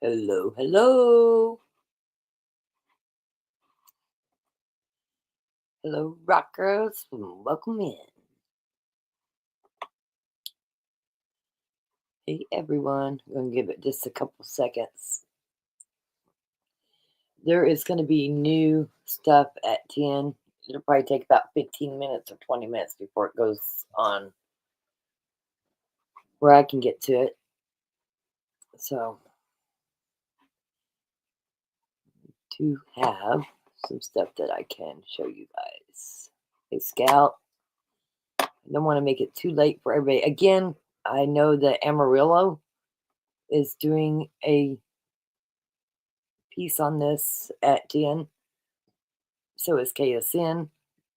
Hello, hello. Hello, rockers. Welcome in. Hey, everyone. I'm going to give it just a couple seconds. There is going to be new stuff at 10. It'll probably take about 15 minutes or 20 minutes before it goes on where I can get to it. So, to have some stuff that I can show you guys. Hey, Scout. I don't want to make it too late for everybody. Again, I know that Amarillo is doing a piece on this at 10. So is KSN,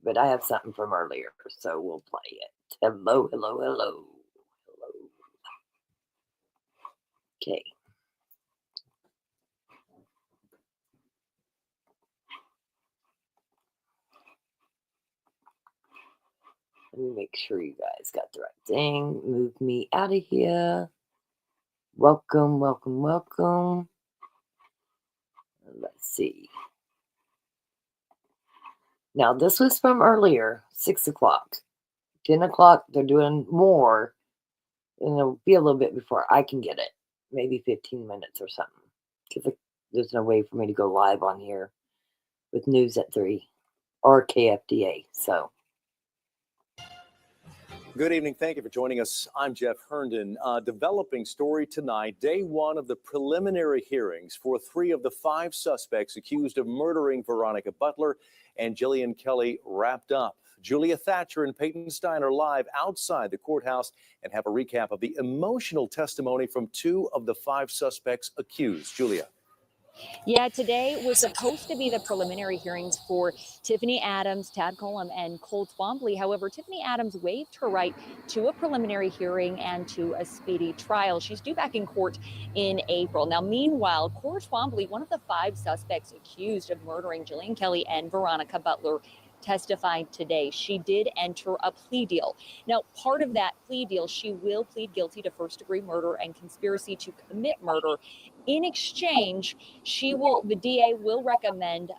but I have something from earlier, so we'll play it. Hello, hello, hello. Hello. Okay. Let me make sure you guys got the right thing. Move me out of here. Welcome, welcome, welcome. Let's see. Now, this was from earlier, 6 o'clock. 10 o'clock, they're doing more, and it'll be a little bit before I can get it. Maybe 15 minutes or something. Because there's no way for me to go live on here with news at 3 or KFDA. So, good evening. Thank you for joining us. I'm Jeff Herndon. Developing story tonight, day one of the preliminary hearings for 3 of the 5 suspects accused of murdering Veronica Butler and Jillian Kelly wrapped up. Julia Thatcher and Peyton Stein are live outside the courthouse and have a recap of the emotional testimony from 2 of the 5 suspects accused. Julia. Yeah, today was supposed to be the preliminary hearings for Tiffany Adams, Tad Colam, and Cole Twombly. However, Tiffany Adams waived her right to a preliminary hearing and to a speedy trial. She's due back in court in April. Now, meanwhile, Cole Twombly, one of the 5 suspects accused of murdering Jillian Kelly and Veronica Butler, testified today. She did enter a plea deal. Now, part of that plea deal, she will plead guilty to first-degree murder and conspiracy to commit murder. In exchange, the DA will recommend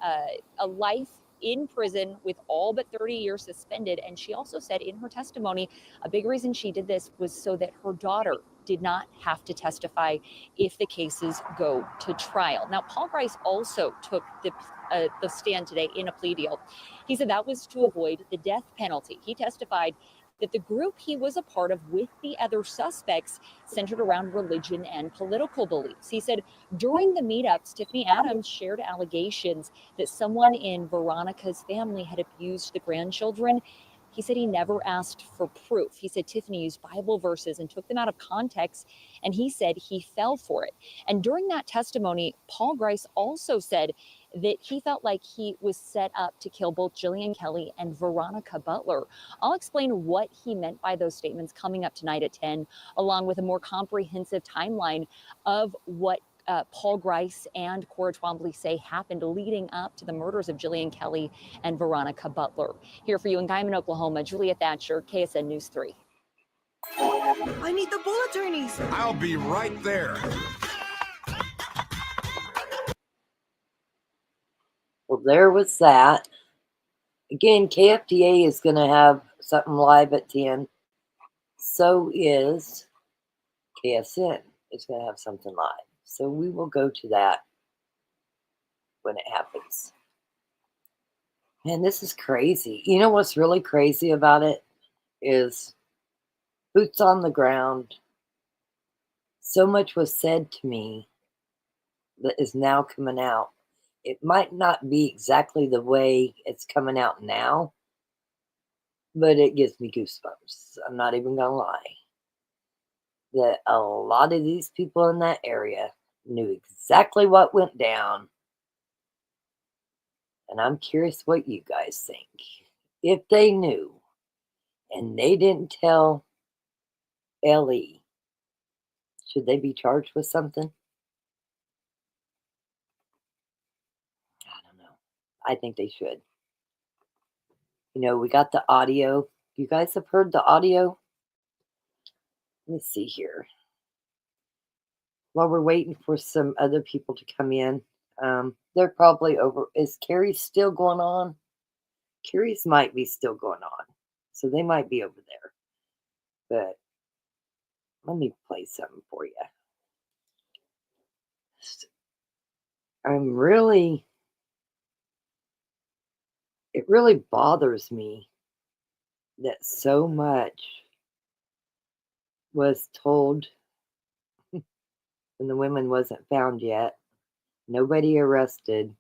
a life in prison with all but 30 years suspended. And she also said in her testimony, a big reason she did this was so that her daughter did not have to testify if the cases go to trial. Now, Paul Grice also took the stand today in a plea deal. He said that was to avoid the death penalty. He testified that the group he was a part of with the other suspects centered around religion and political beliefs. He said during the meetups, Tiffany Adams shared allegations that someone in Veronica's family had abused the grandchildren. He said he never asked for proof. He said Tiffany used Bible verses and took them out of context, and he said he fell for it. And during that testimony, Paul Grice also said that he felt like he was set up to kill both Jillian Kelly and Veronica Butler. I'll explain what he meant by those statements coming up tonight at 10, along with a more comprehensive timeline of what Paul Grice and Cora Twombly say happened leading up to the murders of Jillian Kelly and Veronica Butler. Here for you in Guyman, Oklahoma, Julia Thatcher, KSN News 3. I need the bull attorneys. I'll be right there. well, there was that. Again, KFDA is going to have something live at 10. So is KSN. It's going to have something live. So we will go to that when it happens. Man, this is crazy. You know what's really crazy about it is boots on the ground. So much was said to me that is now coming out. It might not be exactly the way it's coming out now, but it gives me goosebumps. I'm not even going to lie. That a lot of these people in that area knew exactly what went down. And I'm curious what you guys think. If they knew and they didn't tell Ellie, should they be charged with something? I don't know. I think they should. You know, we got the audio. You guys have heard the audio? Let me see here. while we're waiting for some other people to come in, they're probably over. Is Carrie's still going on? Carrie's might be still going on. So they might be over there. But let me play something for you. It really bothers me that so much was told when the woman wasn't found yet. Nobody arrested,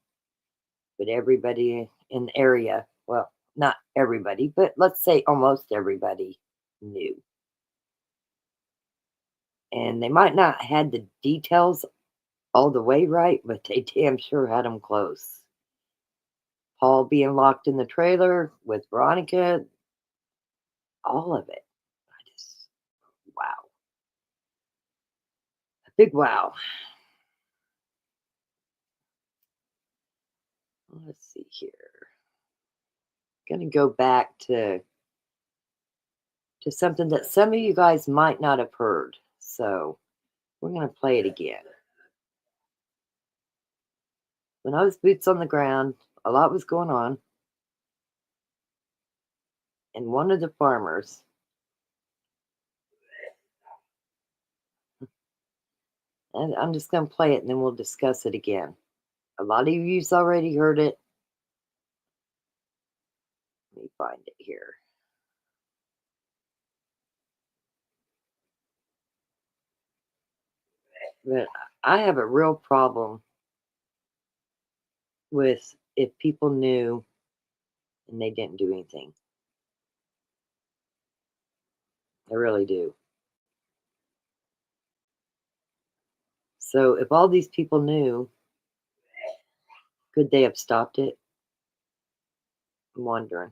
but everybody in the area, well, not everybody, but let's say almost everybody knew. And they might not have had the details all the way right, but they damn sure had them close. Paul being locked in the trailer with Veronica, all of it. I just, wow. A big wow. Let's see here. Going to go back to something that some of you guys might not have heard. So we're going to play it again. When I was boots on the ground, a lot was going on. And one of the farmers, and I'm just going to play it and then we'll discuss it again. A lot of you's already heard it. Let me find it here. But I have a real problem with if people knew and they didn't do anything. I really do. So if all these people knew, could they have stopped it? I'm wondering.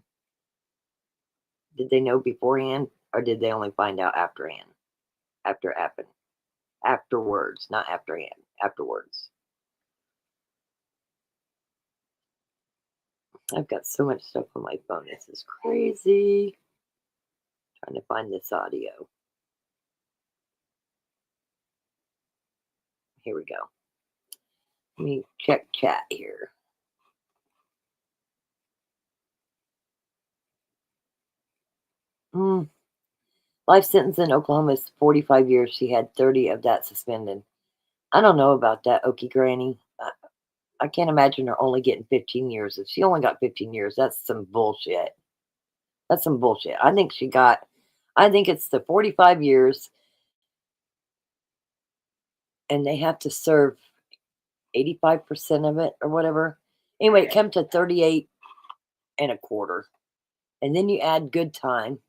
Did they know beforehand, or did they only find out afterhand? After it happened? Afterwards, not afterhand. Afterwards. I've got so much stuff on my phone. This is crazy. Trying to find this audio. Here we go. Let me check chat here. Life sentence in Oklahoma is 45 years. She had 30 of that suspended. I don't know about that, Okie Granny. I can't imagine her only getting 15 years. If she only got 15 years, that's some bullshit. That's some bullshit. I think it's the 45 years, and they have to serve 85% of it or whatever. Anyway, it came to 38 and a quarter. And then you add good time.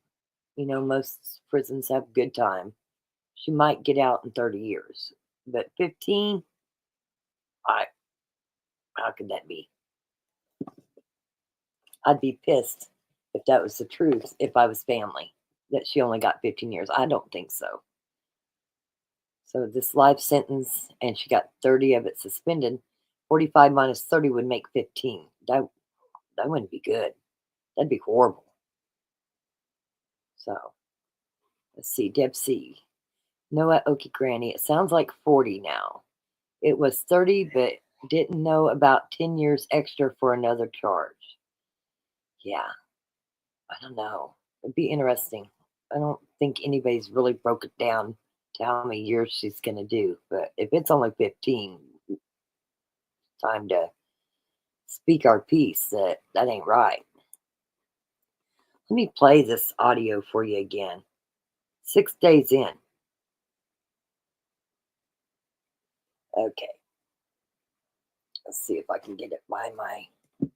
You know, most prisons have good time. She might get out in 30 years. But 15, how could that be? I'd be pissed if that was the truth, if I was family, that she only got 15 years. I don't think so. So this life sentence, and she got 30 of it suspended. 45 minus 30 would make 15. That wouldn't be good. That'd be horrible. So, let's see. Deb C. Noah Okie Granny. It sounds like 40 now. It was 30, but didn't know about 10 years extra for another charge. Yeah. I don't know. It'd be interesting. I don't think anybody's really broke it down to how many years she's going to do. But if it's only 15, time to speak our piece that ain't right. Let me play this audio for you again. 6 days in. Okay. Let's see if I can get it by my... Let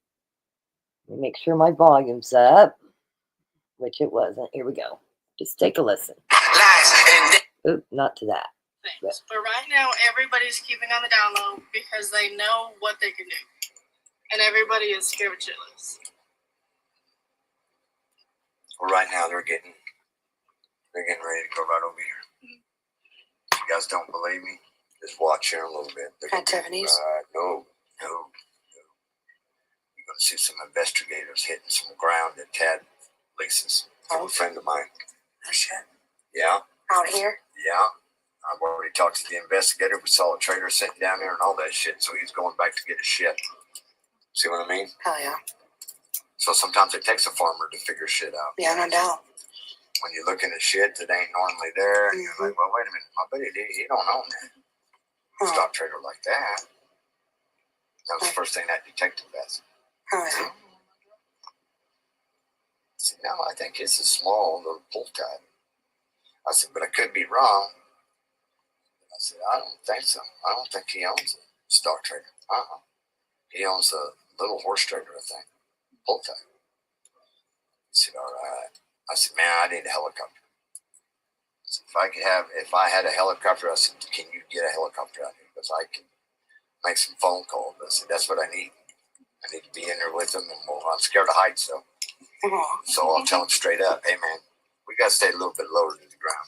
me make sure my volume's up, which it wasn't. Here we go. Just take a listen. Oop, not to that. But right now, everybody's keeping on the down low because they know what they can do. And everybody is scared shitless. Well, right now, they're getting ready to go right over here. Mm-hmm. If you guys don't believe me, just watch here a little bit. At Tiffany's? No. You're going to see some investigators hitting some ground at Tad Lisa's. A friend of mine. Oh, shit. Yeah. Out here? Yeah. I've already talked to the investigator. We saw a trailer sitting down there and all that shit. So he's going back to get his shit. See what I mean? Hell yeah. So sometimes it takes a farmer to figure shit out. Yeah, no doubt. When you're looking at shit that ain't normally there, and you're like, well, wait a minute. My buddy, he don't own that stock trailer like that. That was the first thing that detective asked. Oh, yeah. I said, no, I think it's a small little pull tab. I said, but I could be wrong. I said, I don't think so. I don't think he owns a stock trailer. He owns a little horse trailer, I think. Pull tab. I said, all right. I said, man, I need a helicopter. I said, if I had a helicopter, I said, can you get a helicopter out here? Because I can make some phone calls. I said, that's what I need. I need to be in there with them, and I'm scared of heights, though. So I'll tell them straight up, hey, man, we got to stay a little bit lower to the ground.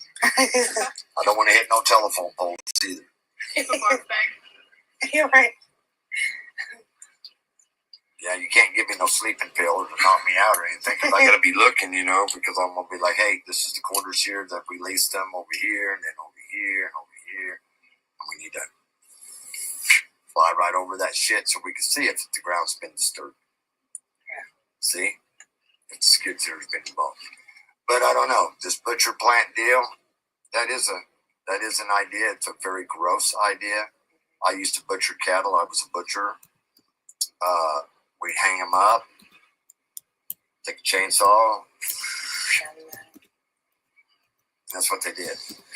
I don't want to hit no telephone poles either. You're right. Yeah, you can't give me no sleeping pill to knock me out or anything, because I got to be looking, because I'm going to be like, hey, this is the quarters here that we leased them over here, and then over here, and over here. And we need to fly right over that shit so we can see if the ground's been disturbed. Yeah. See? If the skid steer's been involved. But I don't know. This butcher plant deal, that is an idea. It's a very gross idea. I used to butcher cattle. I was a butcher. We'd hang them up, take a chainsaw. That's what they did. And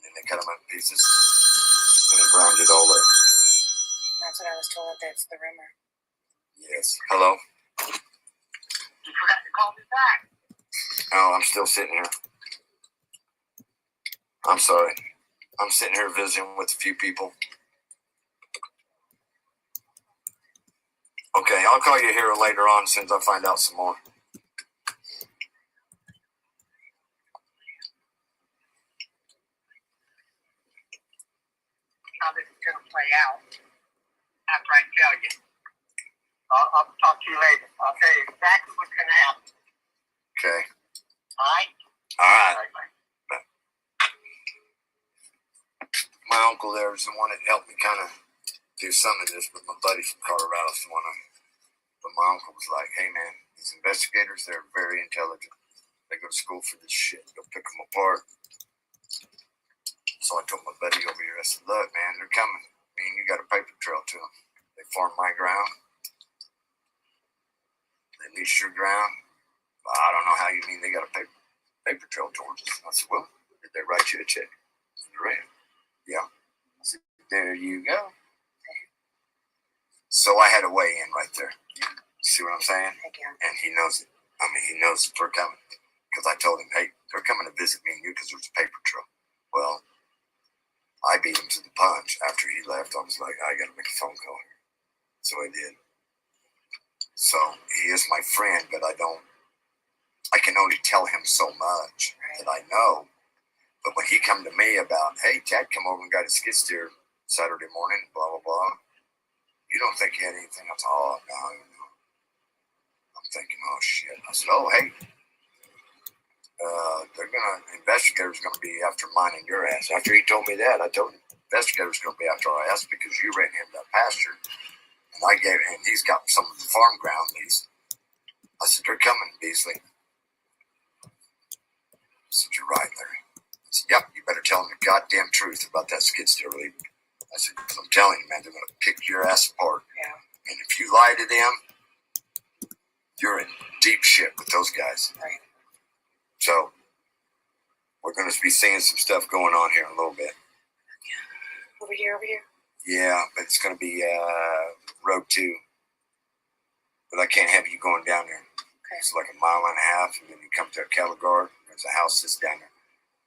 then they cut them up in pieces and they ground it all up. That's what I was told. That's the rumor. Yes. Hello? You forgot to call me back. No, I'm still sitting here. I'm sorry. I'm sitting here visiting with a few people. Okay, I'll call you here later on as soon as I find out some more. How this is going to play out after I tell you. I'll talk to you later. I'll tell you exactly what's going to happen. Okay. All right? All right. Bye. My uncle there is the one that helped me kind of do some of this, but my buddy from Colorado is the one. But my uncle was like, hey, man, these investigators, they're very intelligent. They go to school for this shit. They'll pick them apart. So I told my buddy over here, I said, look, man, they're coming. I mean, you got a paper trail to them. They farm my ground. They lease your ground. I don't know how you mean they got a paper trail towards us. I said, well, did they write you a check? Yeah. I said, there you go. So I had a weigh in right there. See what I'm saying? And he knows it. I mean, he knows that they're coming. Because I told him, hey, they're coming to visit me and you because there's a paper trail. Well, I beat him to the punch. After he left, I was like, I got to make a phone call here. So I did. So he is my friend, but I can only tell him so much that I know. But when he come to me about, hey, Ted come over and got his skid steer Saturday morning, blah, blah, blah. You don't think he had anything else? Oh, no. I'm thinking, oh, shit. I said, oh, hey. Investigators going to be after mine and your ass. After he told me that, I told him, investigators going to be after our ass because you ran him that pasture. And he's got some of the farm ground leased. I said, they're coming, Beasley. I said, you're right, Larry. I said, yep, you better tell them the goddamn truth about that skid steer leaving. I said, because I'm telling you, man, they're going to pick your ass apart. Yeah. And if you lie to them, you're in deep shit with those guys. Right. So we're going to be seeing some stuff going on here in a little bit. Over here. Yeah, but it's going to be Road 2. But I can't have you going down there. Okay. It's like a mile and a half, and then you come to a cattle guard. There's a house that's down there.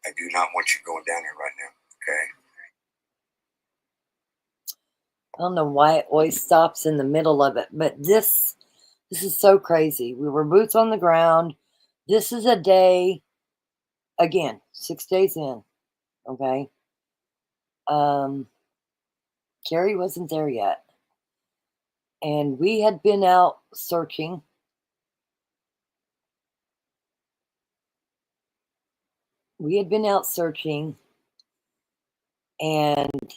I do not want you going down there right now, okay? I don't know why it always stops in the middle of it, but this is so crazy. We were boots on the ground. This is a day, again, 6 days in, okay? Carrie wasn't there yet. And we had been out searching. And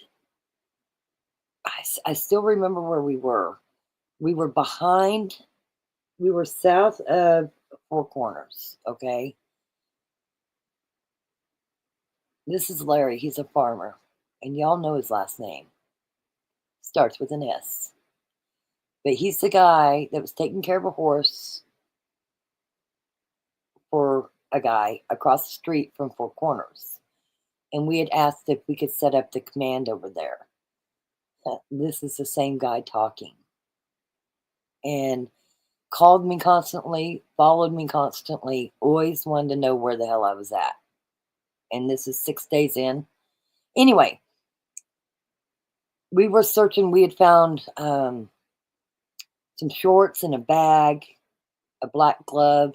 I still remember where we were. We were south of Four Corners, okay? This is Larry. He's a farmer. And y'all know his last name. Starts with an S. But he's the guy that was taking care of a horse for a guy across the street from Four Corners. And we had asked if we could set up the command over there. This is the same guy talking. And called me constantly, followed me constantly, always wanted to know where the hell I was at. And this is 6 days in. Anyway, we were searching. We had found some shorts in a bag, a black glove.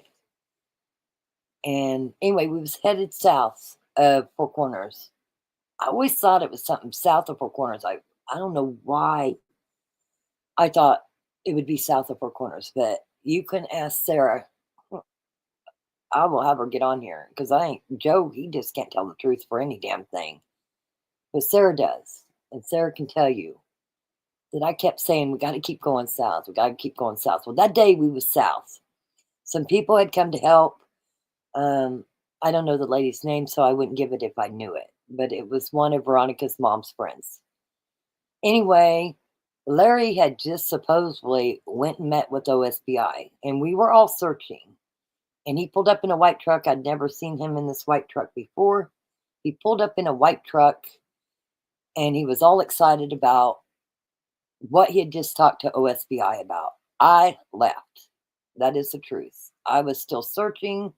And anyway, we was headed south of Four Corners. I always thought it was something south of Four Corners. I don't know why I thought it would be south of Four Corners, but you can ask Sarah. I will have her get on here because Joe, he just can't tell the truth for any damn thing. But Sarah does. And Sarah can tell you that I kept saying, we got to keep going south. We got to keep going south. Well, that day we was south. Some people had come to help. I don't know the lady's name, so I wouldn't give it if I knew it. But it was one of Veronica's mom's friends. Anyway, Larry had just supposedly went and met with OSBI. And we were all searching. And he pulled up in a white truck. I'd never seen him in this white truck before. He pulled up in a white truck. And he was all excited about what he had just talked to OSBI about. I left. That is the truth. I was still searching.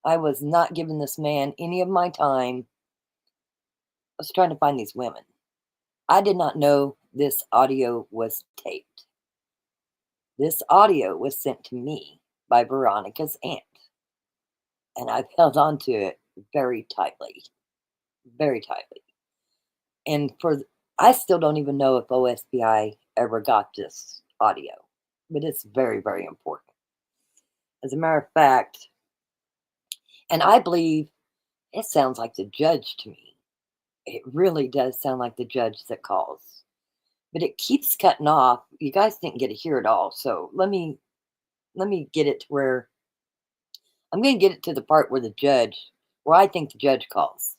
I was not giving this man any of my time. I was trying to find these women. I did not know this audio was taped. This audio was sent to me by Veronica's aunt. And I've held on to it very tightly. Very tightly. And I still don't even know if OSBI ever got this audio. But it's very, very important. As a matter of fact, and I believe it sounds like the judge to me. It really does sound like the judge that calls. But it keeps cutting off. You guys didn't get to hear it all. So let me get it to where I'm going to get it to the part where I think the judge calls.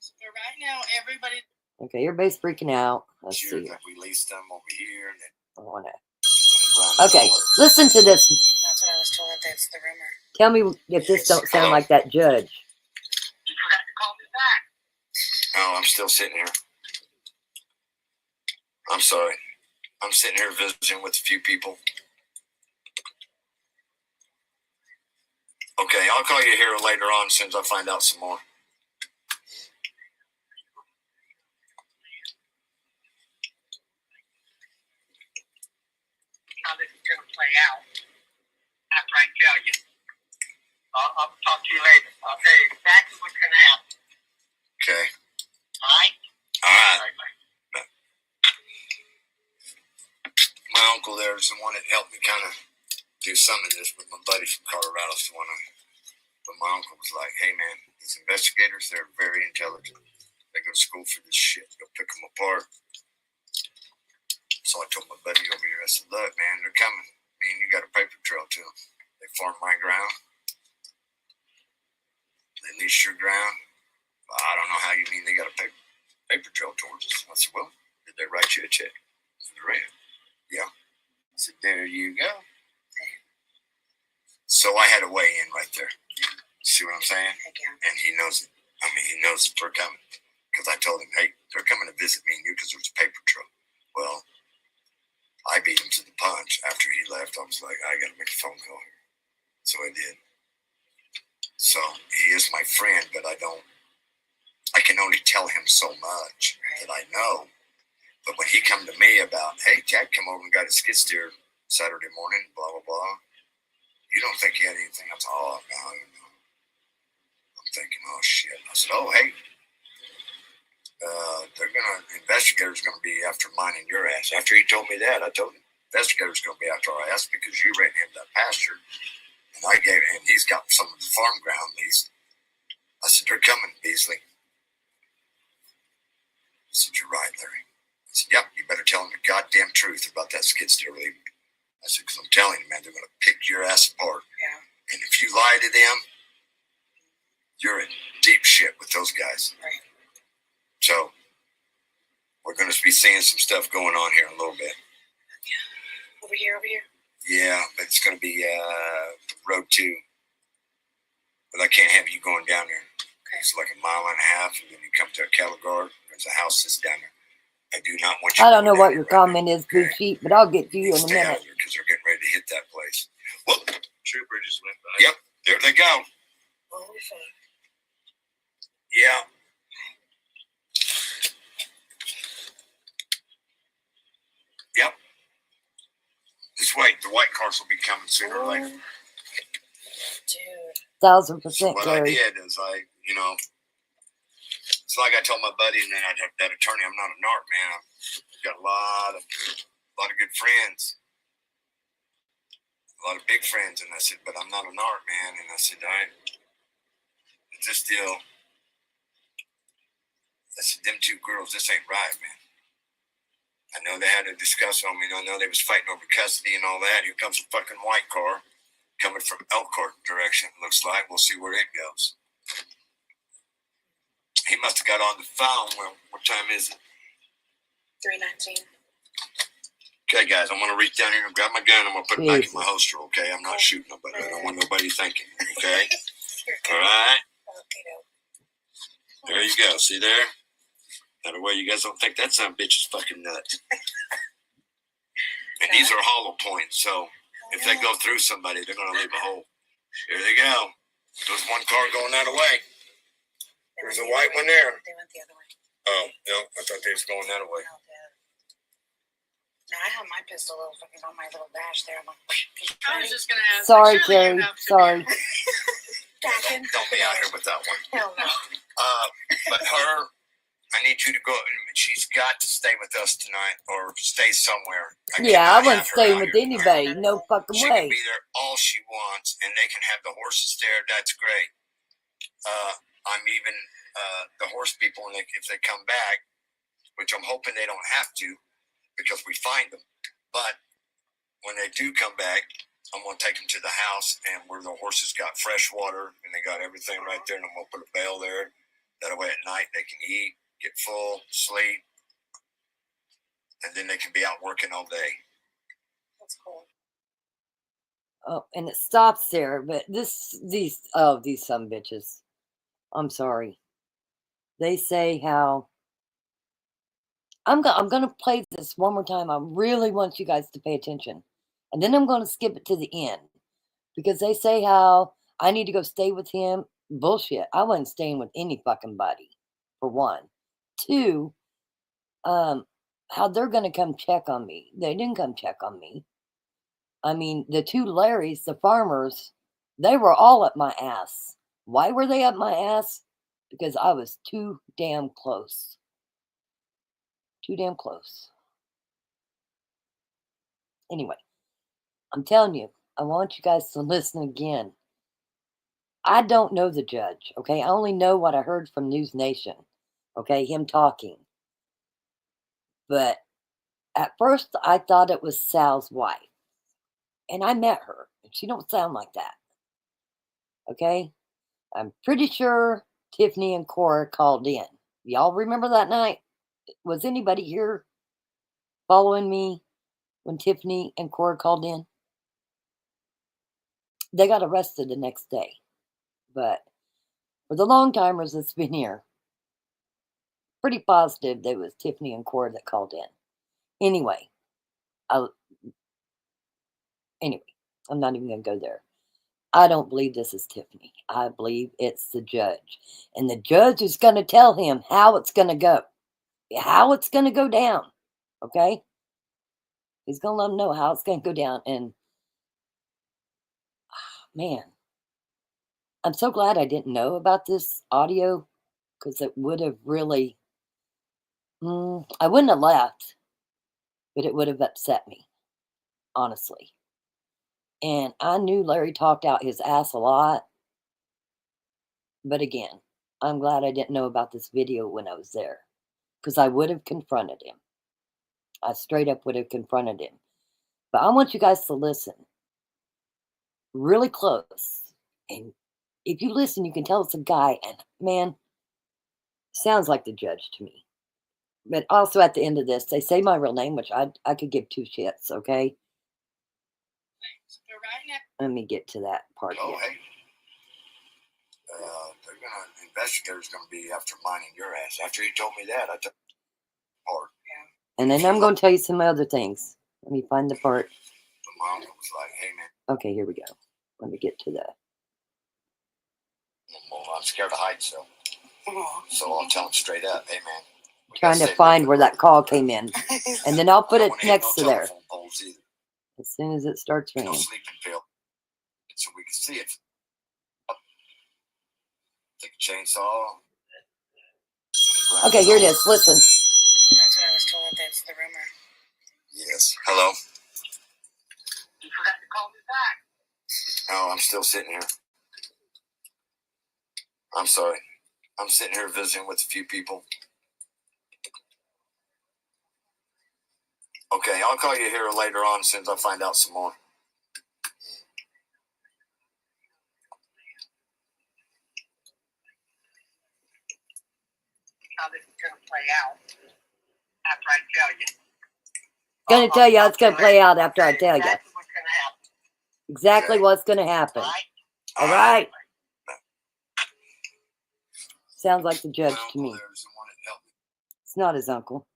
So right now, everybody. Okay, everybody's freaking out. Let's Sure see. that we leased them over here. And I want to. Okay, listen to this. That's what I was told. That's the rumor. Tell me if this don't sound like that judge. You forgot to call me back. No, I'm still sitting here. I'm sorry. I'm sitting here visiting with a few people. Okay, I'll call you here later on as soon as I find out some more. How this is going to play out after I tell you. I'll talk to you later. I'll tell you exactly what's going to happen. Okay. All right? All right. Bye. My uncle there is the one that helped me kind of do some of this, but my buddy from Colorado's the one. But my uncle was like, hey, man, these investigators, they're very intelligent. They go to school for this shit. Go pick them apart. So I told my buddy over here, I said, look, man, they're coming. Me and you got a paper trail to them. They farm my ground. They lease your ground. I don't know how you mean they got a paper trail towards us. I said, well, did they write you a check for the rent? Yeah. I said, there you go. So I had a way in right there. See what I'm saying? And he knows it. I mean, he knows that they're coming. Because I told him, hey, they're coming to visit me and you because there's a paper trail. Well, I beat him to the punch. After he left, I was like, I got to make a phone call here. So I did. So he is my friend, but I can only tell him so much that I know. But when he come to me about, hey, Dad come over and got a skid steer Saturday morning, blah, blah, blah. You don't think he had anything? I said, oh, no. I'm thinking, oh, shit. I said, oh, hey. Investigators going to be after mine and your ass. After he told me that, I told him, investigators going to be after our ass because you ran him that pasture. And he's got some of the farm ground leased. I said, they're coming, Beasley. I said, you're right, Larry. I said, yep, you better tell them the goddamn truth about that skid steer leaving. I said, because I'm telling you, man, they're going to pick your ass apart. Yeah. And if you lie to them, you're in deep shit with those guys. Right. So we're going to be seeing some stuff going on here in a little bit. Yeah. Over here. Yeah, but it's going to be Road 2. But I can't have you going down there. Okay. It's like a mile and a half, and then you come to a cattle guard. There's a house that's down there. I do not want you. I don't know going what down your there right comment now, is, Blue okay? Sheep, but I'll get to you in a Stay out minute. of there because they're getting ready to hit that place. Well, Trooper just went by. yep, there they go. Holy fuck. Yeah. Yep. Just wait. The white cars will be coming sooner or later. Dude. 1000%, So what I Gary. did is it's like I told my buddy and then that attorney, I'm not a narc, man. I've got a lot of good friends. A lot of big friends. And I said, but I'm not a narc, man. And I said, it's this deal. I said, them two girls, this ain't right, man. I know they had a discussion on me. I know they was fighting over custody and all that. Here comes a fucking white car coming from Elkhart direction, it looks like. We'll see where it goes. He must have got on the phone. Well, what time is it? 3:19. Okay, guys, I'm going to reach down here and grab my gun. I'm going to put it back in Jesus. my holster, okay? I'm not shooting nobody. I don't want nobody thinking, okay? All right? There you go. See there? That way you guys don't think that son of a bitch is fucking nuts. And these are hollow points, so if they go through somebody, they're going to leave a hole. Here they go. There's one car going that way. There's a white one there. They went the other way. Oh, no, I thought they was going that way. Now I have my pistol fucking on my little dash there. I'm like, I was just gonna ask. Sorry, like, surely you Jerry. have to Sorry. Jackin'. Don't be out here with that one. Hell no. But her, I need you to go. She's got to stay with us tonight or stay somewhere. Yeah, I cannot wasn't have her staying out with here anybody. tonight. No fucking She way. can be there all she wants, and they can have the horses there. That's great. I'm even the horse people, and if they come back, which I'm hoping they don't have to, because we find them. But when they do come back, I'm going to take them to the house, and where the horses got fresh water, and they got everything right there, and I'm going to put a bale there. That way at night they can eat, get full, sleep, and then they can be out working all day. That's cool. Oh, and it stops there, but these some bitches. I'm sorry. They say how I'm gonna play this one more time. I really want you guys to pay attention. And then I'm gonna skip it to the end. Because they say how I need to go stay with him. Bullshit. I wasn't staying with any fucking body, for one. Two, how they're gonna come check on me. They didn't come check on me. I mean, the two Larrys, the farmers, they were all up my ass. Why were they up my ass? Because I was too damn close. Too damn close. Anyway, I'm telling you, I want you guys to listen again. I don't know the judge, okay? I only know what I heard from News Nation, okay? Him talking. But at first, I thought it was Sal's wife. And I met her. And she don't sound like that. Okay? I'm pretty sure Tiffany and Cora called in. Y'all remember that night? Was anybody here following me when Tiffany and Cora called in? They got arrested the next day. But for the long timers that's been here, pretty positive there was Tiffany and Cora that called in. Anyway, I'm not even going to go there. I don't believe this is Tiffany. I believe it's the judge. And the judge is going to tell him how it's going to go. How it's going to go down. Okay? He's going to let him know how it's going to go down. And, man, I'm so glad I didn't know about this audio. Because it would have really... I wouldn't have left. But it would have upset me. Honestly. And I knew Larry talked out his ass a lot. But again, I'm glad I didn't know about this video when I was there. because I would have confronted him. I straight up would have confronted him. But I want you guys to listen really close. And if you listen, you can tell it's a guy. And man, sounds like the judge to me. But also at the end of this, they say my real name, which I could give two shits, okay? So right now, Let me get to that part Oh, here. hey. Investigator's gonna be after mining your ass. After he told me that, I took part. And then I'm going to tell you some other things. Let me find the part. The mom was like, "Hey man, Okay, here we go. Let me get to that. well, I'm scared of heights, so I'll tell him straight up, hey man." we Trying gotta to stay find moving where that around. call came in. And then I'll put I it don't wanna hit next no to there. telephone poles either. As soon as it starts No ringing. sleeping pill, so we can see it. Take a chainsaw. Okay, here it is. Listen. That's what I was told. That's the rumor. Yes. Hello. You forgot to call me back. No, I'm still sitting here. I'm sorry. I'm sitting here visiting with a few people. Okay, I'll call you here later on as soon as I find out some more. How this is going to play out after I tell you. Gonna tell you how it's gonna play out after I tell you. Exactly what's going to happen. Exactly Okay. what's gonna happen. Right? All right. Sounds like the judge My to me. uncle there is the one that helped me. It's not his uncle.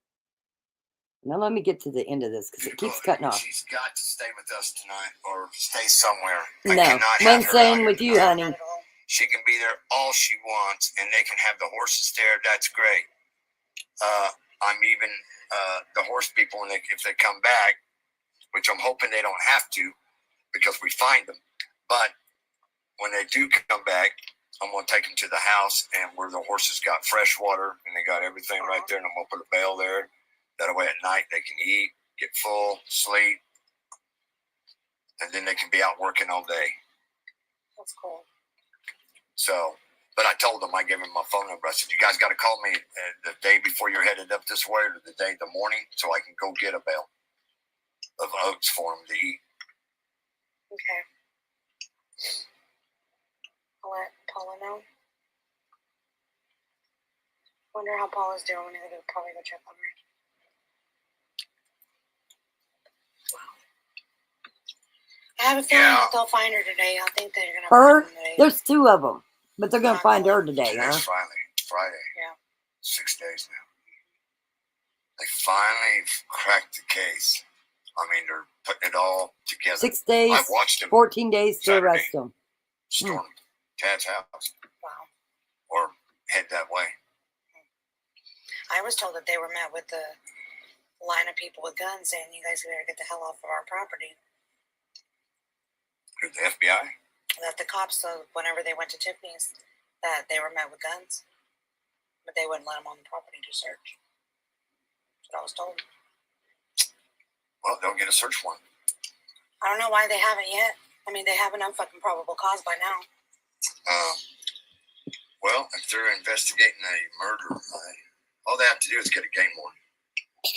Now let me get to the end of this because it keeps cutting off. She's got to stay with us tonight or stay somewhere. I No, cannot have when her staying out here with you, tonight. honey. Not at all. She can be there all she wants, and they can have the horses there. That's great. I'm even the horse people, when if they come back, which I'm hoping they don't have to, because we find them. But when they do come back, I'm gonna take them to the house, and where the horses got fresh water, and they got everything right there, and I'm gonna put a bale there. That way, at night they can eat, get full, sleep, and then they can be out working all day. That's cool. So, but I told them, I gave them my phone number. I said, you guys got to call me the day before you're headed up this way, or the morning, so I can go get a bale of oats for them to eat. Okay. I'll let Paula know. Wonder how Paula's doing. When I go probably go check on her. I have a feeling that they'll find her today. I think they're gonna Her? find her today. There's two of them. But they're going to find her today, Today's huh? Friday. Yeah. 6 days now. They finally cracked the case. I mean, they're putting it all together. 6 days, I watched them 14 days to Saturday. arrest them. storm Tad's house Wow. or head that way. I was told that they were met with the line of people with guns saying, "You guys better get the hell off of our property." Who, the FBI? That the cops, whenever they went to Tiffany's, that they were met with guns, but they wouldn't let them on the property to search. That's what I was told. Well, they'll get a search warrant. I don't know why they haven't yet. I mean, they have an unfucking probable cause by now. Well, if they're investigating a murder, all they have to do is get a game warden.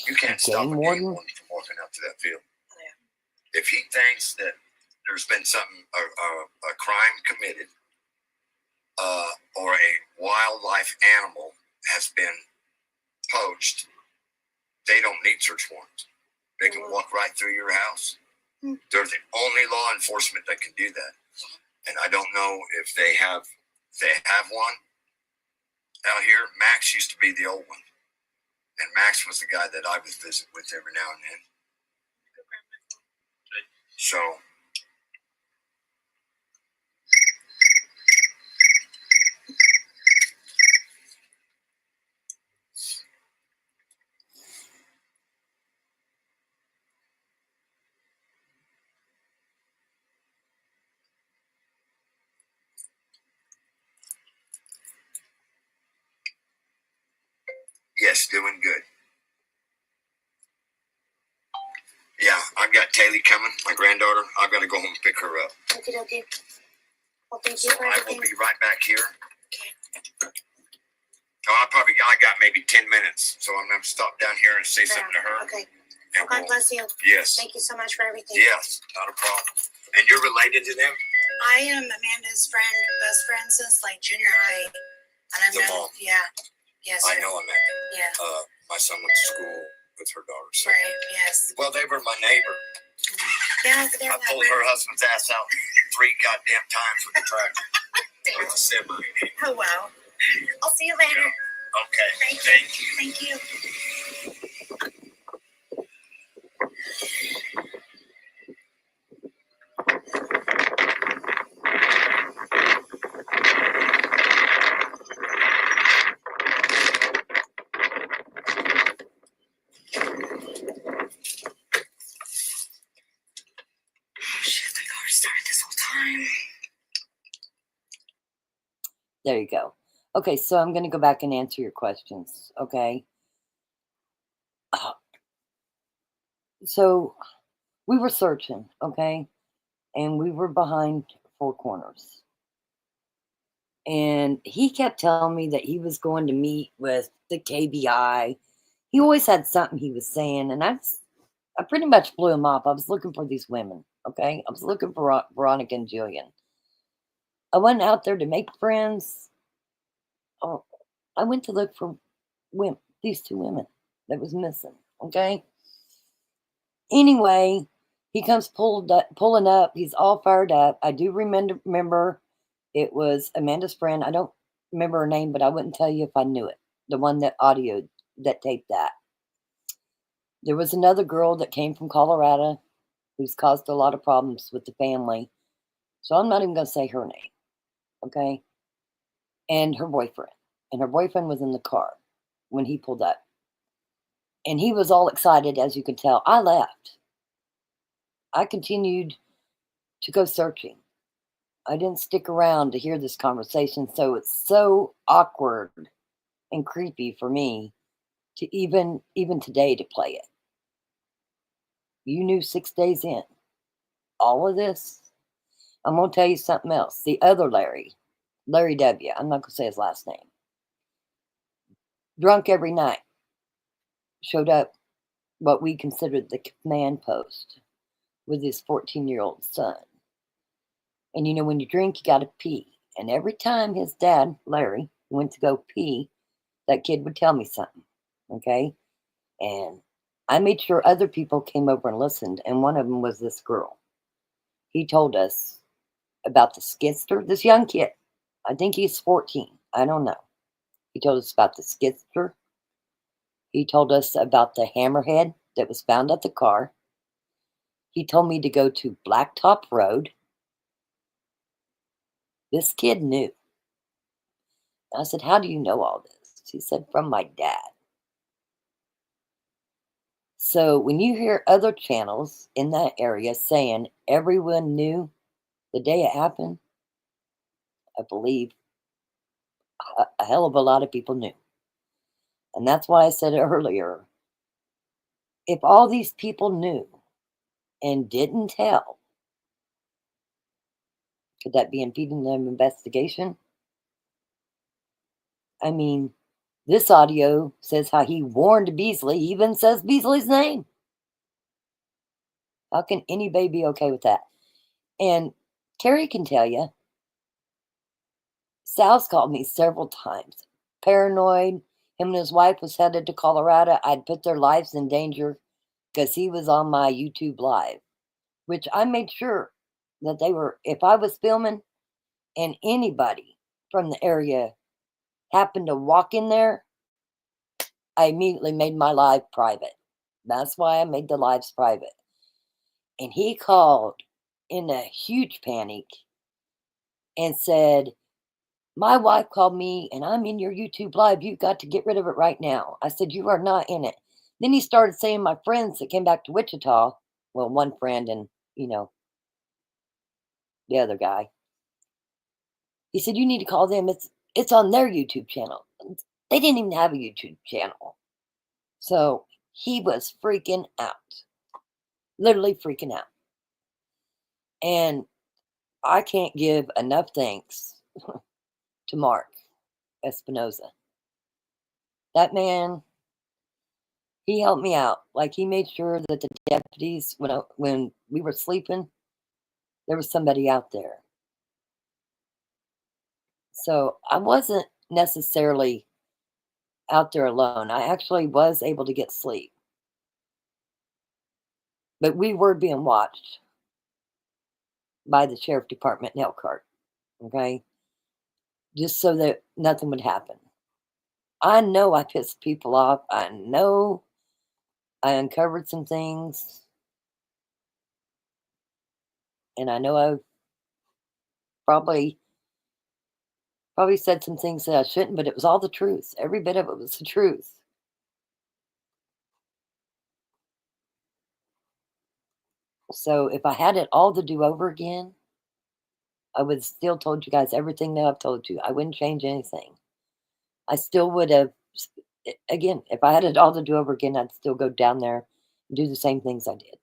You can't stop a game warden from walking out to that field. Yeah. If he thinks that there's been something, a crime committed, or a wildlife animal has been poached, they don't need search warrants. They can walk right through your house. They're the only law enforcement that can do that. And I don't know if they have one out here. Max used to be the old one. And Max was the guy that I would visit with every now and then. So, yes, doing good. Yeah, I've got Taylor coming, my granddaughter. I've got to go home and pick her up. Okie dokie. Well, thank So you for I will everything. be right back here. So I got maybe 10 minutes. So I'm going to stop down here and say something to her. Okay. And God bless you. Yes. Thank you so much for everything. Yes, not a problem. And you're related to them? I am Amanda's best friend since like junior high. And I met mom. Yeah. Yes. I know Amanda. Yeah. My son went to school with her daughter. So. Right. Yes. Well, they were my neighbor. Yeah. I pulled her husband's ass out 3 goddamn times with the tractor. With the semi. Oh wow. I'll see you later. Okay. Thank you. Thank you. Oh shit, my car started this whole time. There you go. Okay, so I'm going to go back and answer your questions, okay? So we were searching, okay? And we were behind 4 corners. And he kept telling me that he was going to meet with the KBI. He always had something he was saying, and I pretty much blew him off. I was looking for these women, okay? I was looking for Veronica and Jillian. I went out there to make friends. Oh, I went to look for women, these 2 women that was missing, okay? Anyway, he comes pulling up. He's all fired up. I do remember it was Amanda's friend. I don't remember her name, but I wouldn't tell you if I knew it. The one that taped that. There was another girl that came from Colorado who's caused a lot of problems with the family. So I'm not even going to say her name, okay? And her boyfriend. And her boyfriend was in the car when he pulled up. And he was all excited, as you can tell. I left. I continued to go searching. I didn't stick around to hear this conversation, so it's so awkward and creepy for me to even today to play it. You knew 6 days in all of this. I'm going to tell you something else. The other Larry W., I'm not going to say his last name, drunk every night, showed up what we considered the command post with his 14-year-old son. And you know, when you drink, you got to pee. And every time his dad, Larry, went to go pee, that kid would tell me something, okay? And I made sure other people came over and listened, and one of them was this girl. He told us about the skidster, this young kid. I think he's 14. I don't know. He told us about the skidster. He told us about the hammerhead that was found at the car. He told me to go to Blacktop Road. This kid knew. I said, how do you know all this? He said, from my dad. So when you hear other channels in that area saying everyone knew the day it happened, I believe a hell of a lot of people knew. And that's why I said earlier, if all these people knew and didn't tell, could that be impeding the investigation? I mean, this audio says how he warned Beasley, he even says Beasley's name. How can anybody be okay with that? And Terry can tell you, Sal's called me several times, paranoid. Him and his wife was headed to Colorado. I'd put their lives in danger because he was on my YouTube live, which I made sure that they were, if I was filming and anybody from the area happened to walk in there, I immediately made my live private. That's why I made the lives private. And he called in a huge panic and said, my wife called me and I'm in your YouTube live. You've got to get rid of it right now. I said, you are not in it. Then he started saying my friends that came back to Wichita, well, one friend and, you know, the other guy. He said, you need to call them. It's on their YouTube channel. They didn't even have a YouTube channel. So he was freaking out. Literally freaking out. And I can't give enough thanks to Mark Espinoza. That man, he helped me out. Like, he made sure that the deputies, when we were sleeping, there was somebody out there. So I wasn't necessarily out there alone. I actually was able to get sleep. But we were being watched by the sheriff department in Elkhart, okay? Just so that nothing would happen. I know I pissed people off. I know I uncovered some things. And I know I've probably said some things that I shouldn't, but it was all the truth. Every bit of it was the truth. So if I had it all to do over again, I would still told you guys everything that I've told you. I wouldn't change anything. I still would have, again, if I had it all to do over again, I'd still go down there and do the same things I did.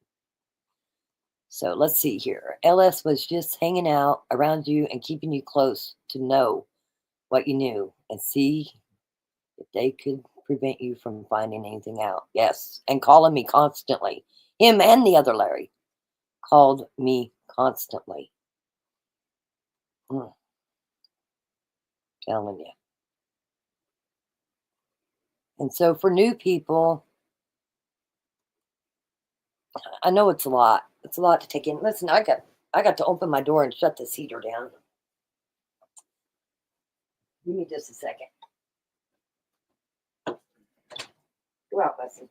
So let's see here. LS was just hanging out around you and keeping you close to know what you knew and see if they could prevent you from finding anything out. Yes, and calling me constantly. Him and the other Larry called me constantly. Telling you. And so for new people, I know it's a lot. It's a lot to take in. Listen, I got to open my door and shut this heater down. Give me just a second. Go out, Leslie.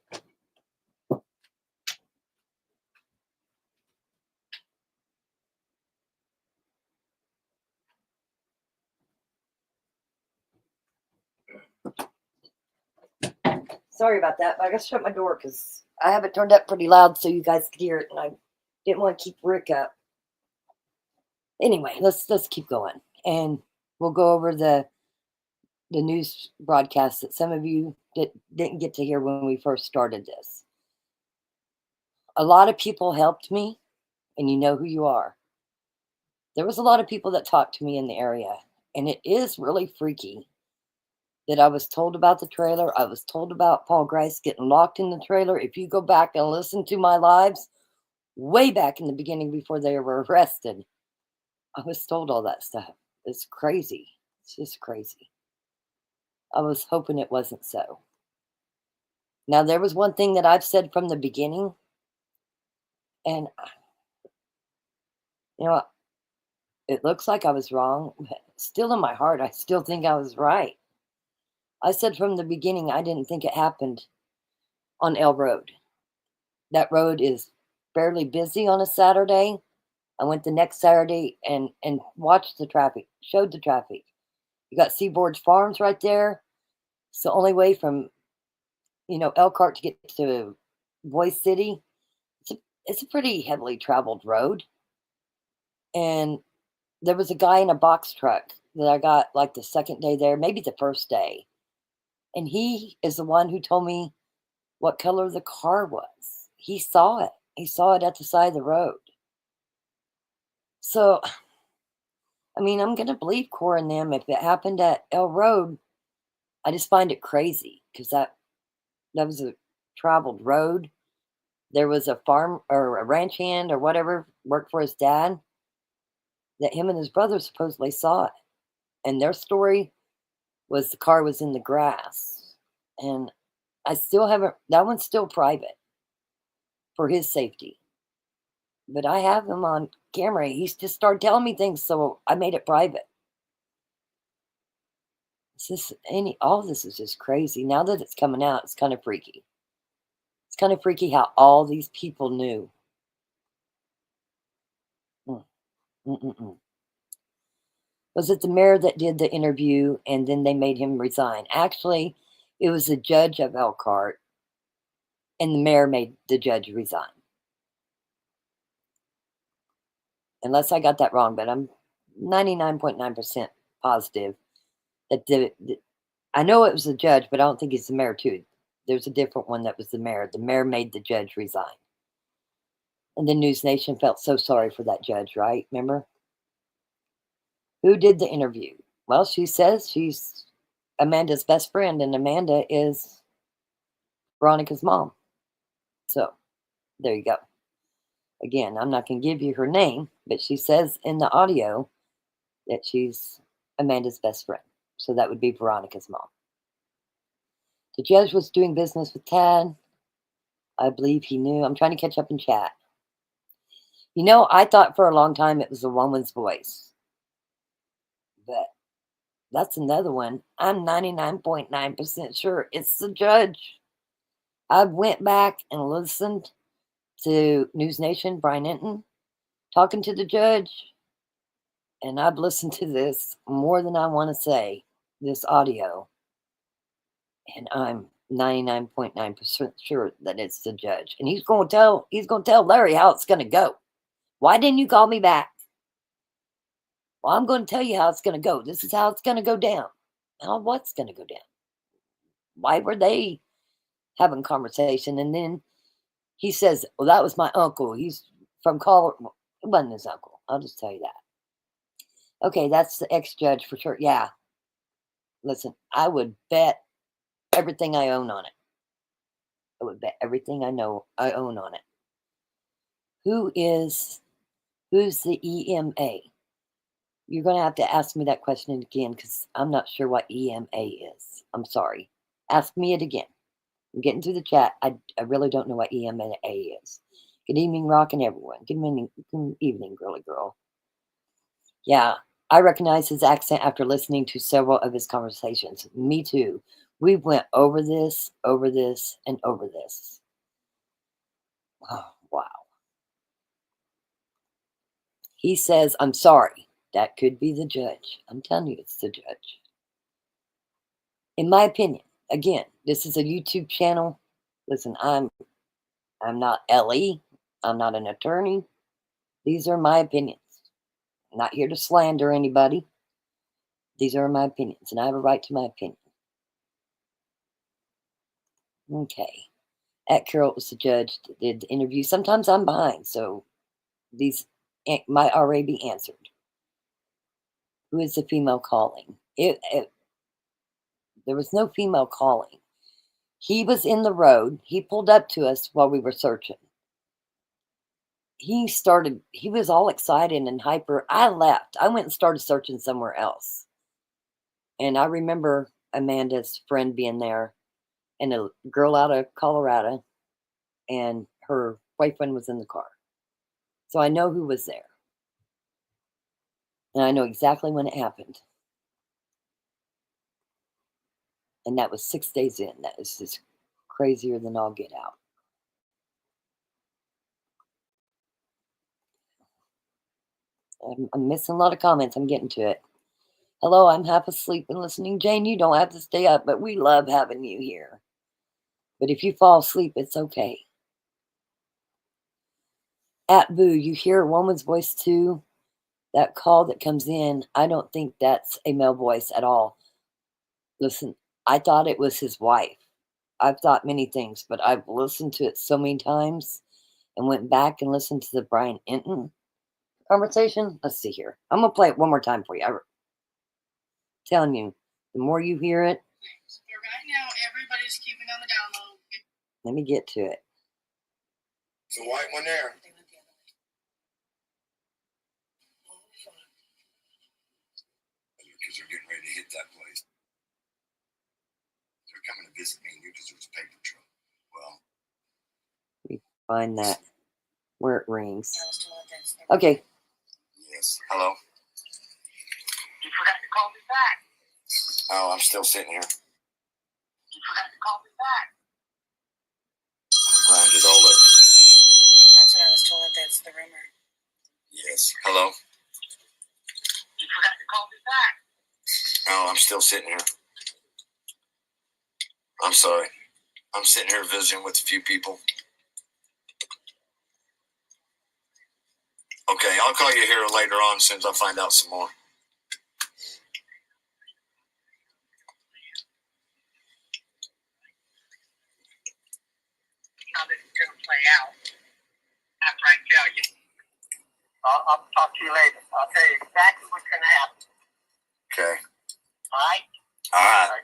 Sorry about that, but I got to shut my door because I have it turned up pretty loud so you guys could hear it, and I didn't want to keep Rick up. Anyway, let's keep going, and we'll go over the news broadcast that some of you didn't get to hear when we first started this. A lot of people helped me, and you know who you are. There was a lot of people that talked to me in the area, and it is really freaky that I was told about the trailer. I was told about Paul Grice getting locked in the trailer. If you go back and listen to my lives, way back in the beginning before they were arrested, I was told all that stuff. It's crazy. It's just crazy. I was hoping it wasn't so. Now, there was one thing that I've said from the beginning, and, you know, it looks like I was wrong, but still in my heart, I still think I was right. I said from the beginning, I didn't think it happened on L Road. That road is fairly busy on a Saturday. I went the next Saturday and watched the traffic, showed the traffic. You got Seaboard Farms right there. It's the only way from, Elkhart to get to Boise City. It's a pretty heavily traveled road. And there was a guy in a box truck that I got like the second day there, maybe the first day. And he is the one who told me what color the car was. He saw it. He saw it at the side of the road. So, I mean, I'm going to believe Cora and them. If it happened at L Road, I just find it crazy because that was a traveled road. There was a farm or a ranch hand or whatever worked for his dad that him and his brother supposedly saw it. And their story was the car was in the grass. And I still haven't, that one's still private for his safety. But I have him on camera. He's just started telling me things, so I made it private. All of this is just crazy. Now that it's coming out, it's kind of freaky. It's kind of freaky how all these people knew. Was it the mayor that did the interview and then they made him resign? Actually, it was the judge of Elkhart, and the mayor made the judge resign. Unless I got that wrong, but I'm 99.9% positive that I know it was the judge, but I don't think it's the mayor too. There's a different one that was the mayor. The mayor made the judge resign. And the News Nation felt so sorry for that judge, right? Remember? Who did the interview? Well, she says she's Amanda's best friend, and Amanda is Veronica's mom. So, there you go. Again, I'm not going to give you her name, but she says in the audio that she's Amanda's best friend. So that would be Veronica's mom. The judge was doing business with Tad. I believe he knew. I'm trying to catch up in chat. You know, I thought for a long time it was a woman's voice. But that's another one. I'm 99.9% sure it's the judge. I went back and listened to News Nation, Brian Enton, talking to the judge. And I've listened to this more than I want to say, this audio. And I'm 99.9% sure that it's the judge. And he's going to tell Larry how it's going to go. Why didn't you call me back? Well, I'm going to tell you how it's going to go. This is how it's going to go down. Now, what's going to go down? Why were they having conversation? And then he says, well, that was my uncle. He's from Colorado. It wasn't his uncle. I'll just tell you that. Okay, that's the ex-judge for sure. Yeah. Listen, I would bet everything I own on it. I would bet everything I own on it. Who's the EMA? You're going to have to ask me that question again because I'm not sure what EMA is. I'm sorry. Ask me it again. I'm getting through the chat. I really don't know what EMA is. Good evening, Rock and everyone. Good evening, girly girl. Yeah, I recognize his accent after listening to several of his conversations. Me too. We went over this, and over this. Oh, wow. He says, I'm sorry. That could be the judge. I'm telling you, it's the judge. In my opinion, again, this is a YouTube channel. Listen, I'm not Ellie. I'm not an attorney. These are my opinions. I'm not here to slander anybody. These are my opinions, and I have a right to my opinion. Okay. At Carroll was the judge that did the interview. Sometimes I'm behind, so these might already be answered. Who is the female calling? There was no female calling. He was in the road. He pulled up to us while we were searching. He was all excited and hyper. I left. I went and started searching somewhere else. And I remember Amanda's friend being there and a girl out of Colorado, and her boyfriend was in the car. So I know who was there. And I know exactly when it happened. And that was 6 days in. That is just crazier than all get out. I'm missing a lot of comments. I'm getting to it. Hello, I'm half asleep and listening. Jane, you don't have to stay up, but we love having you here. But if you fall asleep, it's okay. At Boo, you hear a woman's voice too? That call that comes in, I don't think that's a male voice at all. Listen, I thought it was his wife. I've thought many things, but I've listened to it so many times and went back and listened to the Brian Enton conversation. Let's see here. I'm going to play it one more time for you. I'm telling you, the more you hear it. But right now, everybody's keeping on the down low. Let me get to it. There's a white one there. Because they're getting ready to hit that place. They're coming to visit me and you because there's a paper trail. Well, we find that where it rings. Okay. Yes. Hello. You forgot to call me back. Oh, I'm still sitting here. You forgot to call me back. Grind it all up. That's what I was told. That's the rumor. Yes. Hello. You forgot to call me back. Oh, I'm still sitting here. I'm sorry. I'm sitting here visiting with a few people. Okay, I'll call you here later on as soon as I find out some more. How this is going to play out after I tell you. I'll talk to you later. I'll tell you exactly what's going to happen. Okay. All right? All right.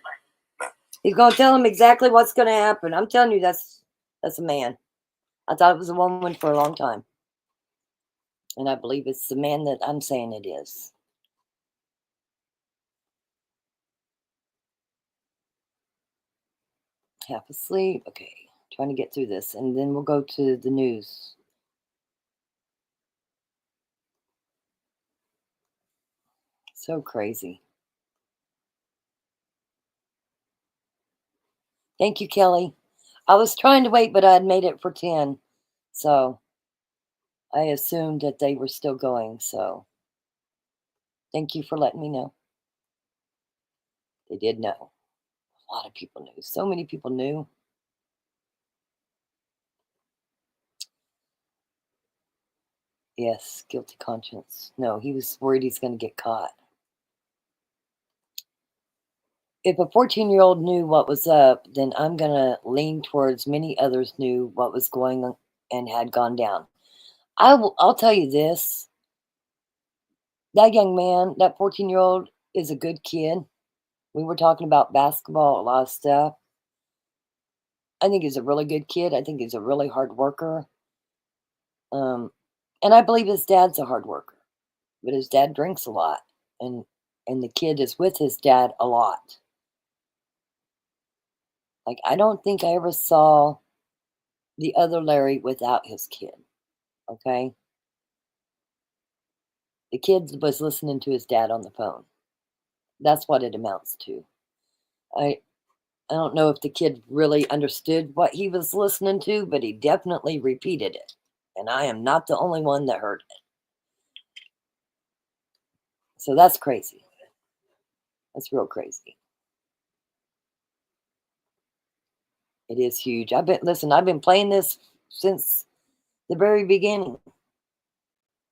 He's going to tell him exactly what's going to happen. I'm telling you, that's a man. I thought it was a woman for a long time. And I believe it's the man that I'm saying it is. Half asleep. Okay. Trying to get through this. And then we'll go to the news. So crazy. Thank you, Kelly. I was trying to wait, but I had made it for 10. So I assumed that they were still going. So thank you for letting me know. They did know. A lot of people knew. So many people knew. Yes, guilty conscience. No, he was worried he's going to get caught. If a 14-year-old knew what was up, then I'm going to lean towards many others knew what was going on and had gone down. I'll tell you this. That young man, that 14-year-old, is a good kid. We were talking about basketball, a lot of stuff. I think he's a really good kid. I think he's a really hard worker. And I believe his dad's a hard worker. But his dad drinks a lot. And the kid is with his dad a lot. Like, I don't think I ever saw the other Larry without his kid. Okay? The kid was listening to his dad on the phone. That's what it amounts to. I don't know if the kid really understood what he was listening to, but he definitely repeated it. And I am not the only one that heard it. So that's crazy. That's real crazy. It is huge. I've been playing this since the very beginning.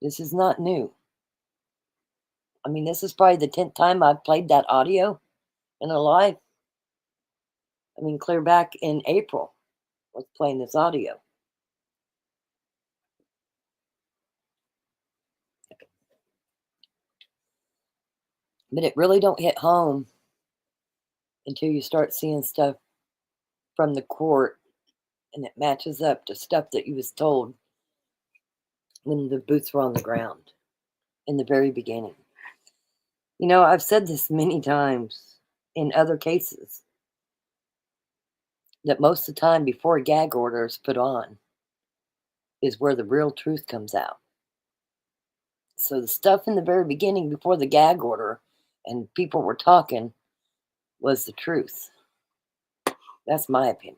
This is not new. I mean, this is probably the 10th time I've played that audio in a live. I mean, clear back in April, I was playing this audio. But it really don't hit home until you start seeing stuff from the court and it matches up to stuff that you was told when the boots were on the ground in the very beginning. You know, I've said this many times in other cases that most of the time before a gag order is put on is where the real truth comes out. So the stuff in the very beginning before the gag order and people were talking was the truth. That's my opinion.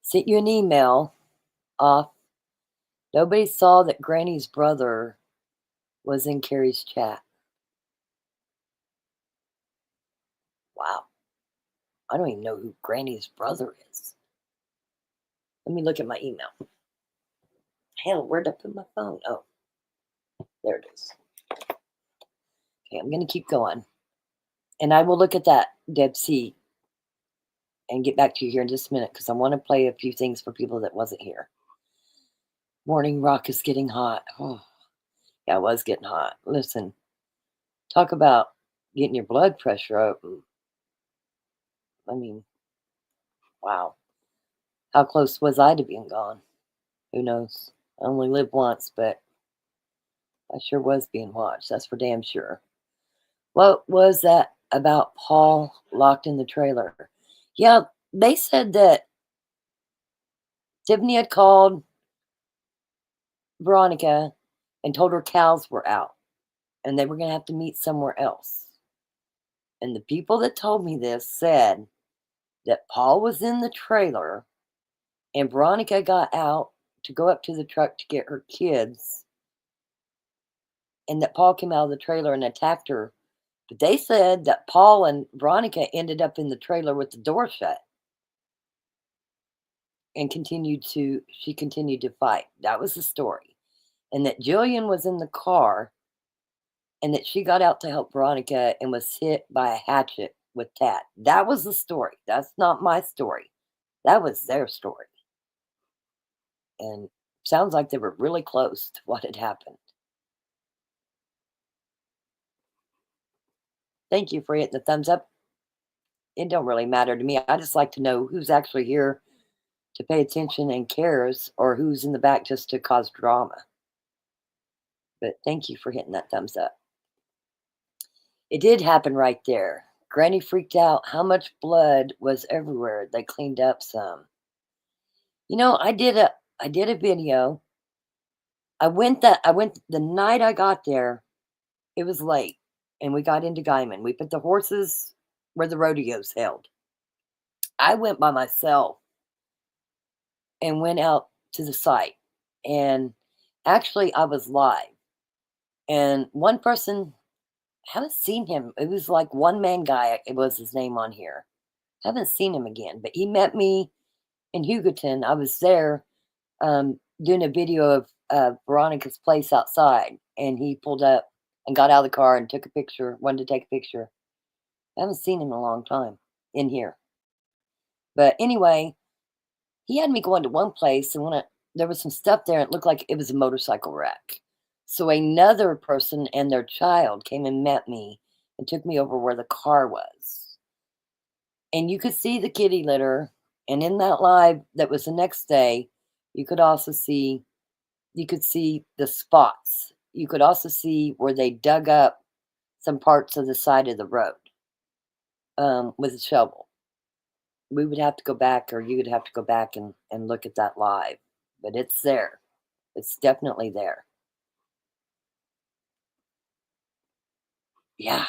Sent you an email off. Nobody saw that Granny's brother was in Carrie's chat. Wow. I don't even know who Granny's brother is. Let me look at my email. Hell, where'd I put my phone? Oh, there it is. Okay, I'm going to keep going. And I will look at that, Deb C, and get back to you here in just a minute because I want to play a few things for people that wasn't here. Morning Rock is getting hot. Oh, yeah, it was getting hot. Listen, talk about getting your blood pressure up. I mean, wow. How close was I to being gone? Who knows? I only lived once, but I sure was being watched. That's for damn sure. What was that about Paul locked in the trailer? Yeah, they said that Tiffany had called Veronica and told her cows were out and they were going to have to meet somewhere else. And the people that told me this said that Paul was in the trailer and Veronica got out to go up to the truck to get her kids and that Paul came out of the trailer and attacked her. But they said that Paul and Veronica ended up in the trailer with the door shut and she continued to fight. That was the story. And that Jillian was in the car and that she got out to help Veronica and was hit by a hatchet with Tat. That was the story. That's not my story. That was their story. And sounds like they were really close to what had happened. Thank you for hitting the thumbs up. It don't really matter to me. I just like to know who's actually here to pay attention and cares, or who's in the back just to cause drama. But thank you for hitting that thumbs up. It did happen right there. Granny freaked out how much blood was everywhere. They cleaned up some. You know, I did a video. I went the night I got there. It was late, and we got into Guyman. We put the horses where the rodeo's held. I went by myself and went out to the site, and actually I was live. And one person, haven't seen him. It was like one man guy. It was his name on here. Haven't seen him again, but he met me in Hugoton. I was there doing a video of Veronica's place outside, and he pulled up and got out of the car and took a picture. Wanted to take a picture. I haven't seen him in a long time in here. But anyway, he had me going to one place, and there was some stuff there, and it looked like it was a motorcycle wreck. So another person and their child came and met me and took me over where the car was. And you could see the kitty litter. And in that live that was the next day, you could see the spots. You could also see where they dug up some parts of the side of the road with a shovel. We would have to go back, or you would have to go back and look at that live. But it's there. It's definitely there. Yeah,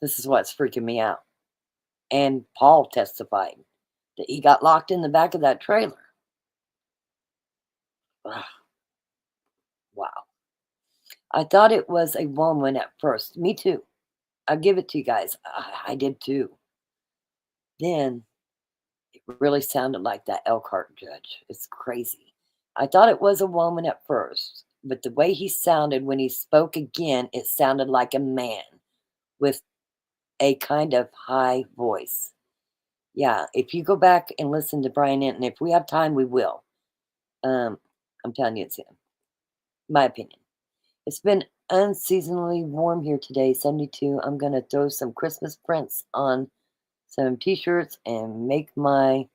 this is what's freaking me out. And Paul testified that he got locked in the back of that trailer. Ugh. Wow. I thought it was a woman at first. Me too. I'll give it to you guys. I did too. Then it really sounded like that Elkhart judge. It's crazy. I thought it was a woman at first, but the way he sounded when he spoke again, it sounded like a man with a kind of high voice. Yeah, if you go back and listen to Brian Enton, if we have time, we will. I'm telling you, it's him. My opinion. It's been unseasonably warm here today, 72. I'm going to throw some Christmas prints on some t-shirts and make my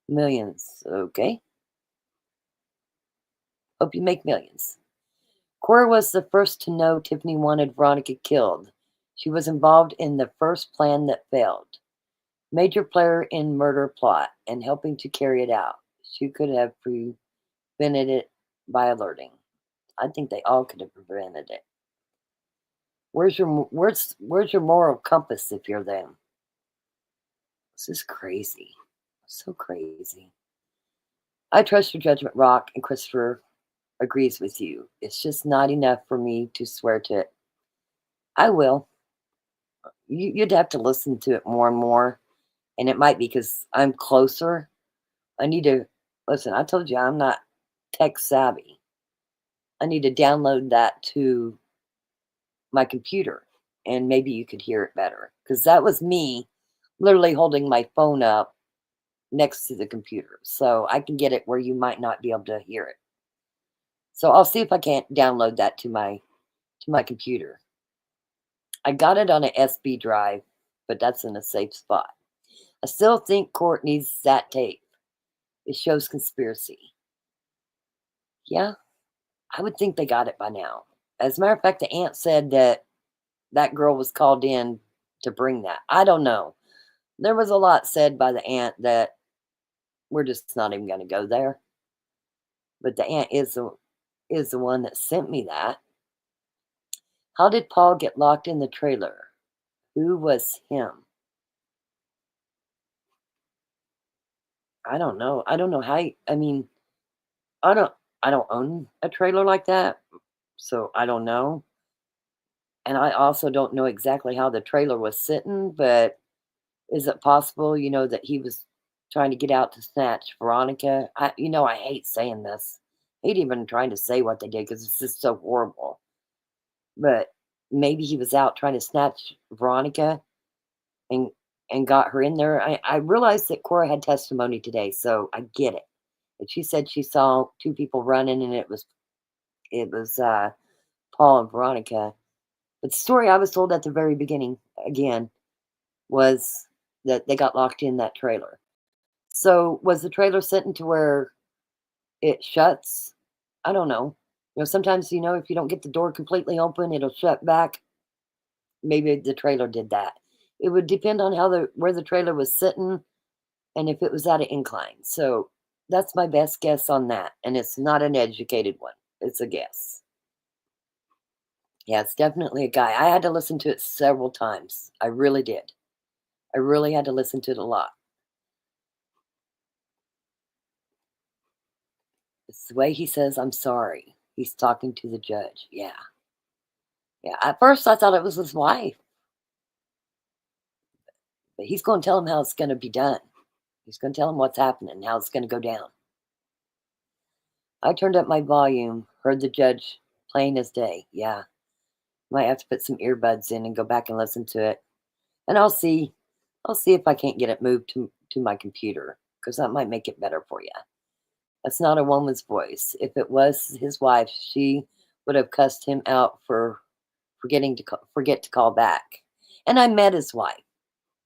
millions, okay? Hope you make millions. Cora was the first to know Tiffany wanted Veronica killed. She was involved in the first plan that failed. Major player in murder plot and helping to carry it out. She could have prevented it by alerting. I think they all could have prevented it. Where's your moral compass if you're them? This is crazy. So crazy. I trust your judgment, Rock, and Christopher agrees with you. It's just not enough for me to swear to it. I will. You'd have to listen to it more and more. And it might be because I'm closer. I need to listen. I told you I'm not tech savvy. I need to download that to my computer, and maybe you could hear it better. Because that was me literally holding my phone up next to the computer. So I can get it where you might not be able to hear it. So I'll see if I can't download that to my computer. I got it on an SB drive, but that's in a safe spot. I still think court needs that tape. It shows conspiracy. Yeah, I would think they got it by now. As a matter of fact, the aunt said that girl was called in to bring that. I don't know. There was a lot said by the aunt that we're just not even going to go there. But the aunt is the one that sent me that. How did Paul get locked in the trailer? Who was him? I don't know. I don't know how. I mean, I don't own a trailer like that, so I don't know. And I also don't know exactly how the trailer was sitting, but is it possible, that he was trying to get out to snatch Veronica? I hate saying this. I hate even trying to say what they did because it's just so horrible. But maybe he was out trying to snatch Veronica and got her in there. I realized that Cora had testimony today, so I get it. And she said she saw two people running, and it was Paul and Veronica. But the story I was told at the very beginning, again, was that they got locked in that trailer. So was the trailer sitting to where it shuts? I don't know. Sometimes, if you don't get the door completely open, it'll shut back. Maybe the trailer did that. It would depend on where the trailer was sitting and if it was at an incline. So that's my best guess on that. And it's not an educated one. It's a guess. Yeah, it's definitely a guy. I had to listen to it several times. I really did. I really had to listen to it a lot. It's the way he says, "I'm sorry." He's talking to the judge. Yeah. Yeah. At first, I thought it was his wife. But he's going to tell him how it's going to be done. He's going to tell him what's happening, how it's going to go down. I turned up my volume, heard the judge plain as day. Yeah. Might have to put some earbuds in and go back and listen to it. And I'll see if I can't get it moved to my computer, because that might make it better for you. That's not a woman's voice. If it was his wife, she would have cussed him out for forget to call back. And I met his wife,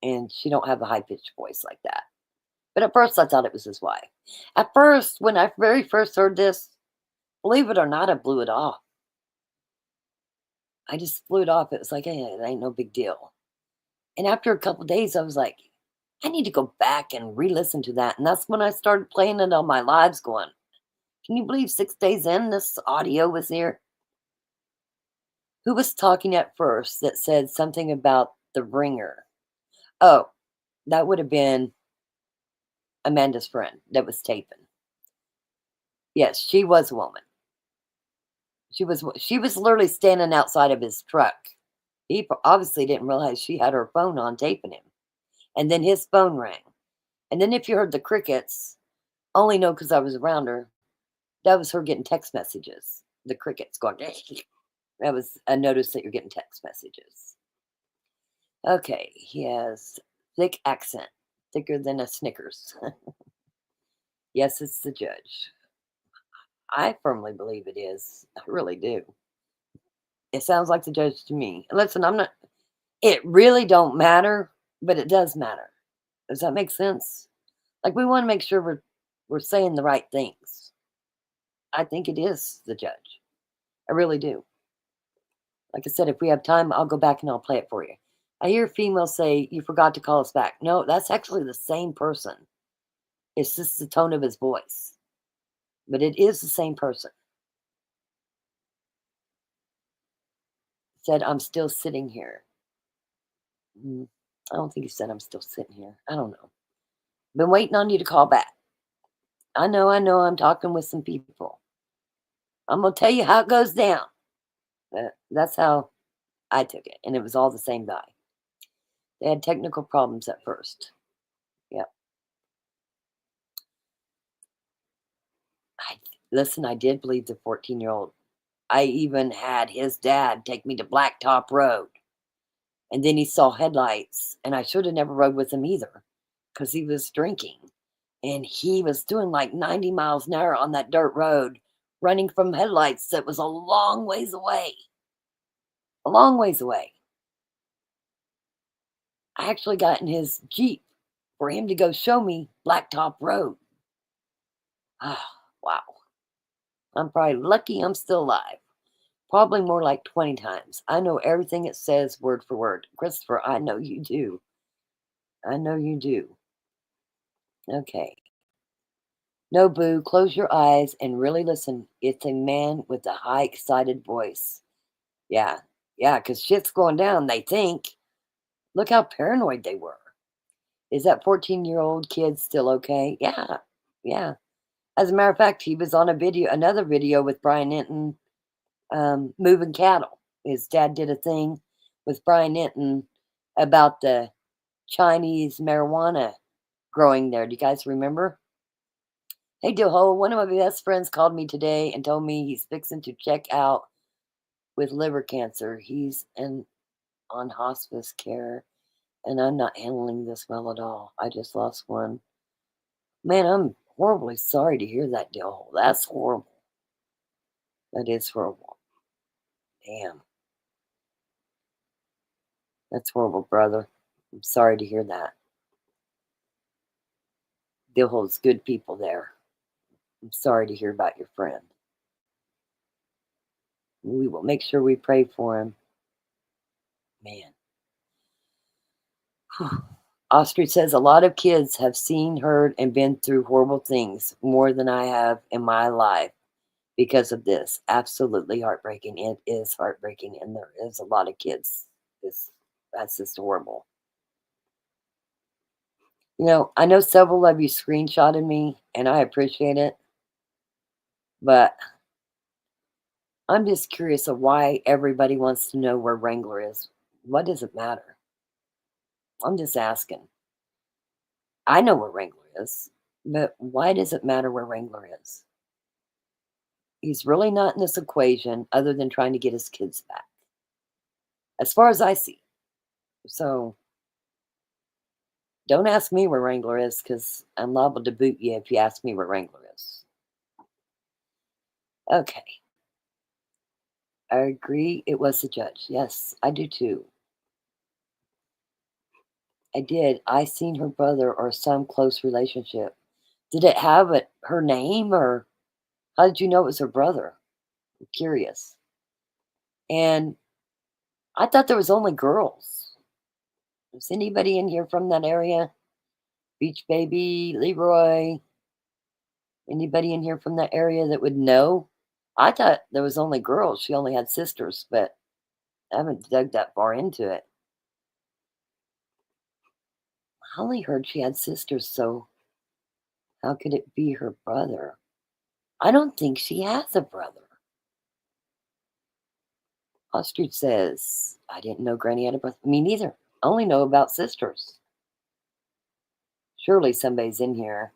and she don't have a high-pitched voice like that. But at first, I thought it was his wife. At first, when I very first heard this, believe it or not, I blew it off. I just blew it off. It was like, hey, it ain't no big deal. And after a couple days, I was like, I need to go back and re-listen to that. And that's when I started playing it on my lives going, can you believe 6 days in, this audio was here? Who was talking at first that said something about the ringer? Oh, that would have been Amanda's friend that was taping. Yes, she was a woman. She was literally standing outside of his truck. He obviously didn't realize she had her phone on taping him. And then his phone rang. And then if you heard the crickets, only know because I was around her, that was her getting text messages. The crickets going, that was a notice that you're getting text messages. Okay, he has thick accent, thicker than a Snickers. Yes, it's the judge. I firmly believe it is. I really do. It sounds like the judge to me. Listen, it really don't matter, but it does matter. Does that make sense? Like, we want to make sure we're saying the right things. I think it is the judge. I really do. Like I said, if we have time, I'll go back and I'll play it for you. I hear females say, you forgot to call us back. No, that's actually the same person. It's just the tone of his voice. But it is the same person. Said, I'm still sitting here. I don't think he said I'm still sitting here. I don't know. Been waiting on you to call back. I know. I'm talking with some people. I'm going to tell you how it goes down. That's how I took it. And it was all the same guy. They had technical problems at first. Yep. Listen, I did believe the 14-year-old. I even had his dad take me to Blacktop Road. And then he saw headlights. And I should have never rode with him either, because he was drinking. And he was doing like 90 miles an hour on that dirt road, running from headlights that was a long ways away. A long ways away. I actually got in his Jeep for him to go show me Blacktop Road. Ah, wow. I'm probably lucky I'm still alive. Probably more like 20 times. I know everything it says word for word. Christopher, I know you do. I know you do. Okay. No, Boo, close your eyes and really listen. It's a man with a high, excited voice. Yeah, because shit's going down, they think. Look how paranoid they were. Is that 14-year-old kid still okay? Yeah. As a matter of fact, he was on another video with Brian Enton, moving cattle. His dad did a thing with Brian Enton about the Chinese marijuana growing there. Do you guys remember? Hey, Dilho, one of my best friends called me today and told me he's fixing to check out with liver cancer. He's on hospice care, and I'm not handling this well at all. I just lost one. Man, horribly sorry to hear that, Dill. That's horrible. That is horrible. Damn. That's horrible, brother. I'm sorry to hear that. Dill's good people there. I'm sorry to hear about your friend. We will make sure we pray for him. Man. Ostrich says a lot of kids have seen, heard, and been through horrible things more than I have in my life because of this. Absolutely heartbreaking. It is heartbreaking, and there is a lot of kids. That's just horrible. I know several of you screenshotted me, and I appreciate it, but I'm just curious of why everybody wants to know where Wrangler is. What does it matter? I'm just asking. I know where Wrangler is, but why does it matter where Wrangler is? He's really not in this equation other than trying to get his kids back, as far as I see. So don't ask me where Wrangler is, because I'm liable to boot you if you ask me where Wrangler is. Okay. I agree it was the judge. Yes, I do too. I did. I seen her brother or some close relationship. Did it have her name, or how did you know it was her brother? I'm curious. And I thought there was only girls. Is anybody in here from that area? Beach Baby, Leroy? Anybody in here from that area that would know? I thought there was only girls. She only had sisters, but I haven't dug that far into it. I only heard she had sisters, so how could it be her brother? I don't think she has a brother. Ostrich says, I didn't know Granny had a brother. Me neither. I only know about sisters. Surely somebody's in here.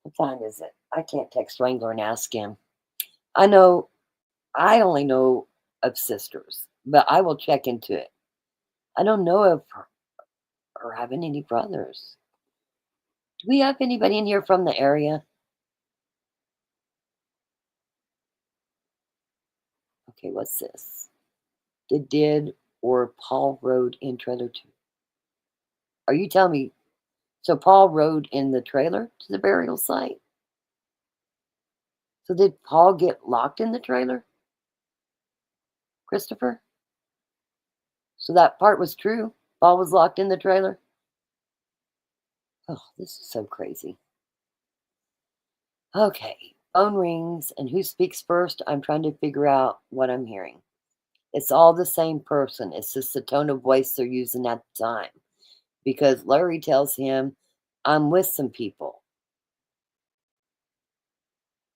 What time is it? I can't text Wrangler and ask him. I only know of sisters, but I will check into it. I don't know of her having any brothers. Do we have anybody in here from the area? Okay, what's this? Did or Paul rode in trailer 2? Are you telling me? So Paul rode in the trailer to the burial site? So did Paul get locked in the trailer? Christopher? So that part was true? Paul was locked in the trailer? Oh, this is so crazy. Okay, phone rings, and who speaks first? I'm trying to figure out what I'm hearing. It's all the same person. It's just the tone of voice they're using at the time. Because Larry tells him, I'm with some people.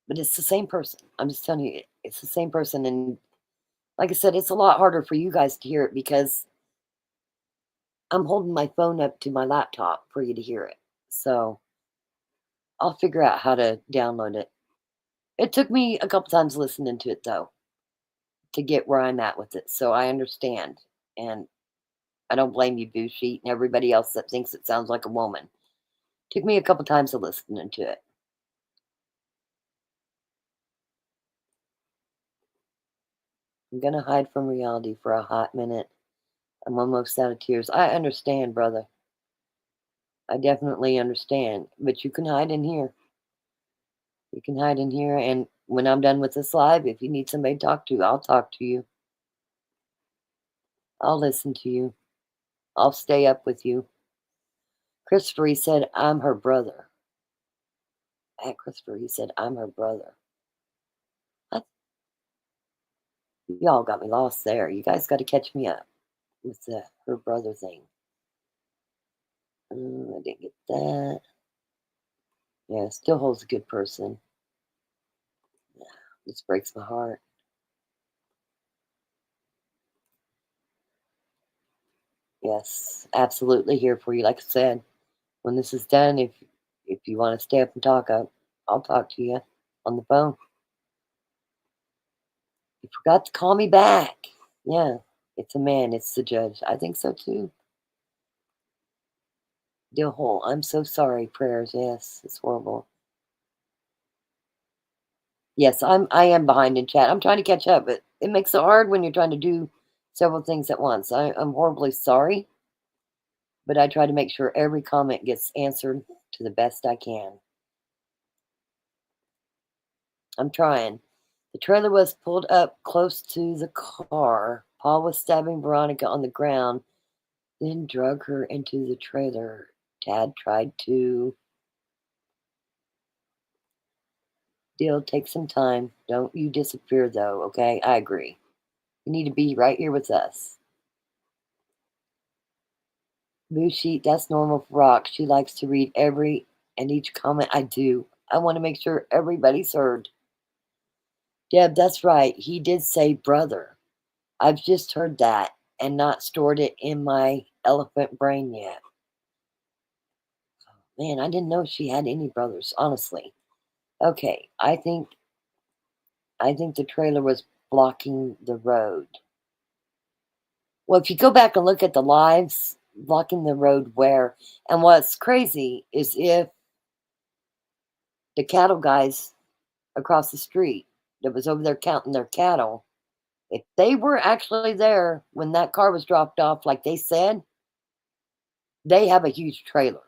But it's the same person. I'm just telling you, it's the same person. And like I said, it's a lot harder for you guys to hear it because I'm holding my phone up to my laptop for you to hear it. So I'll figure out how to download it. It took me a couple times listening to it, though, to get where I'm at with it. So I understand. And I don't blame you, Boo Sheet, and everybody else that thinks it sounds like a woman. Took me a couple times of listening to it. I'm going to hide from reality for a hot minute. I'm almost out of tears. I understand, brother. I definitely understand. But you can hide in here. You can hide in here. And when I'm done with this live, if you need somebody to talk to, I'll talk to you. I'll listen to you. I'll stay up with you. Christopher, he said, I'm her brother. At Christopher, he said, I'm her brother. What? Y'all got me lost there. You guys got to catch me up with the her brother thing. I didn't get that. Yeah, still holds a good person. Yeah, this breaks my heart. Yes, absolutely here for you. Like I said, when this is done, if you want to stay up and talk, I'll talk to you on the phone. You forgot to call me back. Yeah, it's a man. It's the judge. I think so too. Deal hole. I'm so sorry. Prayers. Yes, it's horrible. Yes, I am behind in chat. I'm trying to catch up, but it makes it hard when you're trying to do several things at once. I'm horribly sorry, but I try to make sure every comment gets answered to the best I can. I'm trying. The trailer was pulled up close to the car. Paul was stabbing Veronica on the ground, then drug her into the trailer. Tad tried to. Deal, take some time. Don't you disappear, though, okay? I agree. You need to be right here with us. Blue sheet, that's normal for Rock. She likes to read every and each comment I do. I want to make sure everybody's heard. Deb, that's right. He did say brother. I've just heard that and not stored it in my elephant brain yet. Man, I didn't know she had any brothers, honestly. Okay, I think the trailer was blocking the road. Well, if you go back and look at the lives, blocking the road where, and what's crazy is if the cattle guys across the street that was over there counting their cattle, if they were actually there when that car was dropped off, like they said, they have a huge trailer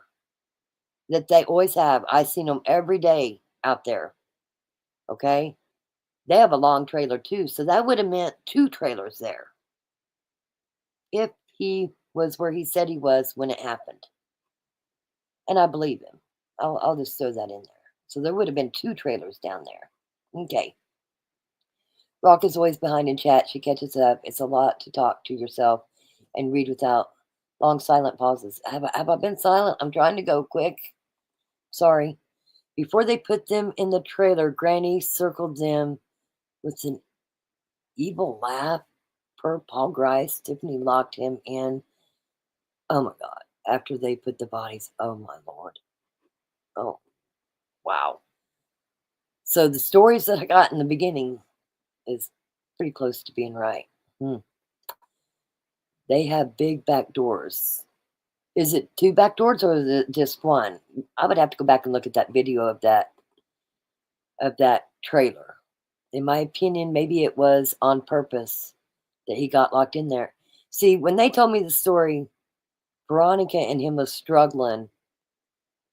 that they always have. I've seen them every day out there. Okay. They have a long trailer too. So that would have meant 2 trailers there if he was where he said he was when it happened. And I believe him. I'll just throw that in there. So there would have been 2 trailers down there. Okay. Rock is always behind in chat. She catches up. It's a lot to talk to yourself and read without long silent pauses. Have I been silent? I'm trying to go quick. Sorry. Before they put them in the trailer, Granny circled them with an evil laugh. Per Paul Grice, Tiffany locked him in. Oh my God. After they put the bodies. Oh my Lord. Oh, wow. So the stories that I got in the beginning is pretty close to being right. They have big back doors. Is it 2 back doors or is it just one? I would have to go back and look at that video of that trailer. In my opinion, maybe it was on purpose that he got locked in there. See, when they told me the story, Veronica and him was struggling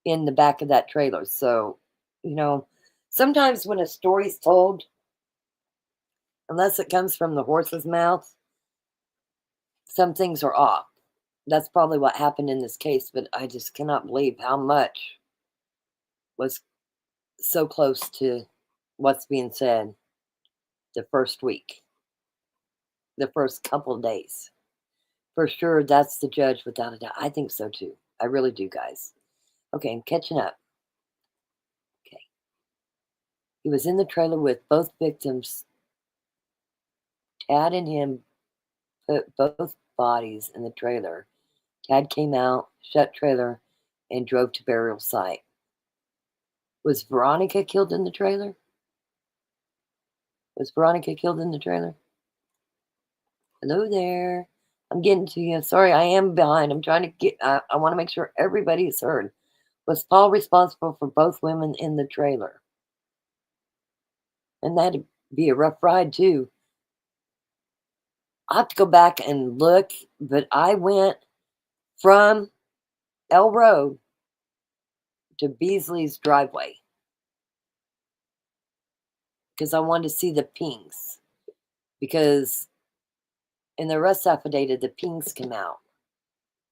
in the back of that trailer. So, sometimes when a story's told, unless it comes from the horse's mouth, some things are off. That's probably what happened in this case, but I just cannot believe how much was so close to what's being said the first week, the first couple of days. For sure, that's the judge without a doubt. I think so too. I really do, guys. Okay, I'm catching up. Okay. He was in the trailer with both victims. Tad and him put both bodies in the trailer. Tad came out, shut trailer, and drove to burial site. Was Veronica killed in the trailer? Was Veronica killed in the trailer? Hello there. I'm getting to you. Sorry, I am behind. I'm trying to get, I want to make sure everybody's heard. Was Paul responsible for both women in the trailer? And that'd be a rough ride, too. I'll have to go back and look, but I went from L Road to Beasley's driveway because I wanted to see the pings. Because in the arrest affidavit, the pings come out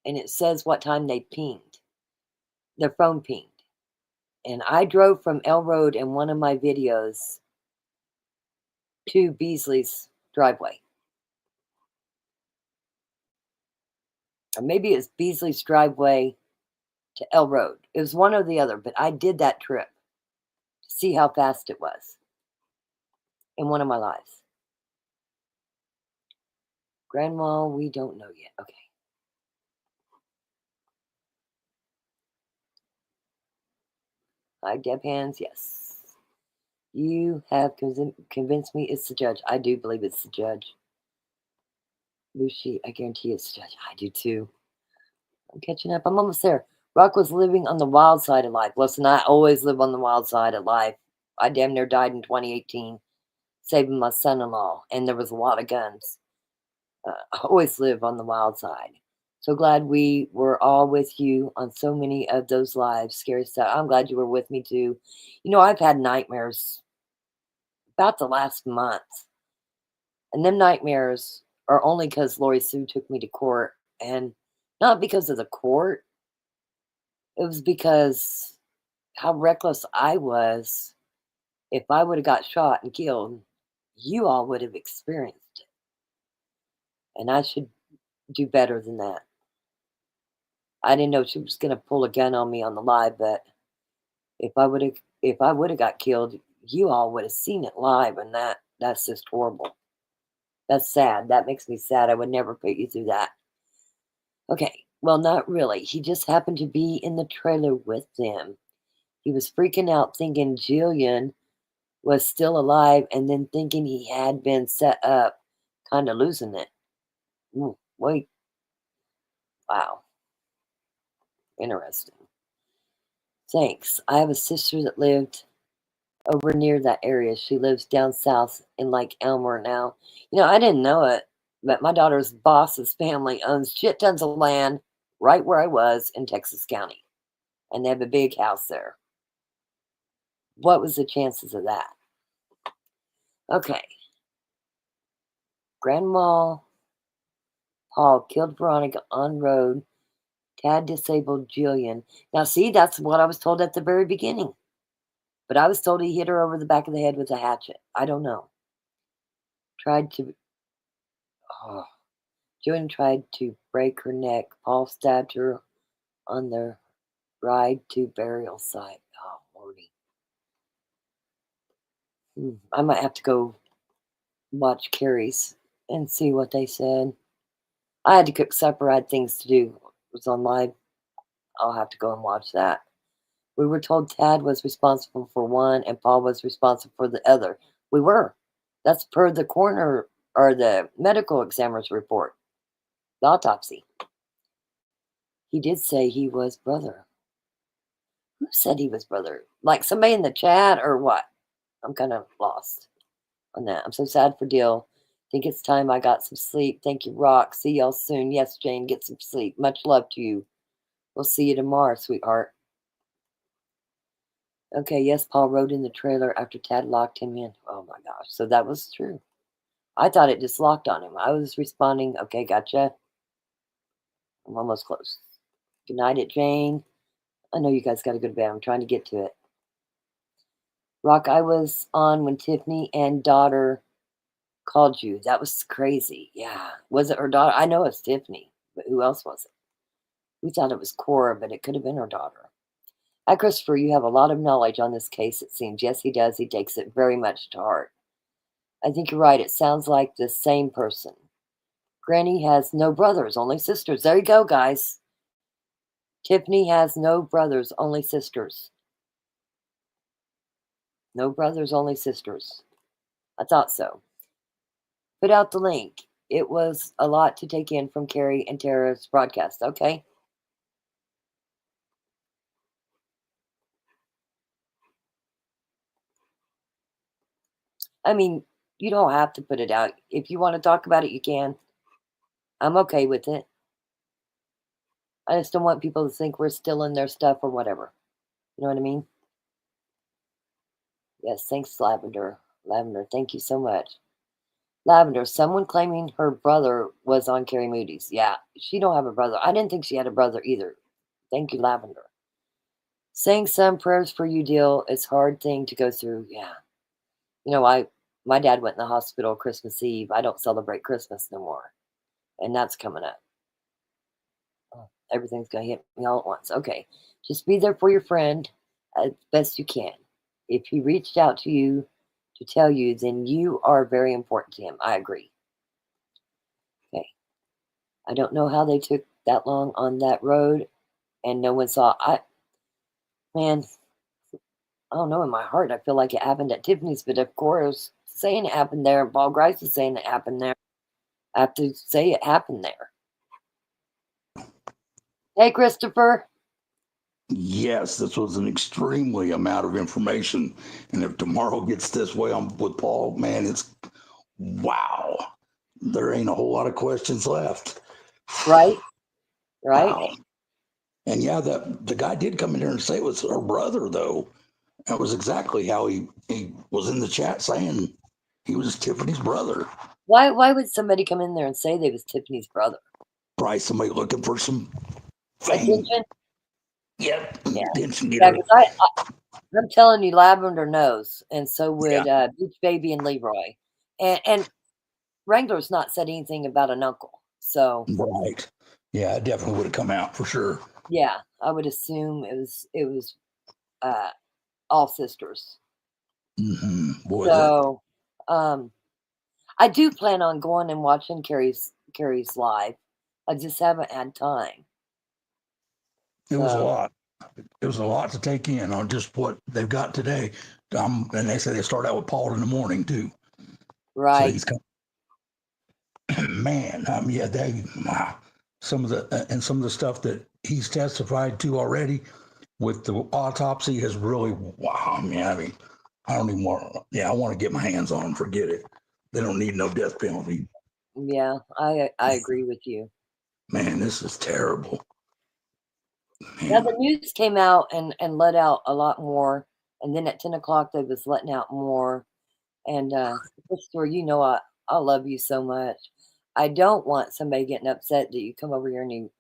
and it says what time they pinged. Their phone pinged. And I drove from L Road in one of my videos to Beasley's driveway. Or maybe it's Beasley's driveway to L Road. It was one or the other, but I did that trip to see how fast it was in one of my lives. Grandma, we don't know yet. Okay. Hi, Deb Hands. Yes. You have convinced me it's the judge. I do believe it's the judge. Lucy, I guarantee it's the judge. I do too. I'm catching up. I'm almost there. Rock was living on the wild side of life. Listen, I always live on the wild side of life. I damn near died in 2018 saving my son-in-law, and there was a lot of guns. I always live on the wild side. So glad we were all with you on so many of those lives. Scary stuff. I'm glad you were with me too. You know, I've had nightmares about the last month. And them nightmares are only because Lori Sue took me to court. And not because of the court. It was because how reckless I was. If I would have got shot and killed, you all would have experienced it. And I should do better than that. I didn't know she was going to pull a gun on me on the live, but if I would have got killed, you all would have seen it live, and that's just horrible. That's sad. That makes me sad. I would never put you through that. Okay, well, not really. He just happened to be in the trailer with them. He was freaking out, thinking Jillian was still alive, and then thinking he had been set up, kind of losing it. Wait. Wow. Interesting. Thanks. I have a sister that lived over near that area. She lives down south in Lake Elmer now. You know, I didn't know it, but my daughter's boss's family owns shit tons of land right where I was in Texas County. And they have a big house there. What was the chances of that? Okay. Grandma Paul killed Veronica on road. Tad disabled Jillian. Now, see, that's what I was told at the very beginning. But I was told he hit her over the back of the head with a hatchet. I don't know. Jillian tried to break her neck. Paul stabbed her on the ride to burial site. Oh, Lordy. I might have to go watch Carrie's and see what they said. I had to cook supper. I had things to do. It was on live. I'll have to go and watch that. We were told Tad was responsible for one and Paul was responsible for the other. We were. That's per the coroner or the medical examiner's report. The autopsy. He did say he was brother. Who said he was brother? Like somebody in the chat or what? I'm kind of lost on that. I'm so sad for Dill. Think it's time I got some sleep. Thank you, Rock. See y'all soon. Yes, Jane, get some sleep. Much love to you. We'll see you tomorrow, sweetheart. Okay, yes, Paul rode in the trailer after Tad locked him in. Oh my gosh, so that was true. I thought it just locked on him. I was responding, okay, gotcha. I'm almost close. Good night, Jane. I know you guys got to go to bed. I'm trying to get to it. Rock, I was on when Tiffany and daughter called you. That was crazy. Yeah. Was it her daughter? I know it's Tiffany, but who else was it? We thought it was Cora, but it could have been her daughter. Hi, Christopher, you have a lot of knowledge on this case, it seems. Yes, he does. He takes it very much to heart. I think you're right. It sounds like the same person. Granny has no brothers, only sisters. There you go, guys. Tiffany has no brothers, only sisters. No brothers, only sisters. I thought so. Put out the link. It was a lot to take in from Carrie and Tara's broadcast. Okay. I mean, you don't have to put it out. If you want to talk about it, you can. I'm okay with it. I just don't want people to think we're still in their stuff or whatever. You know what I mean? Yes, thanks, Lavender. Lavender, thank you so much. Lavender, someone claiming her brother was on Carrie Moody's. Yeah, she don't have a brother. I didn't think she had a brother either. Thank you, Lavender. Saying some prayers for you, Deal. It's a hard thing to go through. Yeah. You know, my dad went in the hospital Christmas Eve. I don't celebrate Christmas no more. And that's coming up. Everything's going to hit me all at once. Okay. Just be there for your friend as best you can. If he reached out to you to tell you, then you are very important to him. I agree. Okay. I don't know how they took that long on that road and no one saw. Man, I don't know, in my heart, I feel like it happened at Tiffany's, but of course, saying it happened there, and Paul Grice is saying it happened there. I have to say it happened there. Hey, Christopher. yes, this was an extremely amount of information. And if tomorrow gets this way with Paul, man, it's wow. There ain't a whole lot of questions left. Right. Right. Wow. And yeah, the guy did come in there and say it was her brother, though. That was exactly how he was in the chat saying he was Tiffany's brother. Why would somebody come in there and say they was Tiffany's brother? Probably somebody looking for some fame. Attention? Yep. Yeah. Attention Yeah, getter. because I'm telling you, Lavender knows, and so would Beach Baby and Leroy. And Wrangler's not said anything about an uncle. So Right. Yeah, it definitely would have come out for sure. yeah, I would assume it was all sisters. Mm-hmm. So I do plan on going and watching Carrie's live. I just haven't had time. It was a lot. It was a lot to take in on just what they've got today. And they say they start out with Paul in the morning too. Right. So he's man, yeah, some of the stuff that he's testified to already with the autopsy has really wow. I mean, I don't even want. Yeah, I want to get my hands on them. Forget it. They don't need no death penalty. Yeah, I agree with you. Man, this is terrible. Man. Now the news came out and let out a lot more, and then at 10 o'clock they was letting out more. And Christopher, you know I love you so much. I don't want somebody getting upset that you come over here and you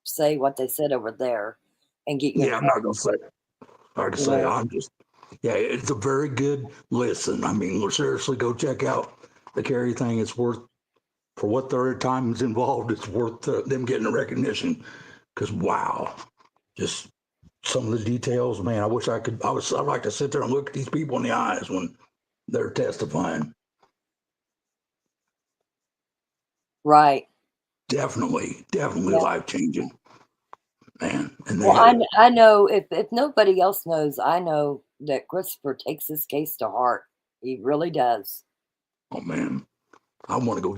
say what they said over there and get you. Yeah, I'm not gonna say. Hard to say. I'm just. Yeah, it's a very good listen. I mean, seriously, go check out the Carrie thing. It's worth for what their time is involved. It's worth them getting the recognition. Because wow, just some of the details, man. I wish I could. I'd like to sit there and look at these people in the eyes when they're testifying. Right. Definitely life changing, man. And I know if nobody else knows, I know that Christopher takes this case to heart. He really does. Oh man, I want to go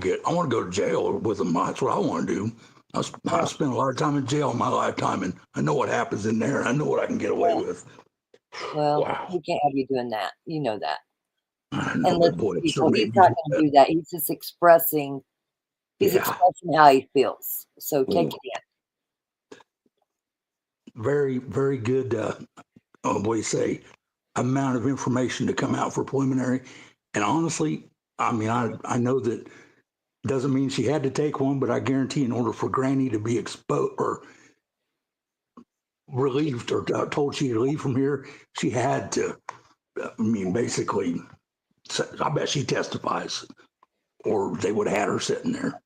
to jail with them. That's what I want to do. I spent a lot of time in jail in my lifetime, and I know what happens in there. I know what I can get away with. Well, wow. we can't have you doing that. You know that. I know, And but boy, it sure he's not going to do that. He's just expressing. He's expressing how he feels. So take it in. Very, very good. What do you say? Amount of information to come out for preliminary, and honestly, I mean, I know that doesn't mean she had to take one, but I guarantee in order for Granny to be exposed or relieved or told she to leave from here, she had to. I mean, basically, I bet she testifies, or they would have had her sitting there.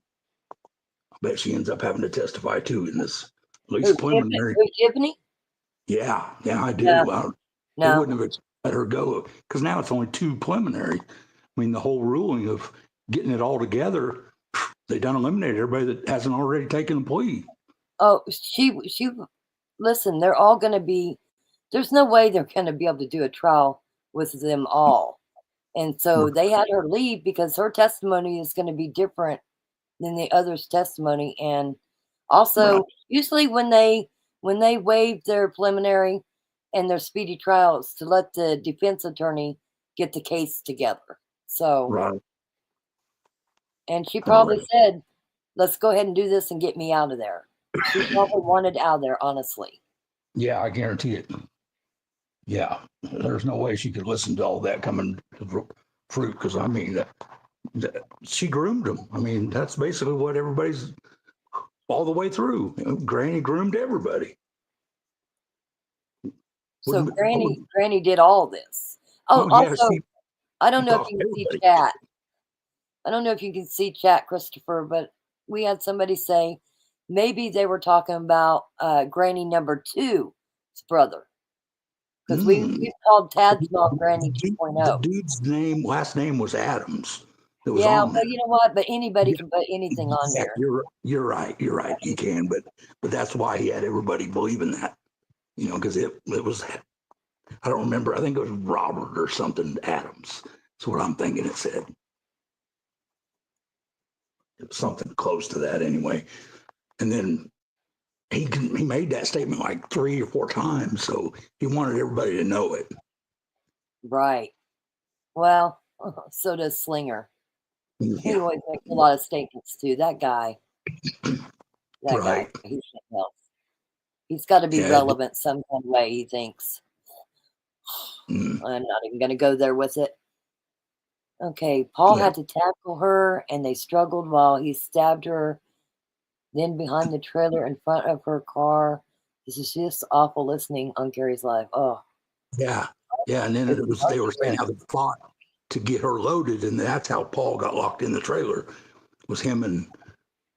I bet she ends up having to testify too in this, at least preliminary. Tiffany? Yeah, I do. No. They wouldn't have let her go because now it's only 2 preliminary. I mean, the whole ruling of getting it all together, they done eliminated everybody that hasn't already taken a plea. Oh, she. Listen, they're all going to be. There's no way they're going to be able to do a trial with them all, and so they had her leave because her testimony is going to be different than the others' testimony, and also usually when they waive their preliminary and their speedy trials to let the defense attorney get the case together. So, and she probably said, "Let's go ahead and do this and get me out of there." She probably wanted out of there, honestly. Yeah, I guarantee it. Yeah, there's no way she could listen to all that coming to fruit because I mean, she groomed them. I mean, that's basically what everybody's all the way through. Granny groomed everybody. So Granny did all this. Oh, also, I don't know if you can see chat. I don't know if you can see chat, Christopher, but we had somebody say maybe they were talking about Granny number 2's brother. Because we called Tad's mom Granny 2.0. The dude's last name was Adams. Yeah, well, you know what? But anybody can put anything on here. You're right. You can, but that's why he had everybody believing that. You know, because it was. I don't remember. I think it was Robert or something Adams. That's what I'm thinking. It said. It was something close to that anyway. And then he made that statement like 3 or 4 times, so he wanted everybody to know it. Right. Well, so does Slinger. He Yeah, always makes a lot of statements too. That guy, right. he can't help. He's got to be Yeah. relevant some kind of way, he thinks. Mm, I'm not even going to go there with it. Okay, Paul yeah. had to tackle her, and they struggled while he stabbed her. Then behind the trailer in front of her car. This is just awful listening on Carrie's life. Oh, Yeah, yeah, and then it was they were saying how they fought to get her loaded, and that's how Paul got locked in the trailer. Was him and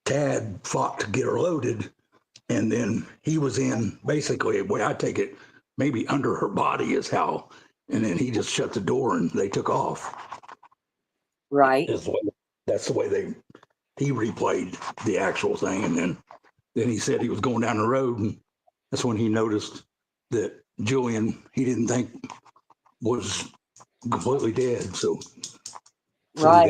Tad fought to get her loaded, and then he was in basically, the way I take it, maybe under her body is how, and then he just shut the door and they took off. right. That's the way he replayed the actual thing, and then he said he was going down the road, and that's when he noticed that Julian he didn't think was completely dead. So Right.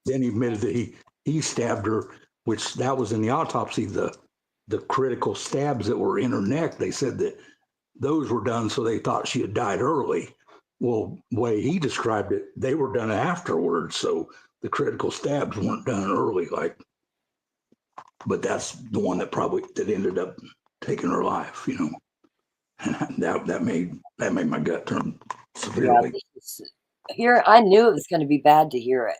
then he admitted that he stabbed her, which that was in the autopsy. The critical stabs that were in her neck, they said that those were done so they thought she had died early. Well, the way he described it, they were done afterwards, so the critical stabs weren't done early. But that's the one that ended up taking her life. And that made my gut turn severely. Yeah, here, I knew it was going to be bad to hear it.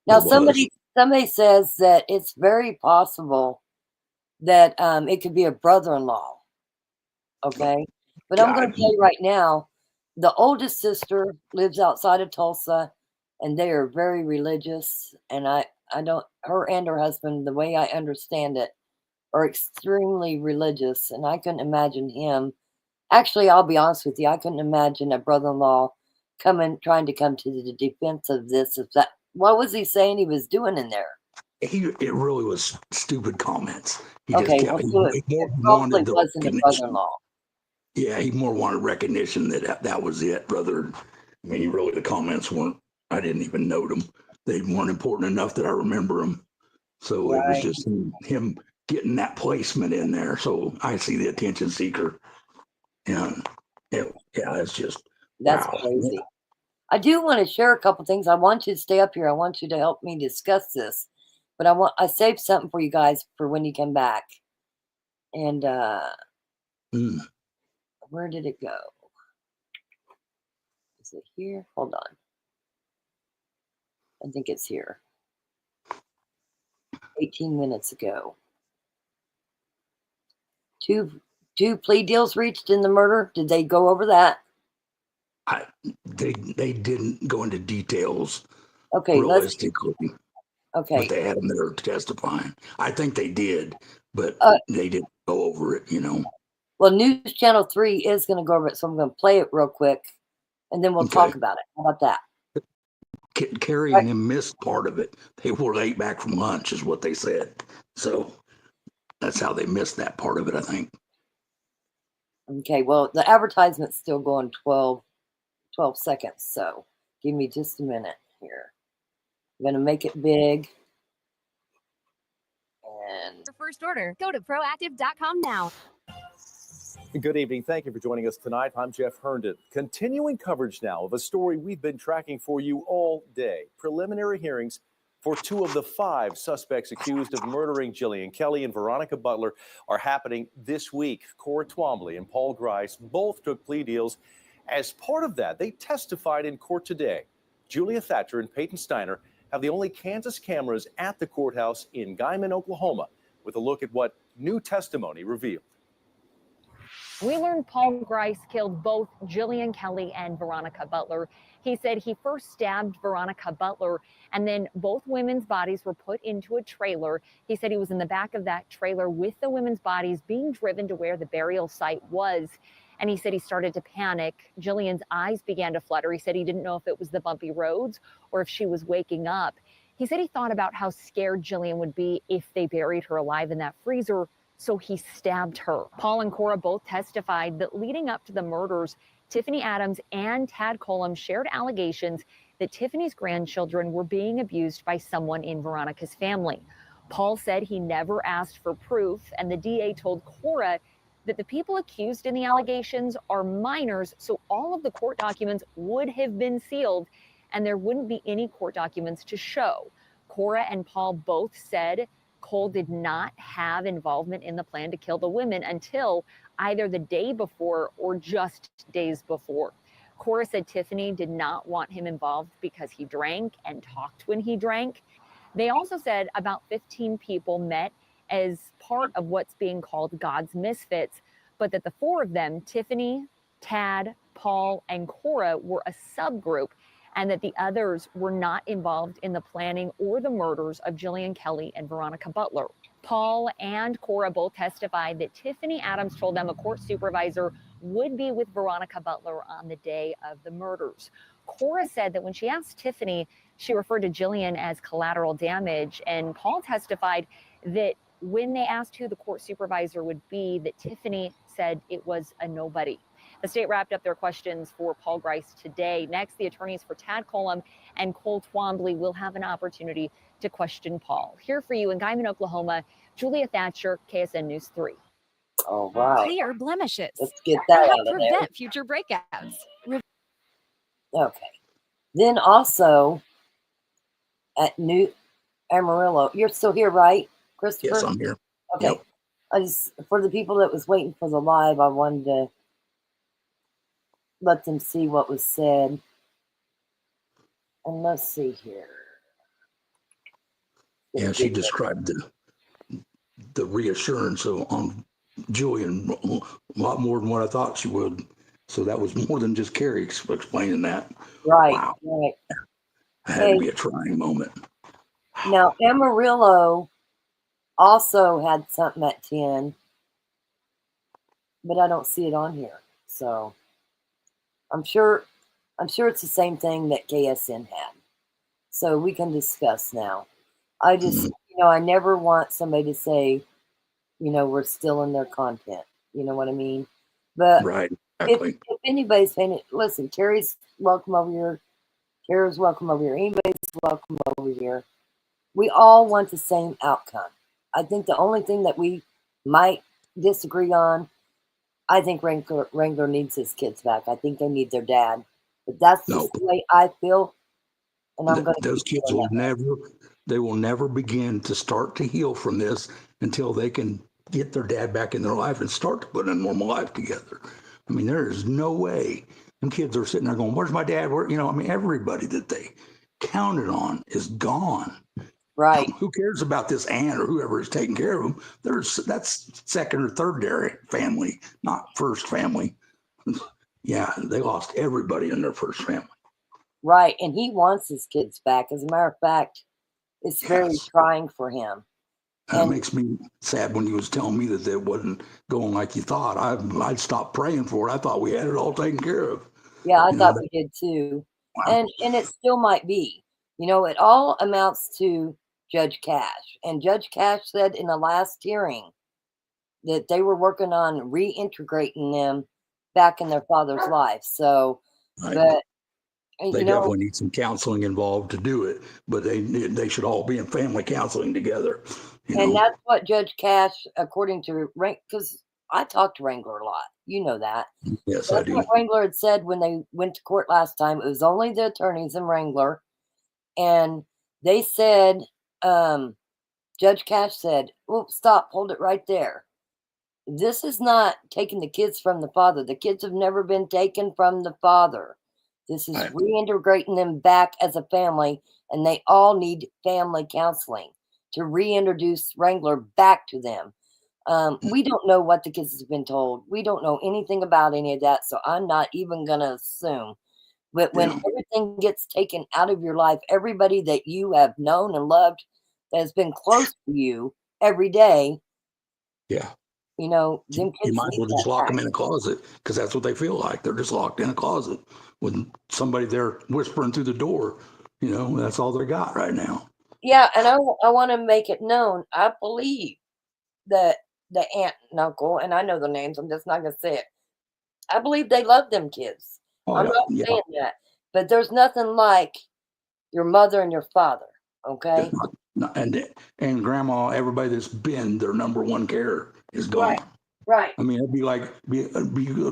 Now, It was. somebody says that it's very possible that it could be a brother-in-law. Okay, but I'm going to tell you right now, the oldest sister lives outside of Tulsa, and they are very religious. And I don't, her and her husband, the way I understand it, are extremely religious, and I couldn't imagine him. Actually, I'll be honest with you, I couldn't imagine a brother-in-law trying to come to the defense of this. What was he saying he was doing in there? It really was stupid comments. He Okay, just kept. well, He it more probably wanted the wasn't a recognition. brother-in-law. Yeah, he more wanted recognition that was it, brother. I mean, the comments weren't. I didn't even note them. They weren't important enough that I remember them. So it was Right. just him getting that placement in there. So I see the attention seeker, and it's just That's wow. crazy. I do want to share a couple things. I want you to stay up here. I want you to help me discuss this. But I saved something for you guys for when you come back. And where did it go? Is it here? Hold on. I think it's here. 18 minutes ago. Two plea deals reached in the murder. Did they go over that? They didn't go into details. Okay, realistically. Okay. But they had them there testifying. I think they did, but they didn't go over it, Well, News Channel 3 is going to go over it, so I'm going to play it real quick, and then we'll talk about it. How about that? Carrie and him missed part of it. They were late back from lunch, is what they said. So that's how they missed that part of it, I think. Okay, well, the advertisement's still going 12 seconds, so give me just a minute here. I'm going to make it big. And your first order, go to proactive.com now. Good evening. Thank you for joining us tonight. I'm Jeff Herndon. Continuing coverage now of a story we've been tracking for you all day. Preliminary hearings for 2 of the 5 suspects accused of murdering Jillian Kelly and Veronica Butler are happening this week. Cora Twombly and Paul Grice both took plea deals. As part of that, they testified in court today. Julia Thatcher and Peyton Steiner have the only Kansas cameras at the courthouse in Guyman, Oklahoma, with a look at what new testimony revealed. We learned Paul Grice killed both Jillian Kelly and Veronica Butler. He said he first stabbed Veronica Butler, and then both women's bodies were put into a trailer. He said he was in the back of that trailer with the women's bodies being driven to where the burial site was. And he said he started to panic. Jillian's eyes began to flutter. He said he didn't know if it was the bumpy roads or if she was waking up. He said he thought about how scared Jillian would be if they buried her alive in that freezer. So he stabbed her. Paul and Cora both testified that leading up to the murders, Tiffany Adams and Tad Colum shared allegations that Tiffany's grandchildren were being abused by someone in Veronica's family. Paul said he never asked for proof, and the DA told Cora that the people accused in the allegations are minors, so all of the court documents would have been sealed and there wouldn't be any court documents to show. Cora and Paul both said Cole did not have involvement in the plan to kill the women until either the day before or just days before. Cora said Tiffany did not want him involved because he drank and talked when he drank. They also said about 15 people met as part of what's being called Gods Misfits, but that the four of them, Tiffany, Tad, Paul, and Cora, were a subgroup, and that the others were not involved in the planning or the murders of Jillian Kelly and Veronica Butler. Paul and Cora both testified that Tiffany Adams told them a court supervisor would be with Veronica Butler on the day of the murders. Cora said that when she asked Tiffany, she referred to Jillian as collateral damage, and Paul testified that when they asked who the court supervisor would be, that Tiffany said it was a nobody. The state wrapped up their questions for Paul Grice today. Next, the attorneys for Tad Colum and Cole Twombly will have an opportunity to question Paul. Here for you in Guyman, Oklahoma, Julia Thatcher, KSN News 3. All right. Clear blemishes. Let's get that Help out of there. prevent future breakouts. Okay. Then also at New Amarillo, you're still here, right, Christopher? Yes, I'm here. Okay. Yep. I just, for the people that was waiting for the live, I wanted to let them see what was said. And let's see here. Yeah, she described the reassurance on Julian a lot more than what I thought she would. So that was more than just Carrie explaining that. Right, Wow. right. That had to be a trying moment. Now, Amarillo also had something at 10, but I don't see it on here. So I'm sure it's the same thing that KSN had. So we can discuss now. I just, I never want somebody to say, we're still in their content. You know what I mean? But right, exactly. If anybody's paying it, listen, Carrie's welcome over here. Kara's welcome over here. Anybody's welcome over here. We all want the same outcome. I think the only thing that we might disagree on, I think Wrangler needs his kids back. I think they need their dad. But that's just the way I feel. And I'm going to. Those kids will never begin to start to heal from this until they can get their dad back in their life and start to put a normal life together. I mean, there is no way. Them kids are sitting there going, "Where's my dad?" Everybody that they counted on is gone. Right. Who cares about this aunt or whoever is taking care of them? That's second or third family, not first family. Yeah, they lost everybody in their first family. Right, and he wants his kids back. As a matter of fact, it's very trying for him. It makes me sad when he was telling me that it wasn't going like you thought. I'd stopped praying for it. I thought we had it all taken care of. Yeah, I thought we did too. Wow. And it still might be. It all amounts to Judge Cash. And Judge Cash said in the last hearing that they were working on reintegrating them back in their father's life. So, but they definitely need some counseling involved to do it, but they should all be in family counseling together. And that's what Judge Cash, according to because I talked to Wrangler a lot. You know that. Yes, that's I do. What Wrangler had said when they went to court last time. It was only the attorneys and Wrangler. And they said, Judge Cash said, "Oh, stop, hold it right there. This is not taking the kids from the father. The kids have never been taken from the father. This is reintegrating them back as a family, and they all need family counseling to reintroduce Wrangler back to them." We don't know what the kids have been told. We don't know anything about any of that, so I'm not even going to assume. But when everything gets taken out of your life, everybody that you have known and loved that has been close to you every day, them kids, you might as well just lock them in a closet, because that's what they feel like. They're just locked in a closet with somebody there whispering through the door. That's all they got right now. Yeah, and I want to make it known. I believe that the aunt and uncle, and I know the names, I'm just not going to say it. I believe they love them kids. I'm not saying that. But there's nothing like your mother and your father, okay? And grandma, everybody that's been their number one care is gone. Right. I mean, it'd be like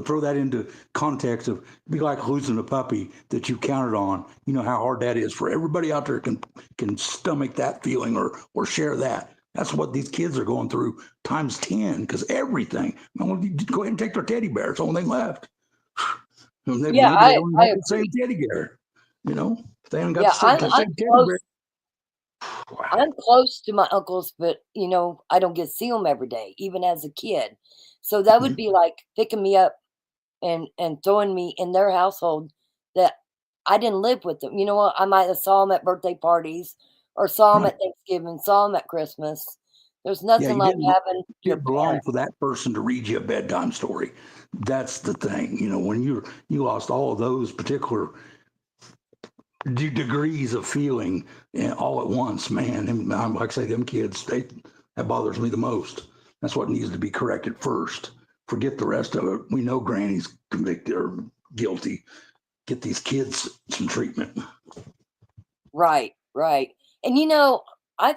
throw that into context of it'd be like losing a puppy that you counted on. You know how hard that is for everybody out there can stomach that feeling or share that. That's what these kids are going through times 10 because everything. Well, you go ahead and take their teddy bear. It's the only thing left. Maybe they don't even have the same teddy bear. You know, if they haven't got the same teddy bear. Wow. I'm close to my uncles, but you know, I don't get to see them every day, even as a kid. So that would be like picking me up and throwing me in their household that I didn't live with them. You know what? I might have saw them at birthday parties or saw them at Thanksgiving, saw them at Christmas. There's nothing like having your belong parent. for that person to read you a bedtime story. That's the thing. You know, when you lost all of those particular degrees of feeling all at once, man. And like I say, them kids, that bothers me the most. That's what needs to be corrected first. Forget the rest of it. We know Granny's convicted or guilty. Get these kids some treatment. Right. And you know, I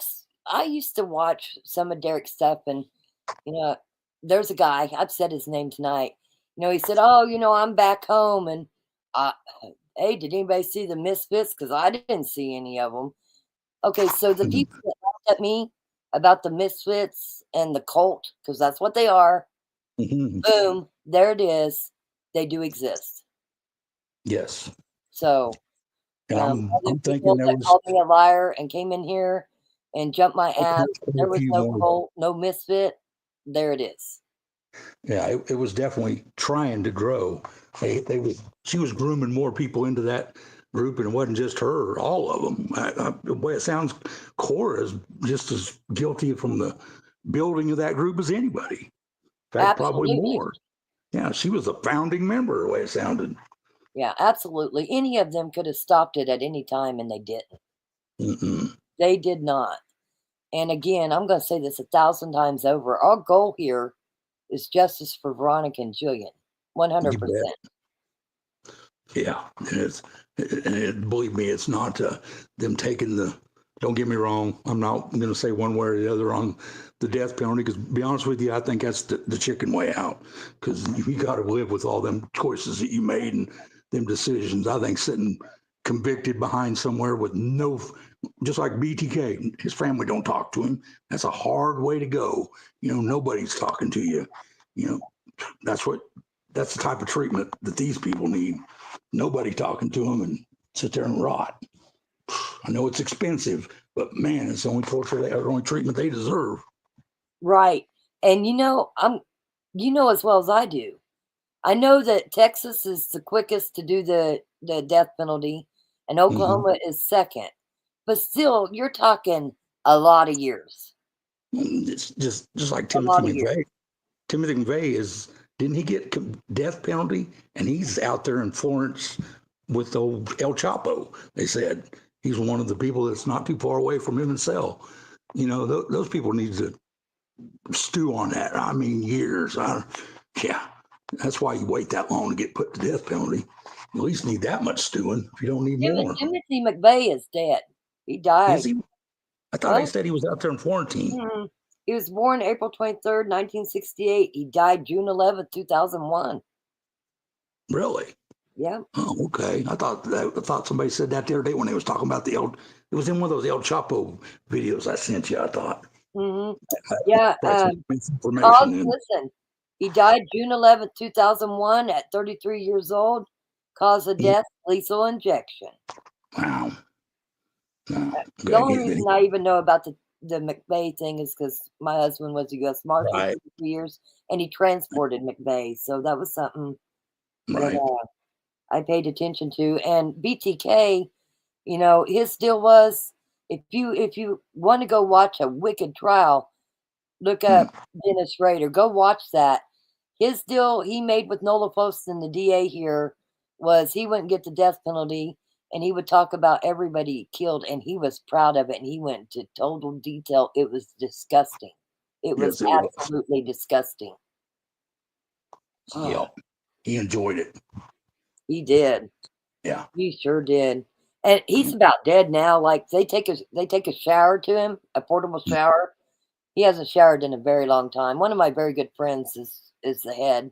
used to watch some of Derek's stuff, and you know, there's a guy, I've said his name tonight. You know, he said, "Oh, you know, I'm back home, and hey, did anybody see the Misfits? Because I didn't see any of them." Okay, so the people that laughed at me about the Misfits and the cult, because that's what they are, boom, there it is. They do exist. Yes. So, I'm thinking people that called me a liar and came in here and jumped my ass, there was no cult, no Misfit. There it is. Yeah, it was definitely trying to grow. She was grooming more people into that group, and it wasn't just her. All of them. The way it sounds, Cora is just as guilty from the building of that group as anybody. In fact, probably more. Yeah, she was a founding member. The way it sounded. Yeah, absolutely. Any of them could have stopped it at any time, and they didn't. They did not. And again, I'm going to say this 1,000 times over. Our goal here is justice for Veronica and Julian. 100%. Yeah, believe me, it's not them taking the. Don't get me wrong. I'm not going to say one way or the other on the death penalty because, to be honest with you, I think that's the chicken way out because you got to live with all them choices that you made and them decisions. I think sitting convicted behind somewhere with no, just like BTK, his family don't talk to him. That's a hard way to go. You know, nobody's talking to you. You know, that's the type of treatment that these people need. Nobody talking to them and sit there and rot. I know it's expensive, but man, it's the only torture the only treatment they deserve. Right. And you know, as well as I do. I know that Texas is the quickest to do the death penalty and Oklahoma is second. But still, you're talking a lot of years. It's just like Timothy McVeigh. Timothy McVeigh didn't he get death penalty? And he's out there in Florence with old El Chapo. They said he's one of the people that's not too far away from him in cell. You know, those people need to stew on that. I mean, years. Yeah, that's why you wait that long to get put to death penalty. You at least need that much stewing if you don't need more. Timothy McVeigh is dead. He died. Is he? I thought he said he was out there in quarantine. He was born April 23rd, 1968. He died June 11th, 2001. Really? Yeah. Oh, okay. I thought somebody said that the other day when they was talking about it was in one of those El Chapo videos I sent you, I thought. Yeah. Listen, he died June 11th, 2001 at 33 years old. Cause of death, lethal injection. Wow. The only reason I even know about the McVeigh thing is because my husband was a U.S. Marshal for 3 years, and he transported McVeigh. So that was something that I paid attention to. And BTK, you know, his deal was if you want to go watch a wicked trial, look up Dennis Rader. Go watch that. His deal he made with Nola Post and the DA here was he wouldn't get the death penalty. And he would talk about everybody he killed, and he was proud of it. And he went into total detail. It was disgusting. It was absolutely disgusting. Yeah, he enjoyed it. He did. Yeah, he sure did. And he's about dead now. Like they take a shower to him, a portable shower. He hasn't showered in a very long time. One of my very good friends is the head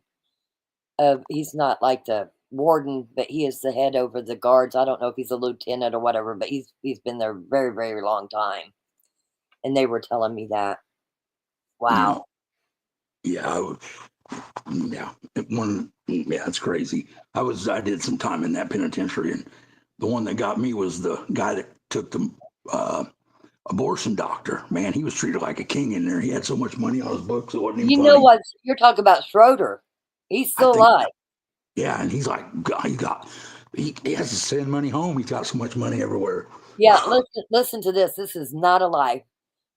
of. He's not like the warden, but he is the head over the guards. I don't know if he's a lieutenant or whatever, but he's been there very very long time. And they were telling me that. Wow. Yeah, yeah, it's crazy. I did some time in that penitentiary, and the one that got me was the guy that took the abortion doctor. Man, he was treated like a king in there. He had so much money on his books, it wasn't even You funny. know what? You're talking about Schroeder. He's still alive. Yeah, and he's like, he has to send money home. He's got so much money everywhere. Yeah, listen to this. This is not a lie.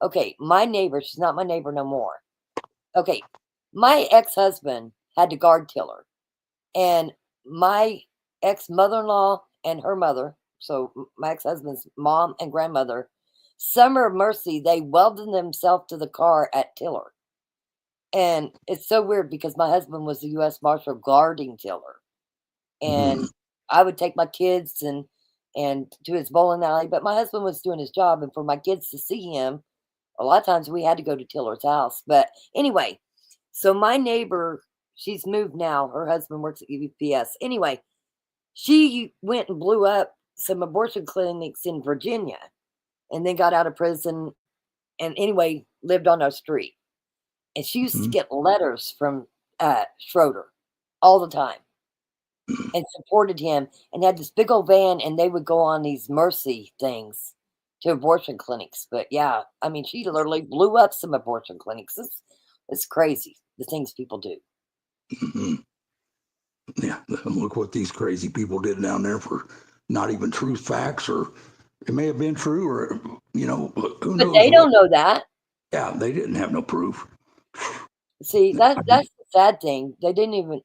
Okay, my neighbor, she's not my neighbor no more. Okay, my ex-husband had to guard Tiller. And my ex-mother-in-law and her mother, so my ex-husband's mom and grandmother, Summer of Mercy, they welded themselves to the car at Tiller. And it's so weird because my husband was the U.S. Marshal guarding Tiller. And I would take my kids and to his bowling alley, but my husband was doing his job, and for my kids to see him, a lot of times we had to go to Tiller's house. But anyway, so my neighbor, she's moved now. Her husband works at UPS. Anyway, she went and blew up some abortion clinics in Virginia and then got out of prison and anyway lived on our street. And she used to get letters from Schroeder all the time and supported him and had this big old van, and they would go on these mercy things to abortion clinics. But yeah, I mean, she literally blew up some abortion clinics. It's crazy, the things people do. Yeah, look what these crazy people did down there for not even true facts, or it may have been true, or who knows? But they don't know that. Yeah, they didn't have no proof. See, that's the sad thing. They didn't even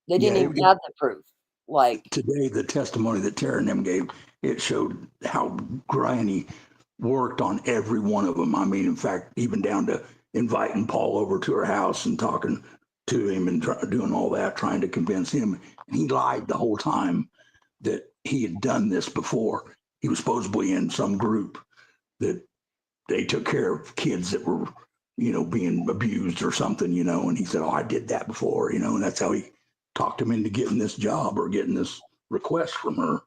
have the proof. Like today, the testimony that Tara and them gave, it showed how Granny worked on every one of them. I mean, in fact, even down to inviting Paul over to her house and talking to him and doing all that, trying to convince him. And he lied the whole time that he had done this before. He was supposedly in some group that they took care of kids that were, being abused or something, and he said, oh, I did that before, and that's how he talked him into getting this job or getting this request from her.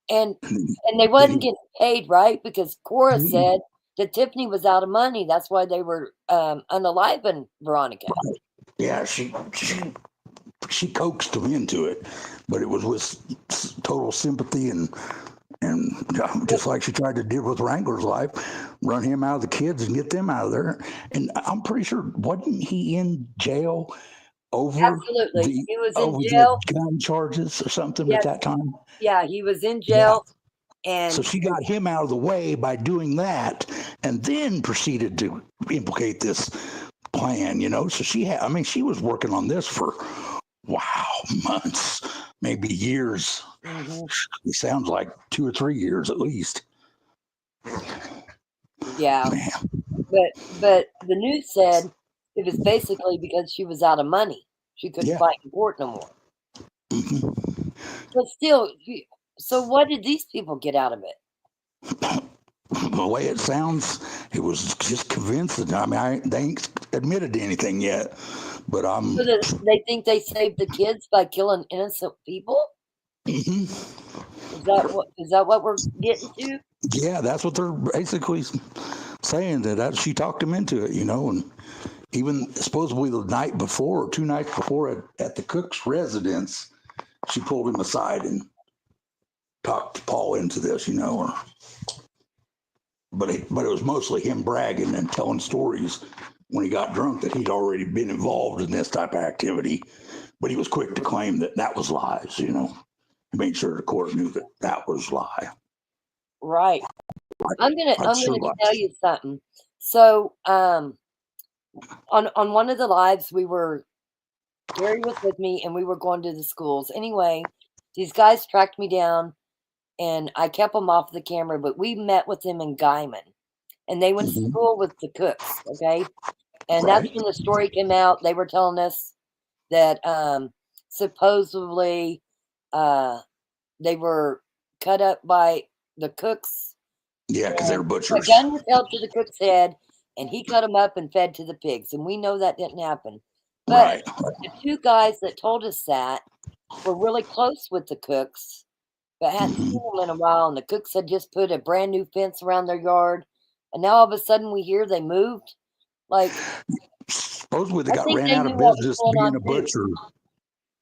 And they wasn't getting paid, right? Because Cora said that Tiffany was out of money. That's why they were unaliving Veronica. Right. Yeah, she coaxed him into it, but it was with total sympathy and just like she tried to do with Wrangler's life, run him out of the kids and get them out of there. And I'm pretty sure, wasn't he in jail over Absolutely. He was in jail. The gun charges or something at that time? Yeah, he was in jail. Yeah. And so she got him out of the way by doing that, and then proceeded to implicate this plan, So she was working on this for months, maybe years. It sounds like 2 or 3 years at least. Yeah. Man. But the news said it was basically because she was out of money. She couldn't fight in court no more. But still, so what did these people get out of it? The way it sounds, it was just convincing. I mean, they ain't admitted to anything yet, but So they think they saved the kids by killing innocent people? Is that what we're getting to? Yeah, that's what they're basically saying. That she talked him into it, and even supposedly the night before, or 2 nights before, at the cook's residence, she pulled him aside and talked Paul into this, But it was mostly him bragging and telling stories when he got drunk that he'd already been involved in this type of activity. But he was quick to claim that was lies, He made sure the court knew that was lie. Right. I'm gonna tell you something. So on one of the lives, Gary was with me and we were going to the schools. Anyway, these guys tracked me down and I kept them off the camera, but we met with them in Guyman and they went to school with the Cooks. Okay. And that's when the story came out. They were telling us that supposedly they were cut up by the cooks. Yeah, because they're A butchers. gun was held to the cook's head, and he cut them up and fed to the pigs. And we know that didn't happen. But Right. the two guys that told us that were really close with the cooks, but hadn't Mhm. seen them in a while. And the cooks had just put a brand new fence around their yard. And now all of a sudden we hear they moved. Like, Supposedly they I got think ran they out knew of what was business going being on a too. butcher.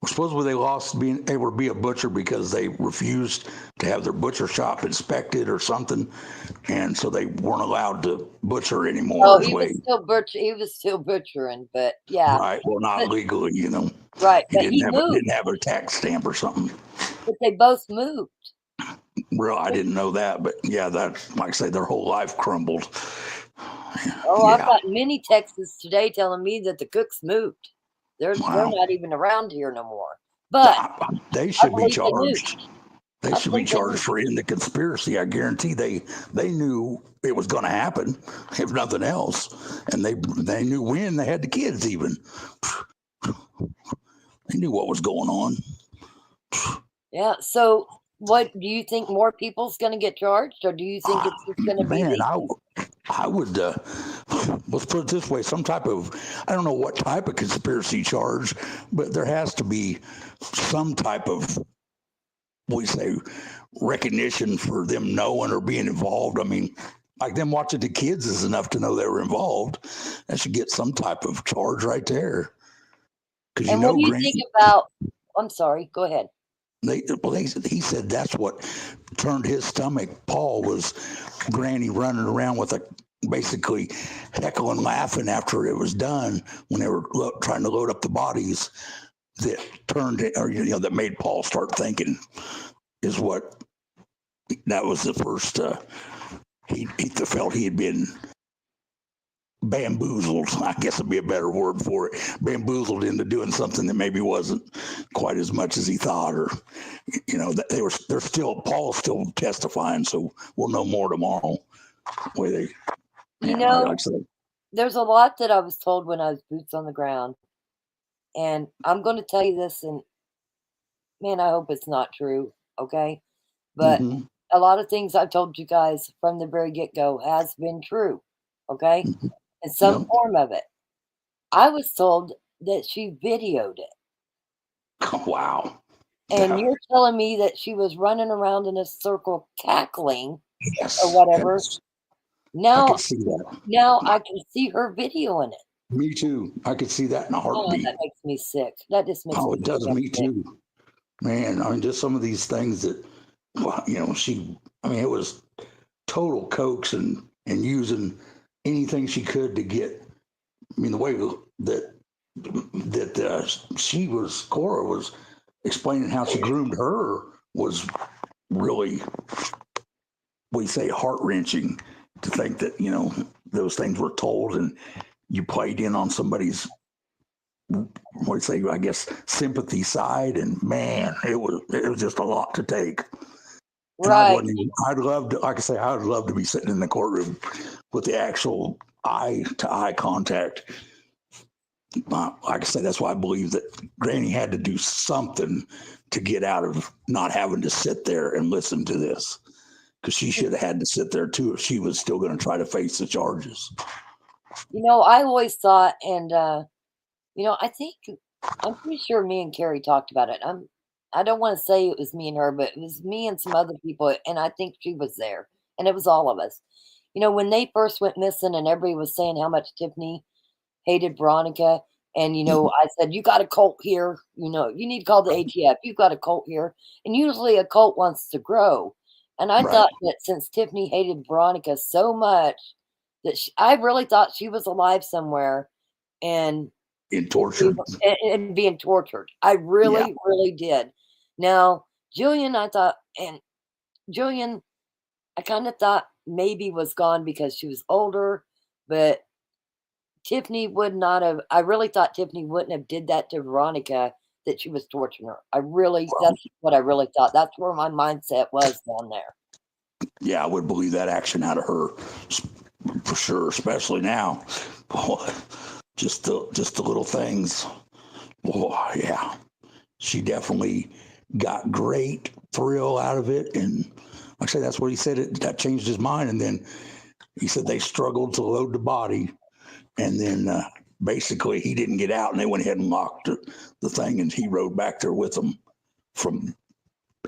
Supposedly they lost being able to be a butcher because they refused to have their butcher shop inspected or something, and so they weren't allowed to butcher anymore. Oh, Is he way was still butchering, but yeah. right. Well, not But, legally, right. He But he didn't moved. have a tax stamp or something. But they both moved. Well, I didn't know that, but yeah, that like I say, their whole life crumbled. Oh, I've Yeah. gotten many texts today telling me that the cooks moved. They're Wow. not even around here no more. But They I should be believe they knew. charged. They I should be believe they knew. charged for in the conspiracy. I guarantee they knew it was going to happen, if nothing else, and they knew when they had the kids. Even they knew what was going on. Yeah. So, what do you think? More people's going to get charged, or do you think it's just going to be Man, these? I would let's put it this way: some type of I don't know what type of conspiracy charge, but there has to be some type of we say recognition for them knowing or being involved. I mean, like them watching the kids is enough to know they were involved. That should get some type of charge right there. Because And what do you think about? I'm sorry. Go ahead. he said that's what turned his stomach. Paul was Granny running around with basically heckling, laughing after it was done when they were trying to load up the bodies. That turned it, or that made Paul start thinking is what that was the first. He felt he had been bamboozled. I guess would be a better word for it. Bamboozled into doing something that maybe wasn't quite as much as he thought, or that they're still Paul's still testifying, so we'll know more tomorrow. Way they, like I said, there's a lot that I was told when I was boots on the ground, and I'm going to tell you this, and man, I hope it's not true. Okay, but a lot of things I've told you guys from the very get-go has been true. Okay, in some form of it. I was told that she videoed it. Wow. And you're telling me that she was running around in a circle cackling yes, or whatever. Now, I can see that. Now I can see her videoing it. Me too. I could see that in a Oh, heartbeat. that makes me sick. That just makes me it does me sick. too. Man, I mean, just some of these things that, it was total coax and using anything she could to get, the way that Cora was explaining how she groomed her was really, we say, heart-wrenching to think that, those things were told and you played in on somebody's, I guess, sympathy side. And man, it was just a lot to take. Right. I'd love to, like I say, I would love to be sitting in the courtroom with the actual eye-to-eye contact. Like I say, that's why I believe that Granny had to do something to get out of not having to sit there and listen to this, because she should have had to sit there too if she was still going to try to face the charges. I always thought, and I think I'm pretty sure me and Carrie talked about it. I don't want to say it was me and her, but it was me and some other people, and I think she was there, and it was all of us. When they first went missing, and everybody was saying how much Tiffany hated Veronica, and I said, you got a cult here, you need to call the ATF, you've got a cult here. And usually a cult wants to grow, and I thought that since Tiffany hated Veronica so much that I really thought she was alive somewhere and being tortured. And being tortured. I really did. Now Julian, I kind of thought maybe was gone because she was older, but Tiffany would not have. I really thought Tiffany wouldn't have did that to Veronica, that she was torturing her. That's what I really thought. That's where my mindset was down there. Yeah, I would believe that action out of her for sure, especially now. Boy, just the little things. Boy, yeah, she definitely got great thrill out of it. And like I say, that's what he said. That changed his mind. And then he said they struggled to load the body. And then basically he didn't get out, and they went ahead and locked the thing. And he rode back there with them from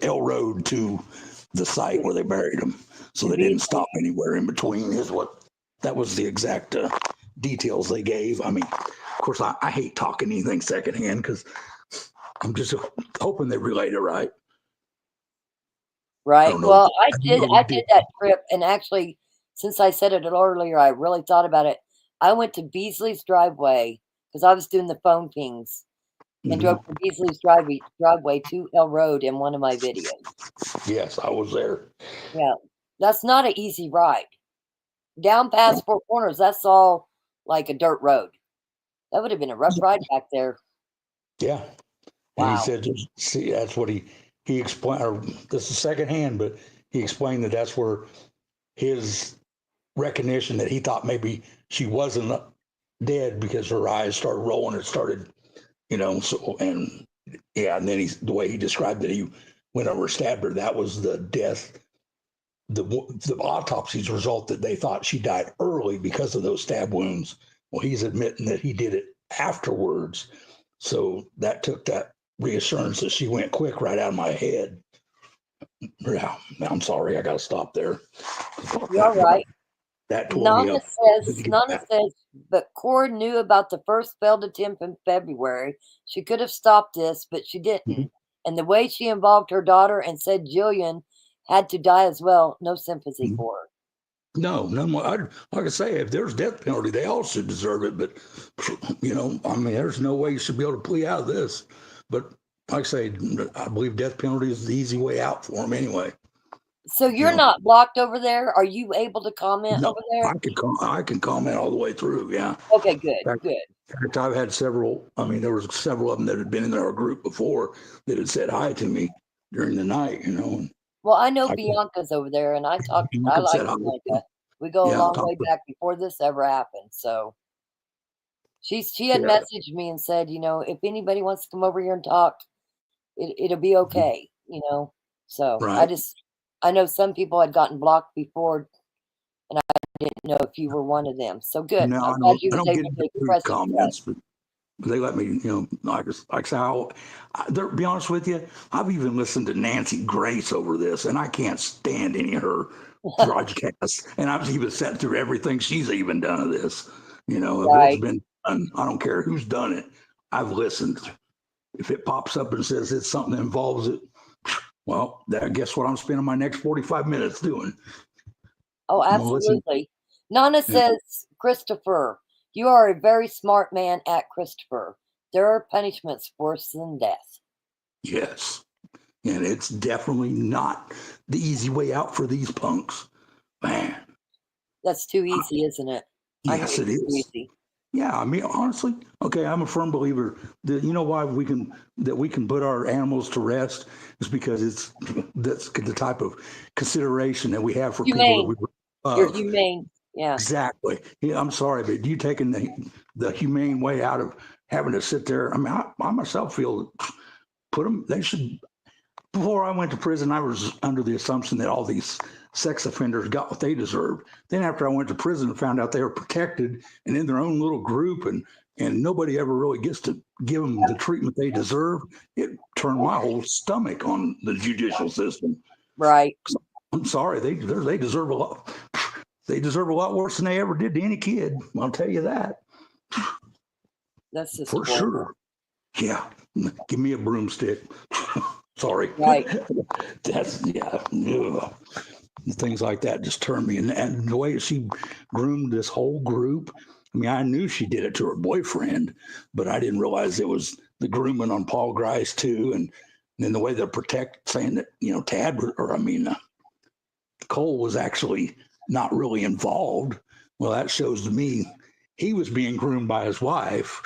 L Road to the site where they buried him. So they didn't stop anywhere in between. That was the exact details they gave. I mean, of course, I hate talking anything secondhand because I'm just hoping they relayed it right. Right. Well, I did that trip, and actually, since I said it earlier, I really thought about it. I went to Beasley's driveway because I was doing the phone pings and drove from Beasley's driveway to L Road in one of my videos. Yes, I was there. Yeah, that's not an easy ride. Down past Four Corners, that's all like a dirt road. That would have been a rough ride back there. Yeah. And he said, see, that's what he explained, or this is secondhand, but he explained that that's where his recognition that he thought maybe she wasn't dead because her eyes started rolling. It started, so, and yeah. And then the way he described it, he went over and stabbed her. That was the death. The autopsies result that they thought she died early because of those stab wounds. Well, he's admitting that he did it afterwards. So that took that reassurance that she went quick right out of my head. Yeah, I'm sorry. I got to stop there. You're all right. That tore me up. Nana says, but Cord knew about the first failed attempt in February. She could have stopped this, but she didn't. Mm-hmm. And the way she involved her daughter and said Jillian had to die as well, no sympathy for her. No more. Like I say, if there's death penalty, they all should deserve it. But, I mean, there's no way you should be able to plea out of this. But like I say, I believe death penalty is the easy way out for them anyway. So you're not blocked over there? Are you able to comment over there? I can comment all the way through, yeah. Okay, good, good. In fact, I've had several, there was several of them that had been in our group before that had said hi to me during the night, And, well, I know Bianca's over there, and I like Bianca. We go a long way back before this ever happened. So she had messaged me and said, if anybody wants to come over here and talk, it'll be okay, So I know some people had gotten blocked before, and I didn't know if you were one of them. So good. No, I'm glad you I was don't able get to express comments, but they let me, like I say, to be honest with you, I've even listened to Nancy Grace over this, and I can't stand any of her broadcasts. And I've even sat through everything she's even done of this. If it's been done, I don't care who's done it. I've listened. If it pops up and says it's something that involves it, well, guess what I'm spending my next 45 minutes doing. Oh, absolutely. Nana says, Christopher, you are a very smart man at Christopher. There are punishments worse than death. Yes. And it's definitely not the easy way out for these punks. Man. That's too easy, isn't it? Yes, it is. Easy. Yeah, honestly, okay, I'm a firm believer that why we can put our animals to rest is because that's the type of consideration that we have for people that we You're humane. Yeah. Exactly. Yeah, I'm sorry, but you taking the humane way out of having to sit there. I myself feel they should. Before I went to prison, I was under the assumption that all these sex offenders got what they deserved. Then after I went to prison and found out they were protected and in their own little group and nobody ever really gets to give them the treatment they deserve, it turned my whole stomach on the judicial system. Right. So, I'm sorry, they deserve a lot. They deserve a lot worse than they ever did to any kid. I'll tell you that. That's just for sure. Yeah. Give me a broomstick. Sorry. Right. That's things like that just turned me. And the way she groomed this whole group. I knew she did it to her boyfriend, but I didn't realize it was the grooming on Paul Grice too. And then the way they saying that, Tad Cole was actually not really involved. Well, that shows to me he was being groomed by his wife.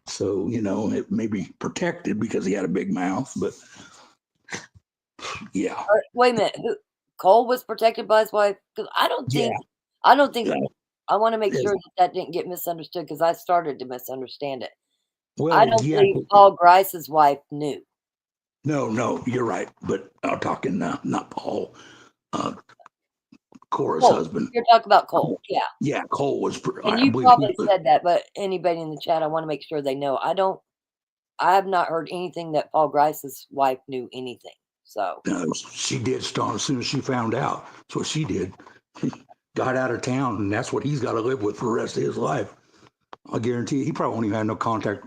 So, it may be protected because he had a big mouth, but yeah. Wait a minute. Cole was protected by his wife? Because I don't think, I want to make sure that didn't get misunderstood because I started to misunderstand it. Well, I don't believe Paul Grice's wife knew. No, you're right. But I'm talking not Paul, Cora's Cole. husband. You're talking about Cole. Yeah. Yeah, Cole was. And I you believe probably said that, but anybody in the chat, I want to make sure they know. I have not heard anything that Paul Grice's wife knew anything. So she did start as soon as she found out. That's what she did. She got out of town, and that's what he's got to live with for the rest of his life. I guarantee you, he probably won't even have no contact.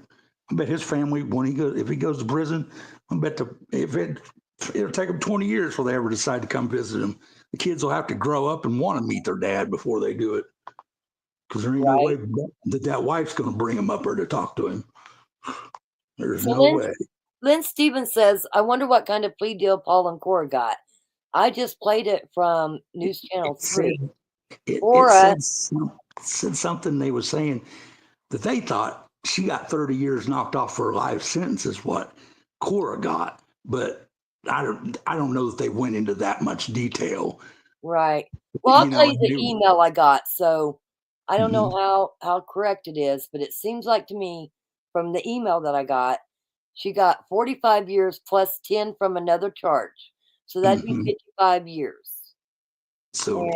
I bet his family, if he goes to prison, I bet it'll take them 20 years before they ever decide to come visit him. The kids will have to grow up and want to meet their dad before they do it, because there ain't no way that wife's going to bring him up there to talk to him. There's no way. Lynn Stevens says, I wonder what kind of plea deal Paul and Cora got. I just played it from News Channel 3. It said something they were saying that they thought she got 30 years knocked off for a life sentence is what Cora got. But I don't know that they went into that much detail. Right. Well, I'll tell you the email I got. So I don't know how correct it is, but it seems like to me from the email that I got, she got 45 years plus 10 from another charge. So that'd be 55 years. So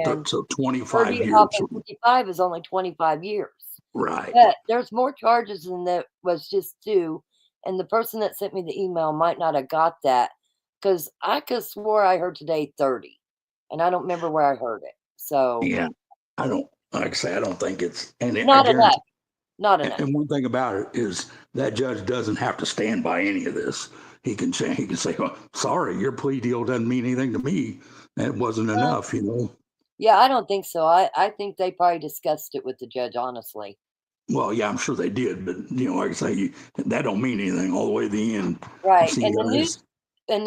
25 30 years. Off of 55 is only 25 years. Right. But there's more charges than that was just 2. And the person that sent me the email might not have got that, because I could swore I heard today 30. And I don't remember where I heard it. So yeah, I don't think it's not enough. Not enough. And one thing about it is that judge doesn't have to stand by any of this. He can say, well, sorry, your plea deal doesn't mean anything to me. That wasn't enough, Yeah, I don't think so. I think they probably discussed it with the judge, honestly. Well, yeah, I'm sure they did, but like I say, that don't mean anything all the way to the end. Right. And the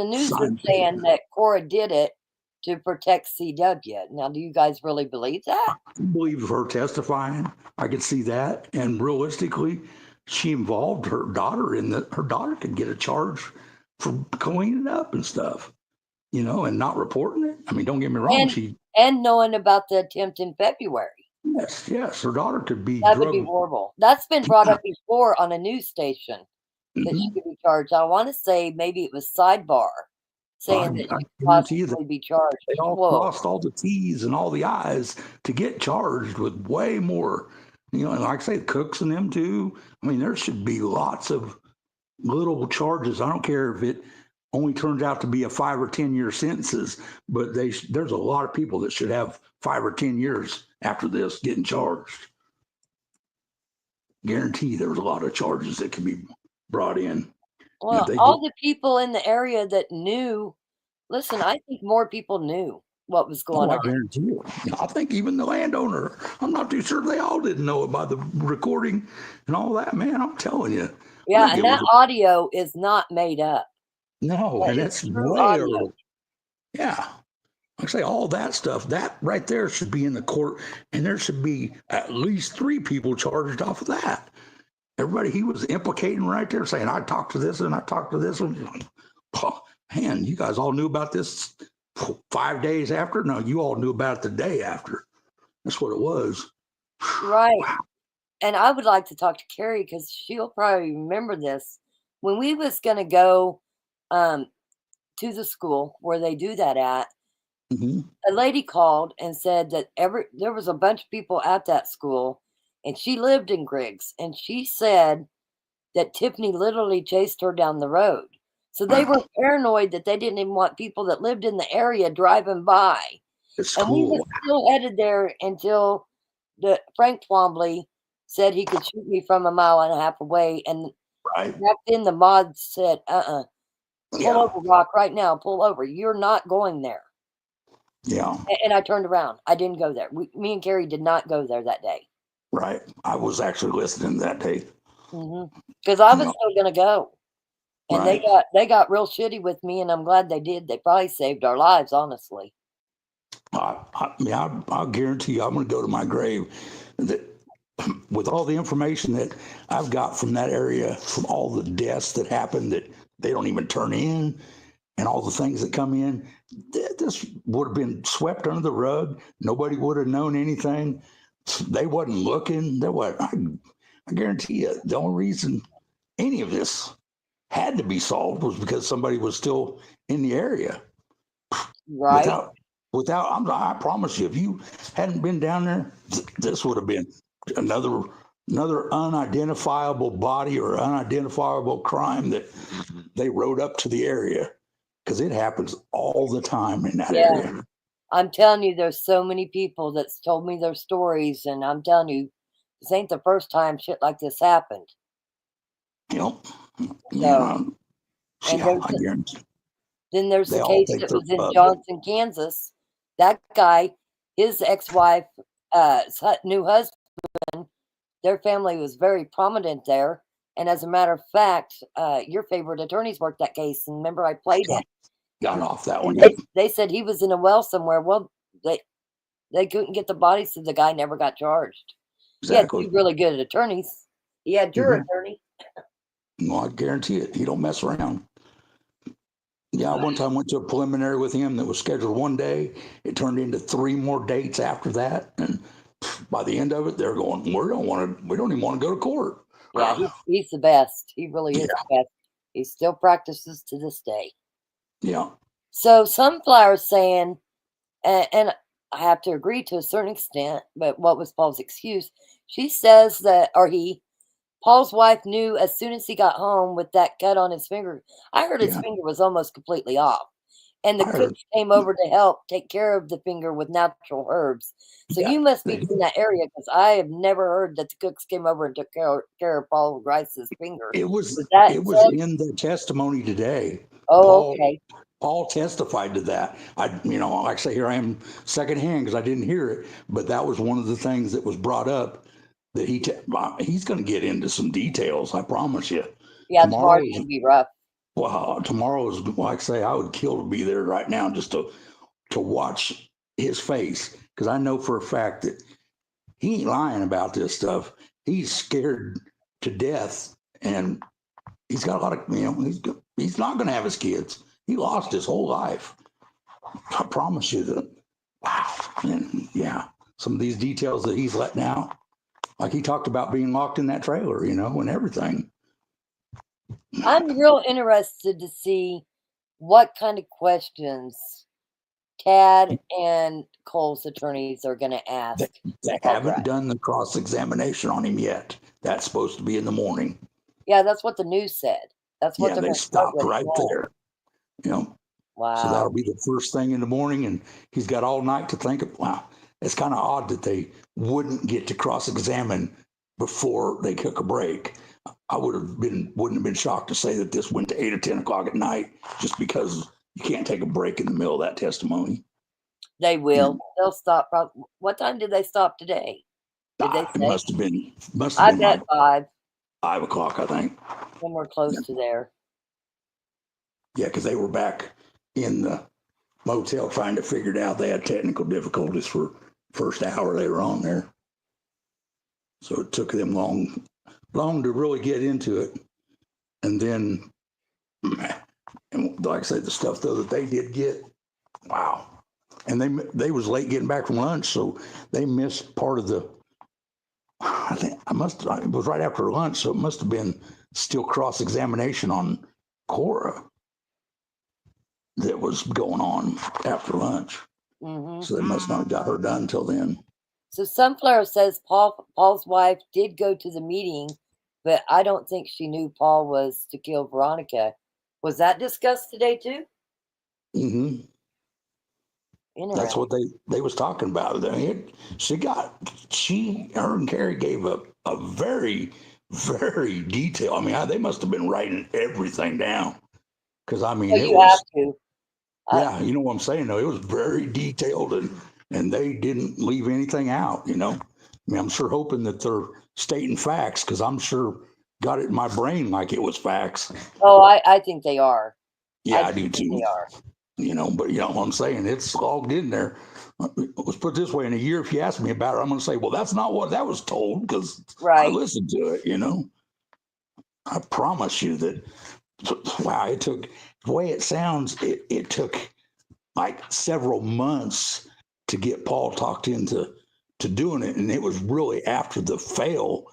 news is saying that Cora did it to protect CW. Now, do you guys really believe that? I believe her testifying. I could see that. And realistically, she involved her daughter in that. Her daughter could get a charge for cleaning up and stuff, and not reporting it. I mean, don't get me wrong. And knowing about the attempt in February. Yes. Her daughter could be. That would be horrible. That's been brought up before on a news station that she could be charged. I want to say maybe it was Sidebar saying that she could possibly be charged. They all crossed all the T's and all the I's to get charged with way more. And like I say, cooks and them too. I mean, there should be lots of little charges. I don't care if it only turns out to be a 5 or 10 year sentences, but there's a lot of people that should have 5 or 10 years after this getting charged. Guarantee there was a lot of charges that could be brought in. Well, all the people in the area that knew, listen, I think more people knew what was going on. I guarantee you. I think even the landowner, I'm not too sure they all didn't know about the recording and all that, man. I'm telling you. Yeah, and that audio is not made up. No, and it's way early. Yeah. Like I say, all that stuff, that right there should be in the court, and there should be at least 3 people charged off of that. Everybody he was implicating right there, saying, I talked to this and I talked to this one. Oh, man, you guys all knew about this 5 days after? No, you all knew about it the day after. That's what it was. Right. Wow. And I would like to talk to Carrie because she'll probably remember this. When we was going to go to the school where they do that at, a lady called and said that there was a bunch of people at that school, and she lived in Griggs, and she said that Tiffany literally chased her down the road. So they were paranoid that they didn't even want people that lived in the area driving by. And we were still headed there until Frank Twombly said he could shoot me from 1.5 miles away. And back then the mod said, pull over, Rock, right now. Pull over. You're not going there. Yeah. And I turned around. I didn't go there. Me and Carrie did not go there that day. Right. I was actually listening that day. Because I was still going to go. And they got real shitty with me, and I'm glad they did. They probably saved our lives, honestly. I'll guarantee you I'm going to go to my grave that with all the information that I've got from that area, from all the deaths that happened that they don't even turn in, and all the things that come in, this would have been swept under the rug. Nobody would have known anything. They wasn't looking. I guarantee you, the only reason any of this had to be solved was because somebody was still in the area. Right. I promise you, if you hadn't been down there, this would have been another unidentifiable body or unidentifiable crime that they rode up to the area, because it happens all the time in that area. I'm telling you, there's so many people that's told me their stories, and I'm telling you, this ain't the first time shit like this happened. Yep. So, I guarantee. Then there's They the all case think that they're was in bugged. Johnson, Kansas. That guy, his ex-wife, new husband, their family was very prominent there. And as a matter of fact, your favorite attorneys worked that case. And remember, I played it. Got off that one. They said he was in a well somewhere. Well, they couldn't get the body, so the guy never got charged. Exactly. He had two really good attorneys. He had your attorney. Well, I guarantee it. He don't mess around. Yeah, one time went to a preliminary with him that was scheduled one day. It turned into 3 more dates after that, and by the end of it, they're going, we don't even want to go to court. Yeah, he's the best. He really is the best. He still practices to this day. Yeah. So Sunflower's saying, and I have to agree to a certain extent, but what was Paul's excuse? She says that, Paul's wife knew as soon as he got home with that cut on his finger. I heard his finger was almost completely off. And the cooks came over to help take care of the finger with natural herbs. So you must be from that area, because I have never heard that the cooks came over and took care of Paul Rice's finger. It was in the testimony today. Oh, okay. Paul testified to that. Like I say, here I am secondhand because I didn't hear it, but that was one of the things that was brought up, that he's going to get into some details. I promise you. Yeah, tomorrow's going to be rough. Well, tomorrow is, like I say, I would kill to be there right now just to watch his face, because I know for a fact that he ain't lying about this stuff. He's scared to death, and he's got a lot of, he's not going to have his kids. He lost his whole life. I promise you that. Wow. And some of these details that he's letting out, like he talked about being locked in that trailer, and everything. I'm real interested to see what kind of questions Tad and Cole's attorneys are going to ask. They haven't done the cross-examination on him yet. That's supposed to be in the morning. Yeah, that's what the news said. That's what they stopped right there. Wow. So that'll be the first thing in the morning, and he's got all night to think of. Wow, it's kind of odd that they wouldn't get to cross-examine before they took a break. I wouldn't have been shocked to say that this went to 8 or 10 o'clock at night, just because you can't take a break in the middle of that testimony. They will. They'll stop. What time did they stop today? Did they say? It must have been. I bet like 5 o'clock, I think. Somewhere close to there. Yeah, because they were back in the motel trying to figure it out. They had technical difficulties for first hour they were on there, so it took them long to really get into it. And then, and like I said, the stuff though that they did get, wow. And they was late getting back from lunch, so they missed part of the. I think it was right after lunch, so it must have been still cross-examination on Cora that was going on after lunch. Mm-hmm. So they must not have got her done until then. So Sunflower says Paul's wife did go to the meeting, but I don't think she knew Paul was to kill Veronica. Was that discussed today too? Mm-hmm. That's what they was talking about. I mean, her and Carrie gave up a very, very detailed. I mean, they must have been writing everything down, because I mean, you have to. Yeah, you know what I'm saying, though. It was very detailed, and they didn't leave anything out, I mean, I'm sure hoping that they're stating facts, because I'm sure got it in my brain like it was facts. Oh, I think they are. Yeah, I do too. They are. But you know what I'm saying? It's logged in there. Let's put it this way. In a year, if you ask me about it, I'm going to say, well, that's not what that was told, because I listened to it, I promise you that, wow, it took, the way it sounds, it took like several months to get Paul talked into doing it. And it was really after the fail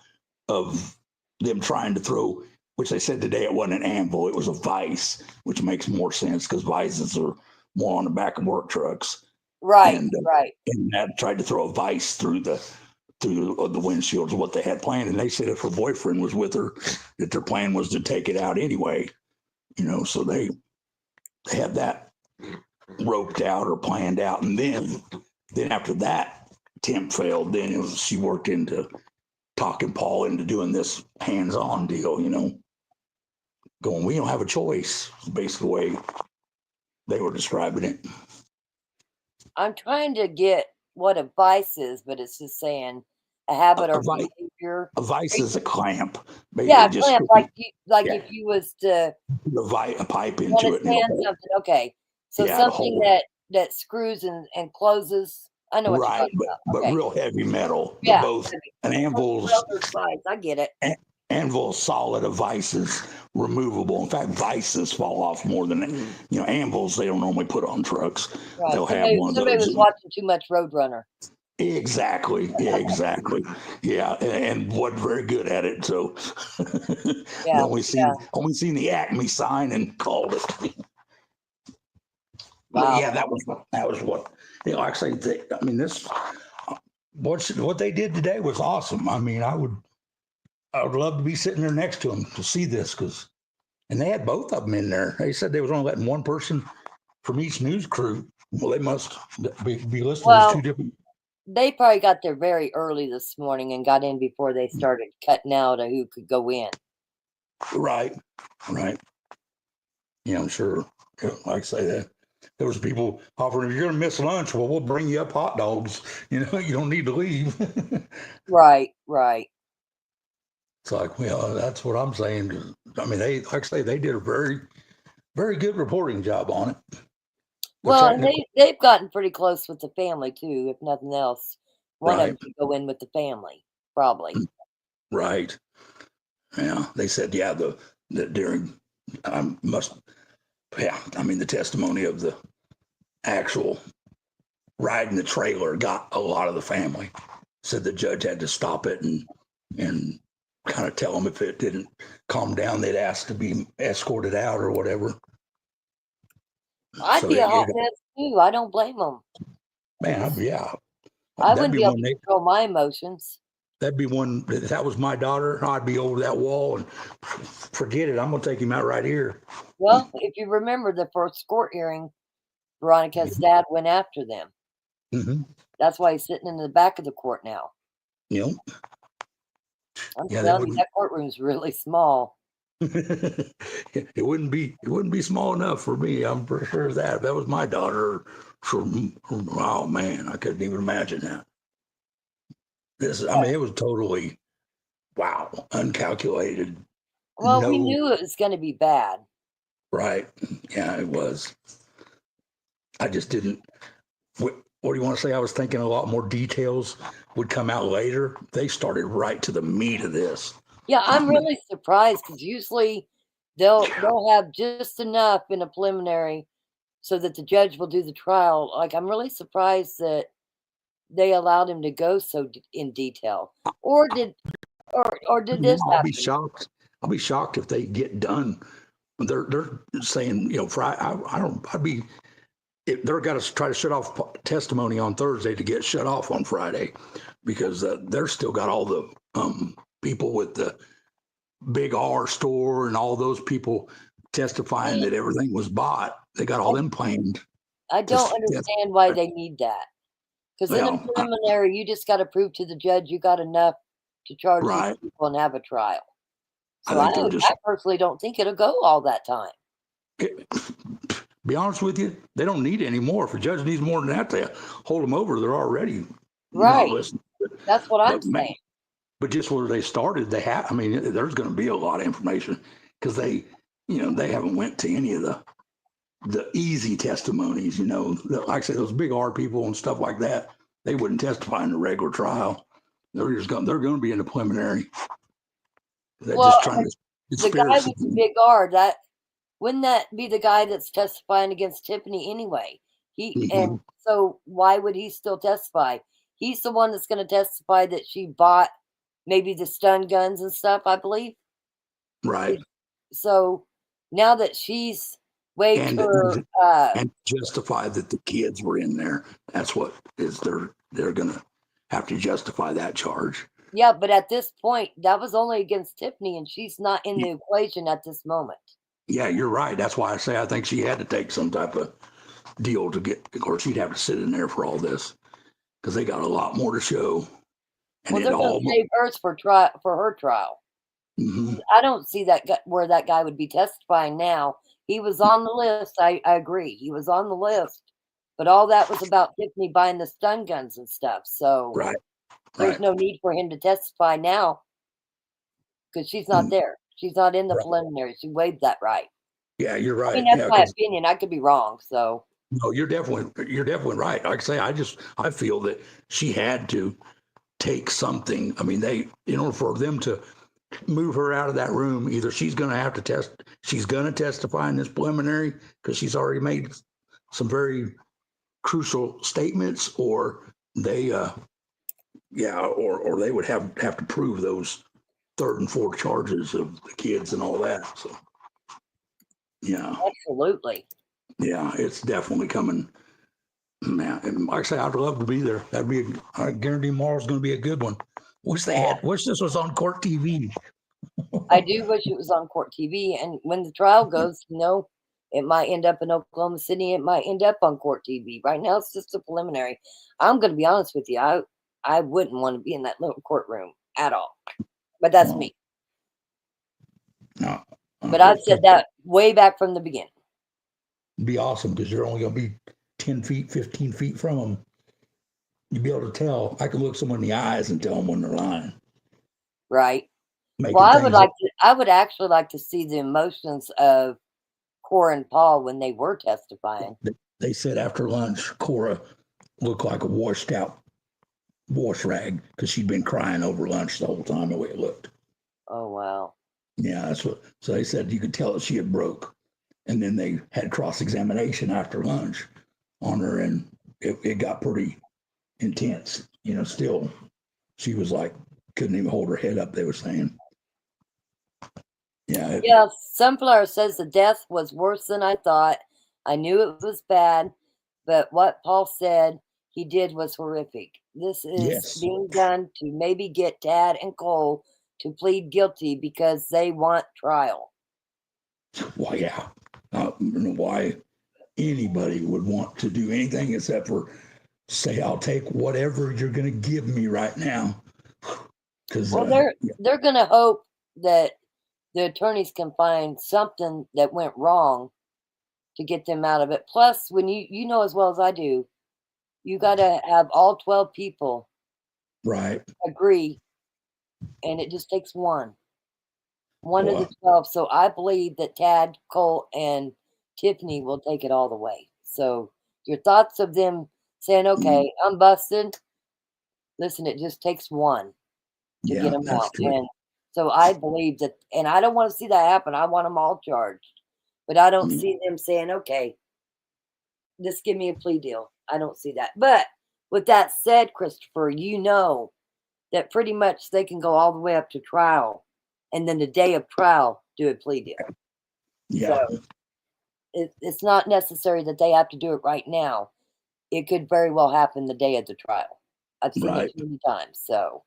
of them trying to throw, which they said today it wasn't an anvil, it was a vise, which makes more sense because vices are more on the back of work trucks. Right, And right. and that tried to throw a vise through the windshields of what they had planned. And they said if her boyfriend was with her, that their plan was to take it out anyway. So they had that roped out or planned out. And then after that attempt failed, then she worked into talking Paul into doing this hands-on deal, going, we don't have a choice, basically the way they were describing it. I'm trying to get what a vice is, but it's just saying a habit or behavior. A vice is a clamp. Yeah, a clamp, if you was to a pipe into it. Understand something. Okay. So something that screws and closes. I know what you're talking about. But Okay. real heavy metal. Yeah. Both an anvil's I get it. Anvil solid, a vice is removable. In fact, vices fall off more than anvils. They don't normally put on trucks. Right. They'll have one of those. Somebody was watching too much Roadrunner. Exactly. Yeah, exactly. Yeah, and wasn't very good at it. So only seen the Acme sign and called it. Wow. But yeah, that was what actually. This what they did today was awesome. I would love to be sitting there next to them to see this and they had both of them in there. They said they was only letting one person from each news crew. Well, they must be listed as two different. They probably got there very early this morning and got in before they started cutting out who could go in. Right. Yeah, I'm sure. Like I say that. There was people offering, if you're going to miss lunch, well, we'll bring you up hot dogs. You don't need to leave. Right. It's like, well, that's what I'm saying. They, like I say, they did a very, very good reporting job on it. Well, they've gotten pretty close with the family too, if nothing else. One of them could go in with the family, probably. Right. Yeah, they said, that during the testimony of the actual riding the trailer got a lot of the family. Said the judge had to stop it and kind of tell them if it didn't calm down, they'd ask to be escorted out or whatever. I'd be a hot mess too. I don't blame them. Man, I wouldn't be able to control my emotions. That'd be one. If that was my daughter, I'd be over that wall and forget it. I'm gonna take him out right here. Well, if you remember the first court hearing, Veronica's dad went after them. Mm-hmm. That's why he's sitting in the back of the court now. Yep. I'm telling you, that courtroom's really small. It wouldn't be small enough for me. I'm for sure of that. If that was my daughter, oh man, I couldn't even imagine that. It was totally, wow, uncalculated. Well, we knew it was going to be bad. Right. Yeah, it was. I just didn't. What do you want to say? I was thinking a lot more details would come out later. They started right to the meat of this. Yeah, I'm really surprised because usually they'll have just enough in a preliminary so that the judge will do the trial. Like, I'm really surprised that they allowed him to go so in detail. Or did this happen? I'll be shocked if they get done. They're saying, Friday. They're got to try to shut off testimony on Thursday to get shut off on Friday because they're still got all the people with the Big R store and all those people testifying that everything was bought. They got all them planned. I don't understand why they need that. Because in a preliminary, you just got to prove to the judge you got enough to charge these people and have a trial. So I personally don't think it'll go all that time. Be honest with you, they don't need any more. If a judge needs more than that, they hold them over. They're already right. That's what I'm saying. But just where they started, there's going to be a lot of information because they haven't went to any of the easy testimonies. Like I said, those Big R people and stuff like that, they wouldn't testify in a regular trial. They're going to be in the preliminary. They're just trying to. The guy with the Big R, wouldn't that be the guy that's testifying against Tiffany anyway? And so why would he still testify? He's the one that's going to testify that she bought maybe the stun guns and stuff, I believe. Right. So now that she's waived And her, and justify that the kids were in there. That's what is they're gonna have to justify that charge. yeah, but at this point, that was only against Tiffany, and she's not in the equation at this moment. Yeah, you're right. That's why I say I think she had to take some type of deal to get, or she'd have to sit in there for all this because they got a lot more to show. And Well, it they're going all. to save hers for her trial. Mhm. I don't see where that guy would be testifying now. He was on the list. I agree. He was on the list, but all that was about Tiffany buying the stun guns and stuff. So Right. there's Right. no need for him to testify now because she's not Mm, there. She's not in the right. preliminary. She waived that right. Yeah, you're I mean, right. that's Yeah, my because opinion. I could be wrong. So no, you're definitely right. Like I say, I feel that she had to take something. I mean, in order for them to move her out of that room, either she's going to testify in this preliminary because she's already made some very crucial statements, or they, or they would have to prove those third and fourth charges of the kids and all that. So, yeah, absolutely. yeah, it's definitely coming. Man, and like I say, I'd love to be there. I guarantee tomorrow's going to be a good one. Wish this was on court TV. I do wish it was on court TV. And when the trial goes, it might end up in Oklahoma City. It might end up on court TV. Right now, it's just a preliminary. I'm going to be honest with you. I wouldn't want to be in that little courtroom at all. But that's me. No, But I've said that way back from the beginning. It'd be awesome because you're only going to be 10 feet, 15 feet from them. You'd be able to tell. I can look someone in the eyes and tell them when they're lying. Right. Making Well, things I would actually like to see the emotions of Cora and Paul when they were testifying. They said after lunch, Cora looked like a washed out wash rag because she'd been crying over lunch the whole time, the way it looked. Oh, wow. Yeah, that's what. So they said you could tell that she had broke. And then they had cross-examination after lunch on her, and it got pretty intense. Still, she was like, couldn't even hold her head up, they were saying. Yeah. Yeah, Sunflower says the death was worse than I thought. I knew it was bad, but what Paul said he did was horrific. This is being done to maybe get Tad and Cole to plead guilty because they want trial. Well, yeah. I don't know why anybody would want to do anything except for say, I'll take whatever you're going to give me right now. Because they're going to hope that the attorneys can find something that went wrong to get them out of it. Plus, when you know as well as I do, you got to have all 12 people agree, and it just takes one of the 12. So I believe that Tad, Cole, and Tiffany will take it all the way. So your thoughts of them saying, okay, I'm busted. Listen, it just takes one to get them out. True. And so I believe that, and I don't want to see that happen. I want them all charged. But I don't see them saying, okay, just give me a plea deal. I don't see that. But with that said, Christopher, that pretty much they can go all the way up to trial. And then the day of trial, do a plea deal. Yeah. So it's not necessary that they have to do it right now. It could very well happen the day of the trial. I've seen it too many times. So,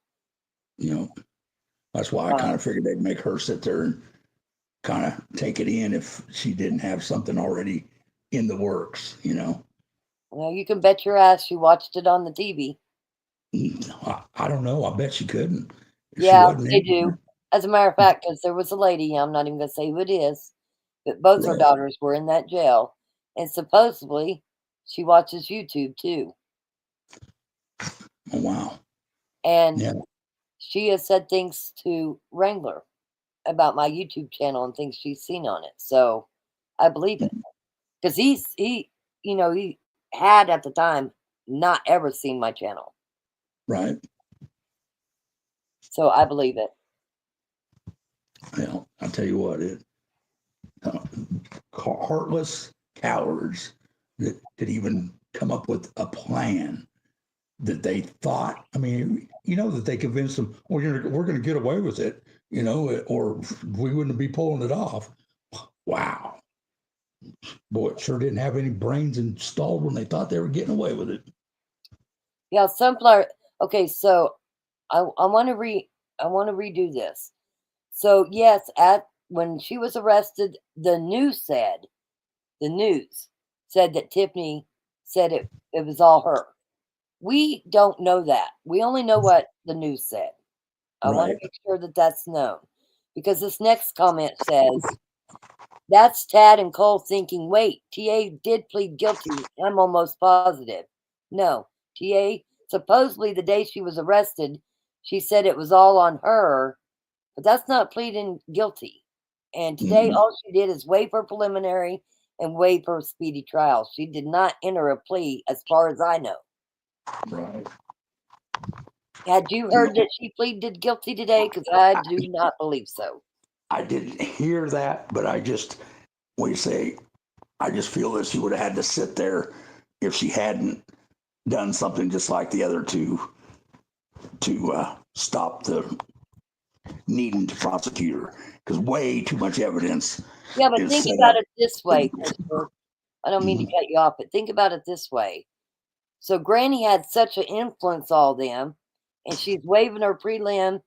that's why I kind of figured they'd make her sit there and kind of take it in if she didn't have something already in the works, Well, you can bet your ass she watched it on the TV. I don't know. I bet she couldn't. Yeah, they do. As a matter of fact, because there was a lady, I'm not even going to say who it is, but both her daughters were in that jail. And supposedly she watches YouTube too. Oh, wow. And she has said things to Wrangler about my YouTube channel and things she's seen on it. So I believe it. Because he had at the time not ever seen my channel. Right. So I believe it. Well, I'll tell you what, heartless cowards that could even come up with a plan that they thought, that they convinced them, we're going to get away with it. or we wouldn't be pulling it off. Wow. Boy, it sure didn't have any brains installed when they thought they were getting away with it. Yeah, Sunflower. Okay, so I want to redo this. So yes, when she was arrested, the news said that Tiffany said it was all her. We don't know that. We only know what the news said. I want to Right. make sure that that's known, because this next comment says, that's Tad and Cole thinking, wait, TA did plead guilty. I'm almost positive. No, TA, supposedly the day she was arrested, she said it was all on her, but that's not pleading guilty. And today, Mhm. all she did is waive her preliminary and waive her speedy trial. She did not enter a plea, as far as I know. Right. Had you heard that she pleaded guilty today? Because I do not believe so. I didn't hear that, but I just feel that she would have had to sit there if she hadn't done something just like the other two to stop the needing to prosecute her, because way too much evidence. Yeah, but is think set about up. it this way, Christopher. I don't mean to cut you off, but think about it this way. So Granny had such an influence all them, and she's waiving her prelim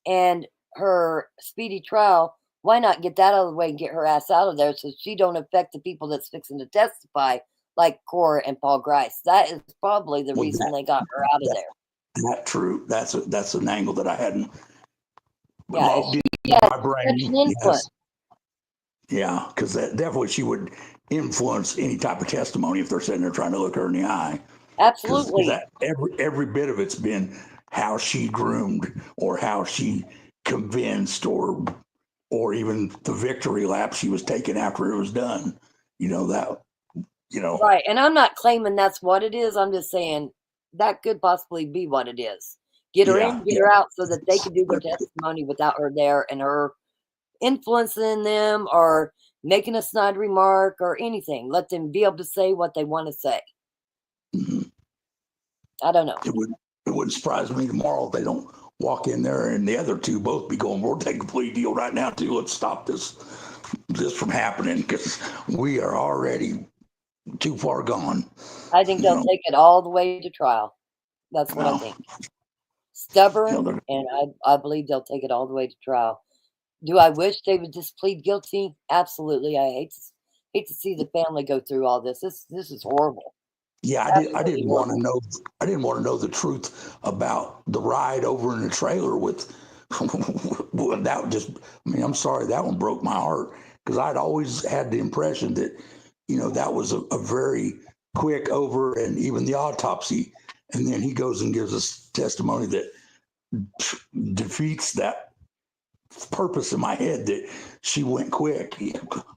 and her speedy trial. Why not get that out of the way and get her ass out of there so she don't affect the people that's fixing to testify, like Cora and Paul Grice? That is probably the reason they got her out of there. Not true. That's an angle that I hadn't Yeah, logged she into had my brain. such an influence. Yes. Yeah, because definitely she would influence any type of testimony if they're sitting there trying to look her in the eye. Because Absolutely. that every bit of it's been how she groomed or how she convinced or even the victory lap she was taking after it was done. Right. And I'm not claiming that's what it is. I'm just saying that could possibly be what it is. Get her in, get her out so that they can do their testimony without her there and her influencing them or making a snide remark or anything. Let them be able to say what they want to say. Mhm. I don't know. It wouldn't surprise me tomorrow if they don't walk in there and the other two both be going, we'll take a plea deal right now too. Let's stop this from happening, because we are already too far gone. I think they'll take it all the way to trial. That's what I think. Stubborn, and I believe they'll take it all the way to trial. Do I wish they would just plead guilty? Absolutely. I hate to see the family go through all this. This is horrible. Yeah, I didn't want to know. I didn't want to know the truth about the ride over in the trailer with that. Just, I mean, I'm sorry, that one broke my heart, because I'd always had the impression that, that was a very quick over, and even the autopsy, and then he goes and gives us testimony that defeats that purpose in my head that she went quick.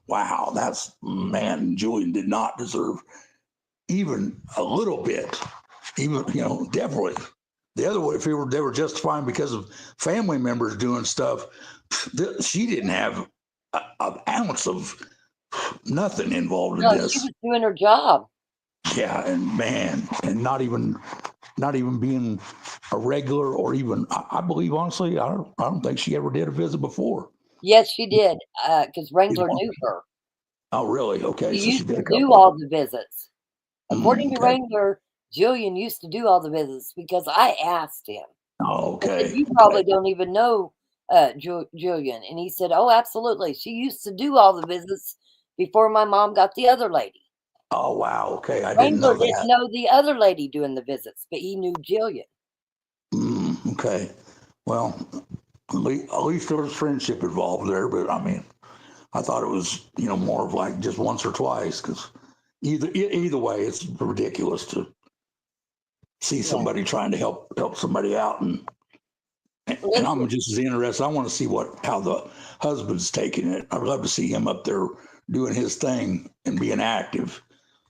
Wow, man, Julian did not deserve even a little bit, even, definitely. The other way, if they were justifying because of family members doing stuff, she didn't have an ounce of nothing involved in this. She was doing her job. Yeah, and man, and not even being a regular, or even, I believe, honestly, I don't think she ever did a visit before. Yes, she did, because Wrangler knew her. Oh, really? Okay, She so she used did to a couple. do all the visits. According to Okay. Wrangler, Jillian used to do all the visits because I asked him. Oh, I okay. said, you probably don't even know Jillian. And he said, oh, absolutely. She used to do all the visits before my mom got the other lady. Oh, wow. Okay, I didn't know Wrangler that. didn't know the other lady doing the visits, but he knew Jillian. Okay. Well, at least there was friendship involved there, but I mean, I thought it was, more of like just once or twice, because either way, it's ridiculous to see somebody trying to help somebody out, and I'm just as interested. I want to see how the husband's taking it. I'd love to see him up there doing his thing and being active.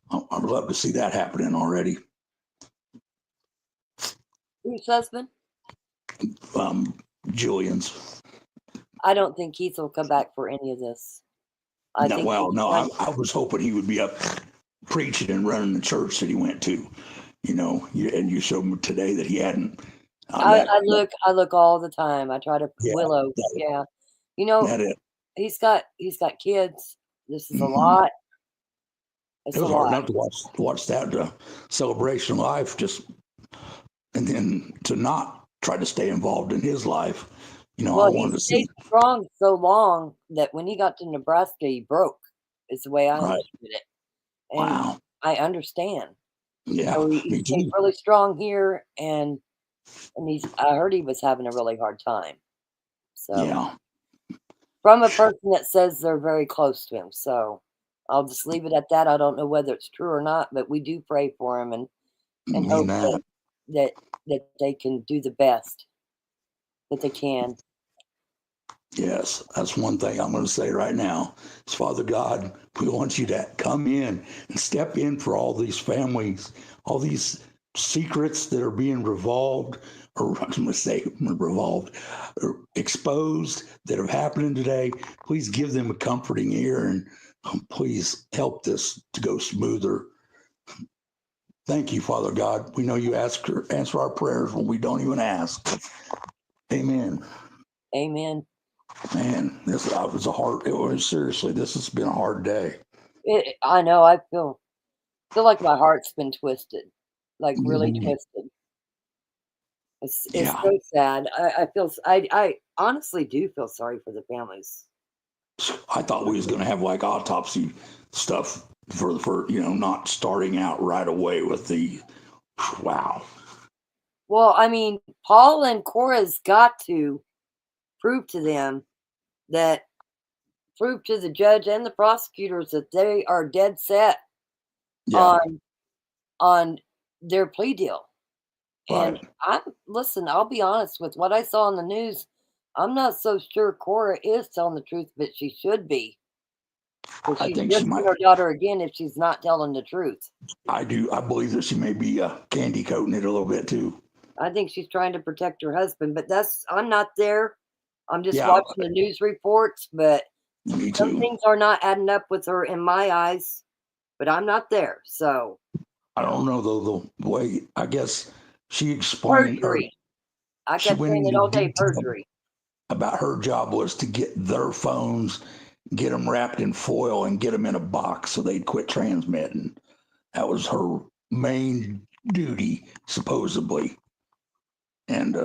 I'd love to see that happening already. Whose husband? Julian's. I don't think Keith will come back for any of this. I was hoping he would be up preaching and running the church that he went to, and you showed me today that he hadn't I look all the time. I try to Yeah, Willow. that, Yeah. You know, that it. he's got kids. This is a Mhm. lot. It It's a was hard lot. enough to watch that celebration of life, just and then to not try to stay involved in his life. I Well, he wanted to stayed see. strong so long that when he got to Nebraska, he broke, is the way I Right. understood it. And Wow. I understand. Yeah, He me stayed too. really strong here, and I heard he was having a really hard time. So, Yeah. from a person that says they're very close to him. So, I'll just leave it at that. I don't know whether it's true or not, but we do pray for him and Mean hope that. that they can do the best that they can. Yes, that's one thing I'm going to say right now. Is Father God, we want you to come in and step in for all these families, all these secrets that are being revolved, or I'm going to say revolved, or exposed that are happening today. Please give them a comforting ear and please help this to go smoother. Thank you, Father God. We know you answer our prayers when we don't even ask. Amen. Amen. Man, this was a hard. It was seriously. This has been a hard day. I know. I feel like my heart's been twisted, like really Mhm. twisted. It's Yeah, so sad. I honestly do feel sorry for the families. I thought we was gonna have like autopsy stuff for not starting out right away with the. Wow. Well, I mean, Paul and Cora's got to prove to them that prove to the judge and the prosecutors that they are dead set Yeah. on on their plea deal. And Right. listen, I'll be honest with what I saw on the news. I'm not so sure Cora is telling the truth, but she should be. Because I she's think she risking might. her daughter again if she's not telling the truth. I do. I believe that she may be candy coating it a little bit too. I think she's trying to protect her husband, but I'm not there. I'm just Yeah. watching the news reports, but Me some too. things are not adding up with her in my eyes, but I'm not there. So, I don't know though the way. I guess she explained or perjury. I she kept went saying it into all day, detail perjury. about her job was to get their phones, get them wrapped in foil, and get them in a box so they'd quit transmitting. That was her main duty, supposedly. And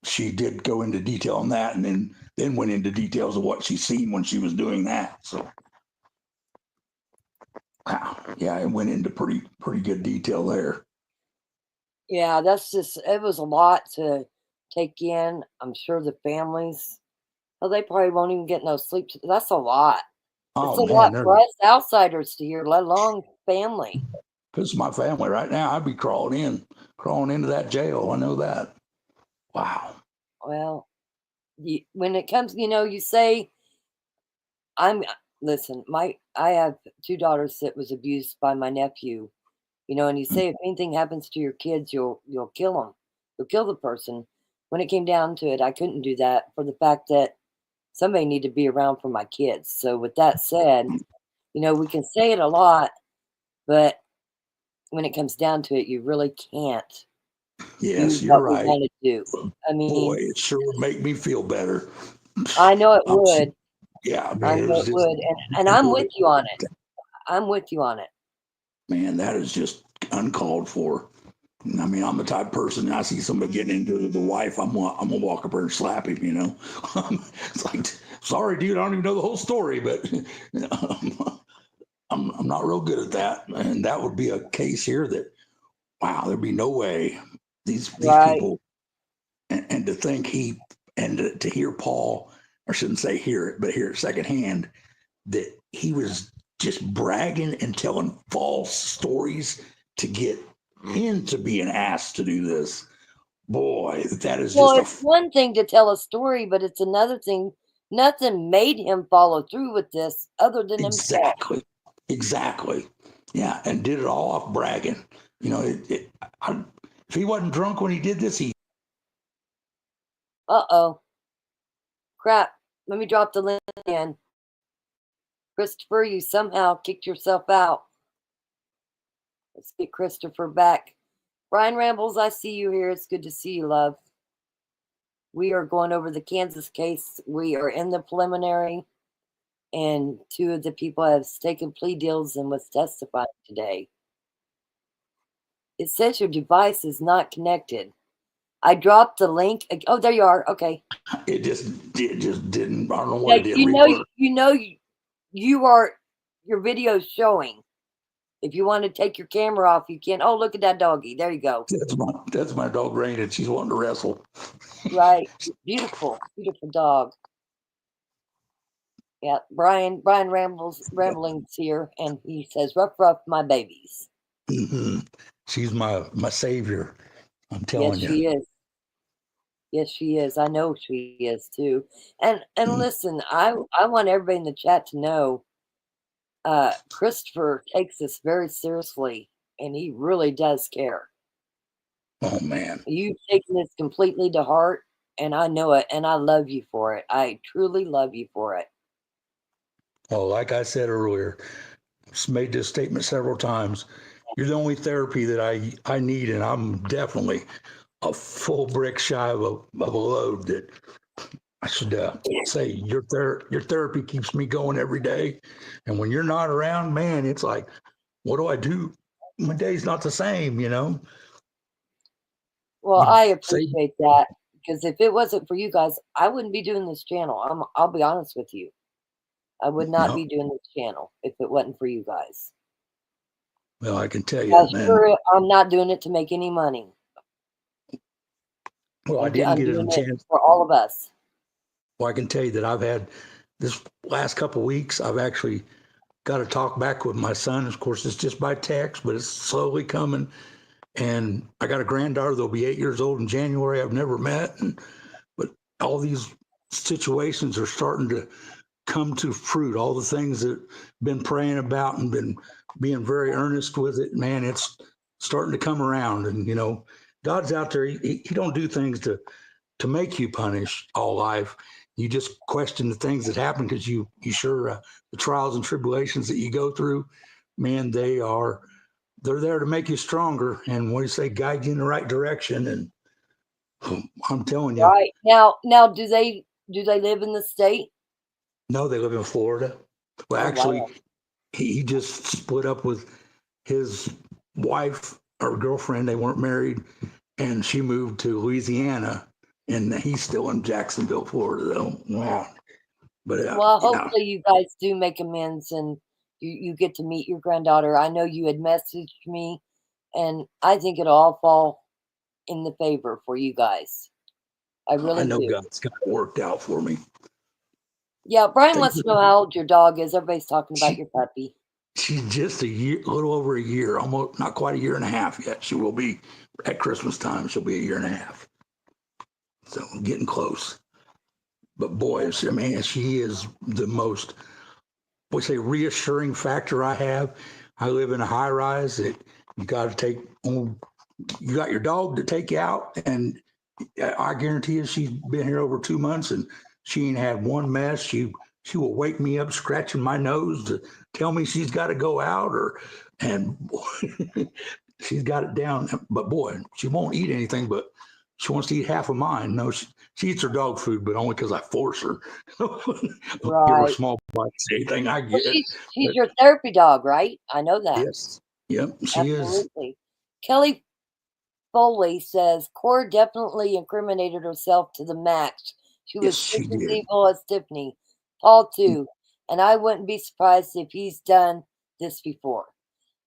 she did go into detail on that, and then went into details of what she seen when she was doing that. So, wow, yeah, it went into pretty good detail there. Yeah, it was a lot to take in. I'm sure the families, well, they probably won't even get no sleep. That's a lot. It's Oh a man, lot for us outsiders to hear, let alone family. because my family right now, I'd be crawling into that jail. I know that. Wow. Well, when it comes, you say, I'm, listen, I have two daughters that was abused by my nephew, and you say if anything happens to your kids, you'll kill them. You'll kill the person. When it came down to it, I couldn't do that for the fact that somebody need to be around for my kids. So with that said, we can say it a lot, but when it comes down to it, you really can't do Yes, you're what we right. want to do. I Boy, mean, it sure would make me feel better. I know it I'm, would. yeah, I I mean, it know was it just, would, and I'm with you on it. I'm with you on it. man, that is just uncalled for. I mean, I'm the type of person, I see somebody getting into the wife, I'm gonna walk up there and slap him, It's like, sorry, dude, I don't even know the whole story, but I'm not real good at that. And that would be a case here that, wow, there'd be no way these Right. people, and to think to hear Paul, I shouldn't say hear it, but hear it secondhand, that he was just bragging and telling false stories to get into being asked to do this. Boy, that is Well, just it's one thing to tell a story, but it's another thing. Nothing made him follow through with this other than himself. exactly. Yeah, and did it all off bragging. You know, if he wasn't drunk when he did this, he. Uh-oh. Crap. Let me drop the link in. Christopher, you somehow kicked yourself out. Let's get Christopher back. Brian Rambles, I see you here. It's good to see you, love. We are going over the Kansas case. We are in the preliminary, and 2 of the people have taken plea deals and was testifying today. It says your device is not connected. I dropped the link. Oh, there you are. Okay. It just didn't. I don't know what it did. You are. Your video's showing. If you want to take your camera off, you can. Oh, look at that doggy. There you go. That's my dog, Rain, and she's wanting to wrestle. Right. Beautiful dog. Yeah, Brian rambling's here, and he says, "Rough, my babies." Mm-hmm. She's my savior. I'm telling you. Yes, she is. Yes, she is. I know she is too. And listen, I want everybody in the chat to know, Christopher takes this very seriously, and he really does care. Oh man, you've taken this completely to heart, and I know it, and I love you for it. I truly love you for it. Well, like I said earlier, I've made this statement several times. You're the only therapy that I need, and I'm definitely a full brick shy of a load that I should say your therapy keeps me going every day. And when you're not around, man, it's like, what do I do? My day's not the same, you know? Well, I appreciate that, because if it wasn't for you guys, I wouldn't be doing this channel. I'll be honest with you. I would not be doing this channel if it wasn't for you guys. Well, I can tell you, man. Sure, I'm not doing it to make any money. Well, I didn't get a chance for all of us. Well, I can tell you that I've had this last couple of weeks, I've actually got to talk back with my son. Of course, it's just by text, but it's slowly coming. And I got a granddaughter that'll be 8 years old in January. I've never met, but all these situations are starting to come to fruit. All the things that I've been praying about and been being very earnest with it, man, it's starting to come around. And you know, God's out there. He don't do things to make you punish all life. You just question the things that happen because you sure the trials and tribulations that you go through, man, they're there to make you stronger. And what do you say, guide you in the right direction. And I'm telling you. Right now, do they live in the state? No, they live in Florida. Well, actually, he just split up with his wife or girlfriend. They weren't married, and she moved to Louisiana. And he's still in Jacksonville, Florida, though. Wow. But hopefully you guys do make amends and you get to meet your granddaughter. I know you had messaged me, and I think it'll all fall in the favor for you guys. I really know do. God's got it worked out for me. Yeah, Brian wants to know how old your dog is. Everybody's talking about your puppy. She's just a little over a year, almost not quite a year and a half yet. She will be at Christmas time. She'll be a year and a half. So I'm getting close. But boy, I mean, she is the most, reassuring factor I have. I live in a high rise that you got your dog to take you out. And I guarantee you, she's been here over 2 months and she ain't had one mess. She will wake me up scratching my nose to tell me she's got to go out and she's got it down. But boy, she won't eat anything, but she wants to eat half of mine. No, she eats her dog food, but only because I force her. Right. Give her small bites, anything I get. Well, she's your therapy dog, right? I know that. Yes. Yep, she Absolutely. is. Kelly Foley says, Cora definitely incriminated herself to the max. She was just as evil as Tiffany. Paul, too. And I wouldn't be surprised if he's done this before.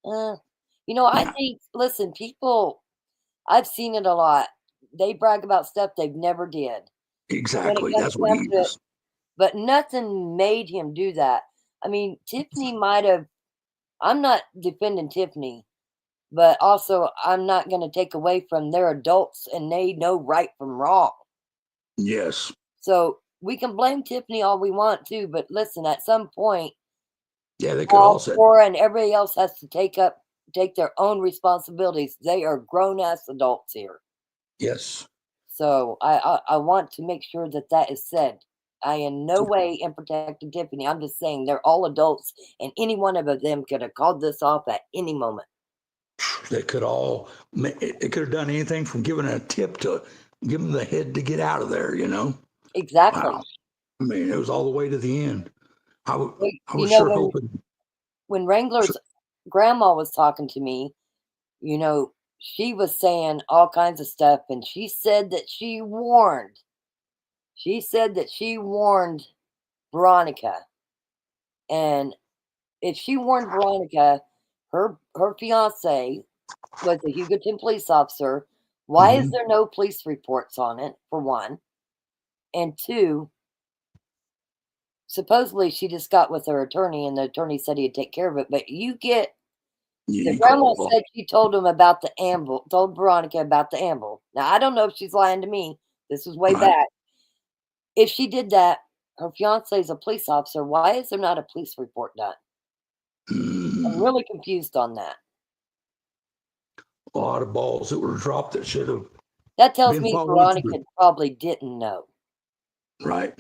I think, listen, people, I've seen it a lot. They brag about stuff they've never did. Exactly. That's what he is. But nothing made him do that. I mean, Tiffany might have, I'm not defending Tiffany, but also I'm not going to take away from their adults and they know right from wrong. Yes. So we can blame Tiffany all we want to, but listen, at some point, yeah, they could all say, Cora and everybody else has to take their own responsibilities. They are grown-ass adults here. Yes. So I want to make sure that is said. I in no way am protecting Tiffany. I'm just saying they're all adults, and any one of them could have called this off at any moment. They could have done anything from giving a tip to give them the head to get out of there, you know? Exactly. Wow. I mean, it was all the way to the end. I Well, was sure hoping. when Wrangler's grandma was talking to me, she was saying all kinds of stuff, and she said that she warned. She said that she warned Veronica, and if she warned Veronica, her fiance was a Hugoton police officer. Why is there no police reports on it? For one, and two, supposedly she just got with her attorney, and the attorney said he'd take care of it. But the grandma said she told him about the amble, told Veronica about the amble. Now I don't know if she's lying to me. This was way back. If she did that, her fiance is a police officer. Why is there not a police report done? I'm really confused on that. A lot of balls that were dropped that should have. That tells me Veronica probably didn't know. Right.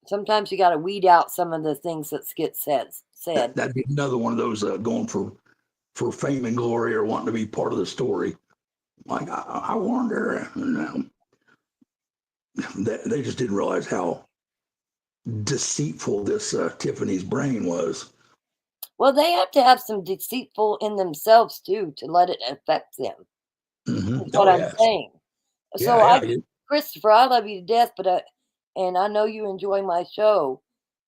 Sometimes you got to weed out some of the things that get said. That'd be another one of those going for fame and glory or wanting to be part of the story. Like I warned her, they just didn't realize how deceitful this Tiffany's brain was. Well, they have to have some deceitful in themselves too to let it affect them. That's what I'm saying. So Christopher, I love you to death, but and I know you enjoy my show.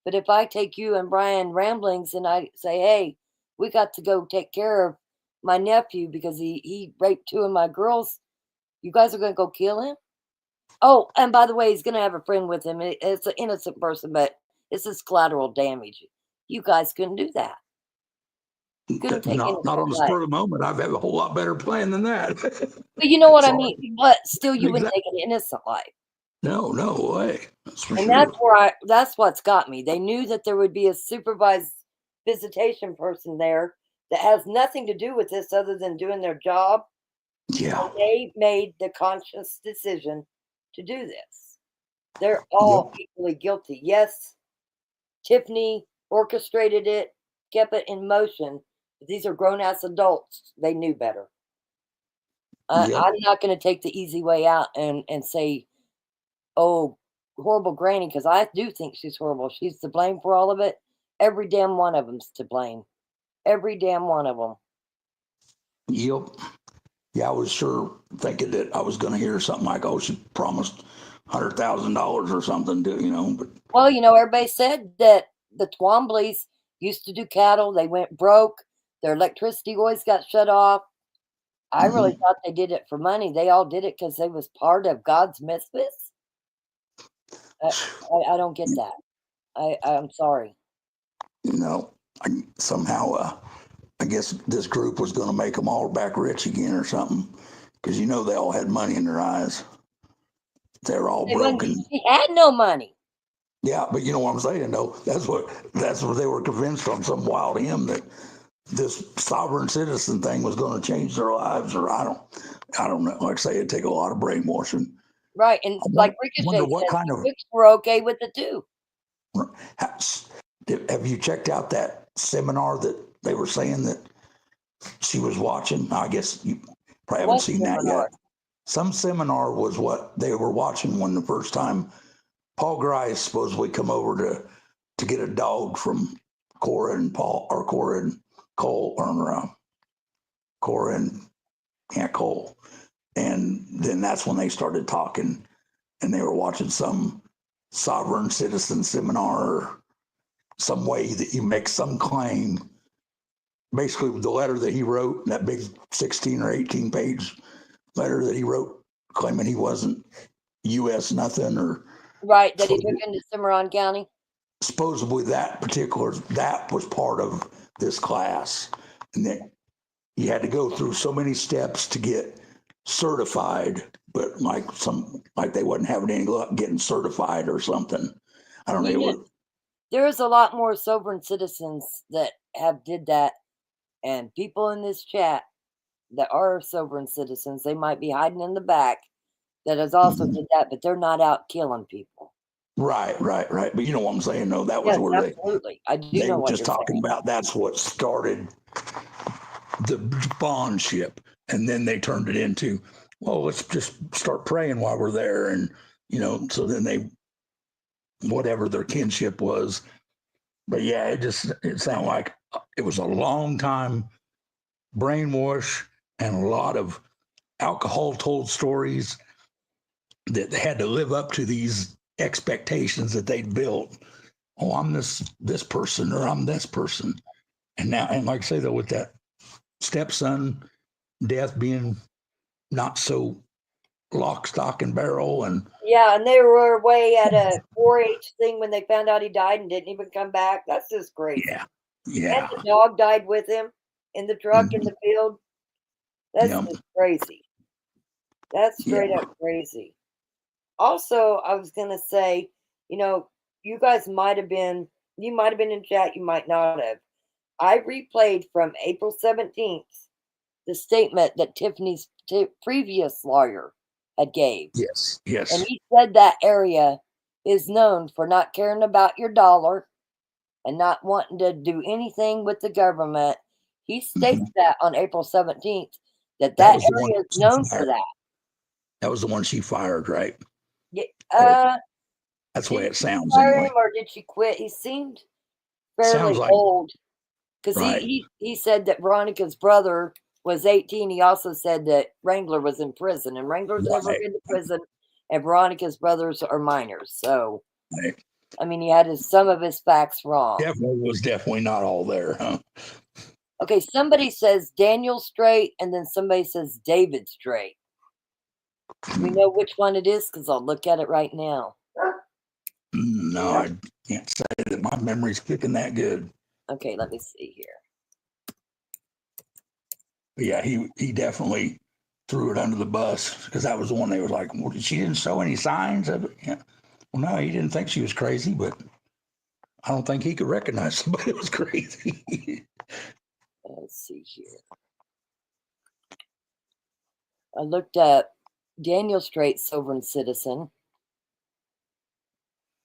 But if I take you and Brian ramblings and I say, hey, we got to go take care of my nephew because he raped two of my girls, you guys are going to go kill him? Oh, and by the way, he's going to have a friend with him. It's an innocent person, but it's this collateral damage. You guys couldn't do that. Not on the spur of the moment. I've had a whole lot better plan than that. But you know what I mean? But still, you wouldn't take an innocent life. No way. That's for sure. That's what's got me. They knew that there would be a supervised visitation person there that has nothing to do with this other than doing their job. Yeah. And they made the conscious decision to do this. They're all equally guilty. Yes, Tiffany orchestrated it, kept it in motion. But these are grown-ass adults. They knew better. I'm not going to take the easy way out and say, oh, horrible granny, because I do think she's horrible. She's to blame for all of it. Every damn one of them's to blame. Every damn one of them. Yep. Yeah, I was sure thinking that I was going to hear something like, oh, she promised $100,000 or something to, but. Well, everybody said that the Twombleys used to do cattle. They went broke. Their electricity always got shut off. I really thought they did it for money. They all did it because they was part of Gods Misfits. I don't get that. I'm sorry. Somehow, I guess this group was going to make them all back rich again or something, because they all had money in their eyes. They're all broken. He had no money. Yeah, but you know what I'm saying, though. That's what they were convinced on some wild hymn that this sovereign citizen thing was going to change their lives, or I don't know. Like I say, it'd take a lot of brainwashing. Right, and like Ricochet said, we're okay with it too. Have you checked out that seminar that they were saying that she was watching? I guess you probably haven't seen that yet. Some seminar was what they were watching when the first time Paul Grice supposedly come over to get a dog from Cora and Paul, or Cora and Cole, or Cora and Aunt Cole. And then that's when they started talking, and they were watching some sovereign citizen seminar, or some way that you make some claim. Basically, the letter that he wrote, that big 16 or 18 page letter that he wrote, claiming he wasn't U.S. nothing, or right, that he took into Cimarron County. Supposedly that was part of this class, and that you had to go through so many steps to get certified, but like they wasn't having any luck getting certified or something. I don't know. There's a lot more sovereign citizens that did that, and people in this chat that are sovereign citizens, they might be hiding in the back, that has also did that, but they're not out killing people. Right. But you know what I'm saying? No, that was where absolutely. I do know were what just talking about. That's what started the bond ship, and then they turned it into well, let's just start praying while we're there. And, so then whatever their kinship was. But yeah, it sounded like it was a long time brainwash and a lot of alcohol told stories that they had to live up to these expectations that they'd built. Oh, I'm this person, or I'm this person. And like I say, though, with that stepson death being not so lock, stock, and barrel, and Yeah, and they were away at a 4-H thing when they found out he died and didn't even come back. That's just crazy. yeah, And the dog died with him in the truck in the field. That's yeah, just crazy. That's straight up crazy. Also, I was gonna say, you guys might have been in chat, you might not have. I replayed from April 17th the statement that Tiffany's previous lawyer had gave. yes. And he said that area is known for not caring about your dollar and not wanting to do anything with the government. He states that on April 17th that was the one area is known for that. That was the one she fired, right? Yeah. That's the way it sounds Fire anyway. him, or did she quit? He seemed fairly Sounds like, old because right. he said that Veronica's brother was 18. He also said that Wrangler was in prison, and Wrangler's never been to prison, and Veronica's brothers are minors. So, Right. I mean, he had some of his facts wrong. Definitely not all there, huh? Okay, somebody says Daniel Strait, and then somebody says David Strait. Do we know which one it is? Because I'll look at it right now. No, I can't say that my memory's kicking that good. Okay, let me see here. But yeah, he definitely threw it under the bus, because that was the one they were like, well, she didn't show any signs of it. Yeah. Well, no, he didn't think she was crazy, but I don't think he could recognize somebody that was crazy. Let's see here. I looked up Daniel Strait, sovereign citizen.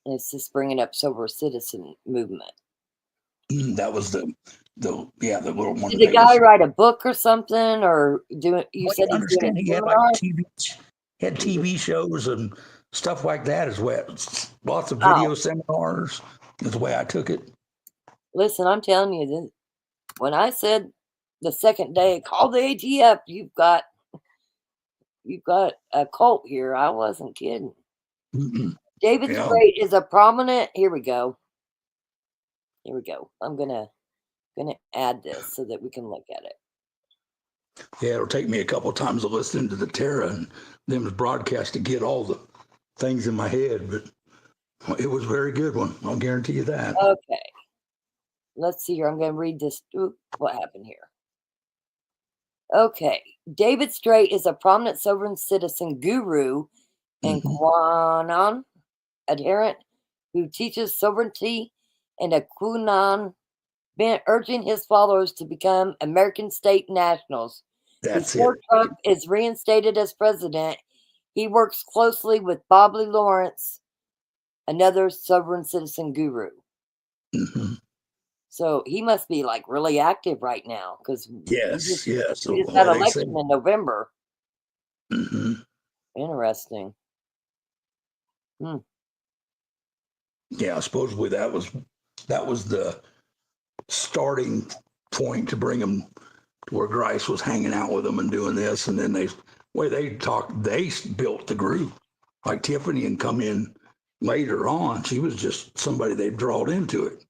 And it's just bringing up sober citizen movement. That was the little one. Did the guy write a book or something, or do it? You said he's doing he had like TV shows and stuff like that as well. Lots of video seminars is the way I took it. Listen, I'm telling you, this, when I said the second day, call the ATF, you've got a cult here. I wasn't kidding. David Strait is a prominent. Here we go. I'm gonna add this so that we can look at it. Yeah, it'll take me a couple of times to listen to the Terra and them broadcast to get all the things in my head, but it was a very good one. I'll guarantee you that. Okay. Let's see here. I'm going to read this. Ooh, what happened here? Okay. David Strait is a prominent sovereign citizen guru and Quanon adherent who teaches sovereignty and a Quanon, urging his followers to become American state nationals. Before Trump is reinstated as president, he works closely with Bob Lee Lawrence, another sovereign citizen guru. So he must be like really active right now, because we just had an election in November. Interesting. Yeah, supposedly that was the starting point to bring him to where Grice was hanging out with them and doing this, and then they built the group. Like Tiffany and come in later on. She was just somebody they brought into it.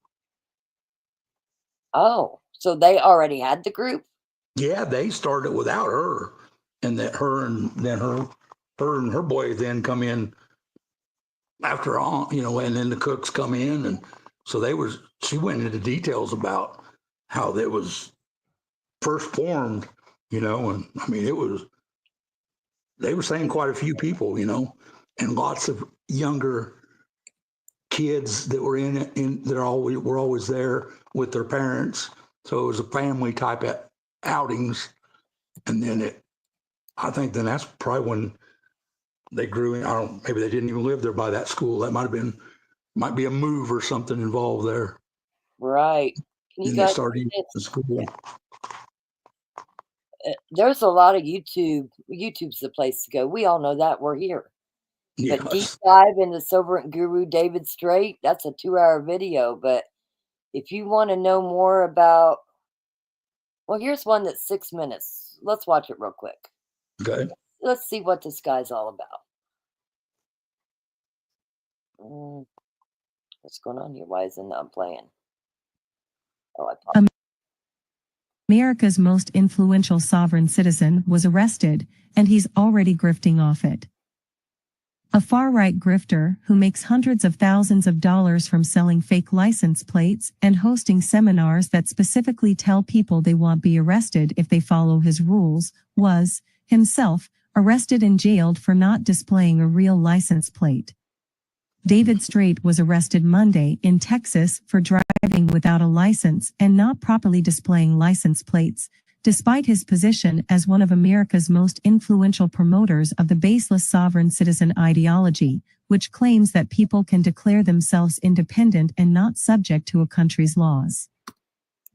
Oh, so they already had the group? Yeah, they started without her, and that her and her boy then come in after all, and then the cooks come in, and so she went into details about how it was first formed, and I mean they were saying quite a few people, and lots of younger kids that were in it, were always there with their parents. So it was a family type of outings. And then I think that's probably when they grew in. Maybe they didn't even live there by that school. That might be a move or something involved there. Right. Can you and guys they started see the school. there's a lot of YouTube. YouTube's the place to go. We all know that. We're here. But deep Yes. dive into Sovereign Guru David Straight, that's a 2-hour video. But if you want to know more about, well, here's one that's 6 minutes. Let's watch it real quick. Okay. Let's see what this guy's all about. What's going on here? Why is it not playing? Oh, I paused. America's most influential sovereign citizen was arrested, and he's already grifting off it. A far-right grifter who makes hundreds of thousands of dollars from selling fake license plates and hosting seminars that specifically tell people they won't be arrested if they follow his rules, was, himself, arrested and jailed for not displaying a real license plate. David Straight was arrested Monday in Texas for driving without a license and not properly displaying license plates, despite his position as one of America's most influential promoters of the baseless sovereign citizen ideology, which claims that people can declare themselves independent and not subject to a country's laws.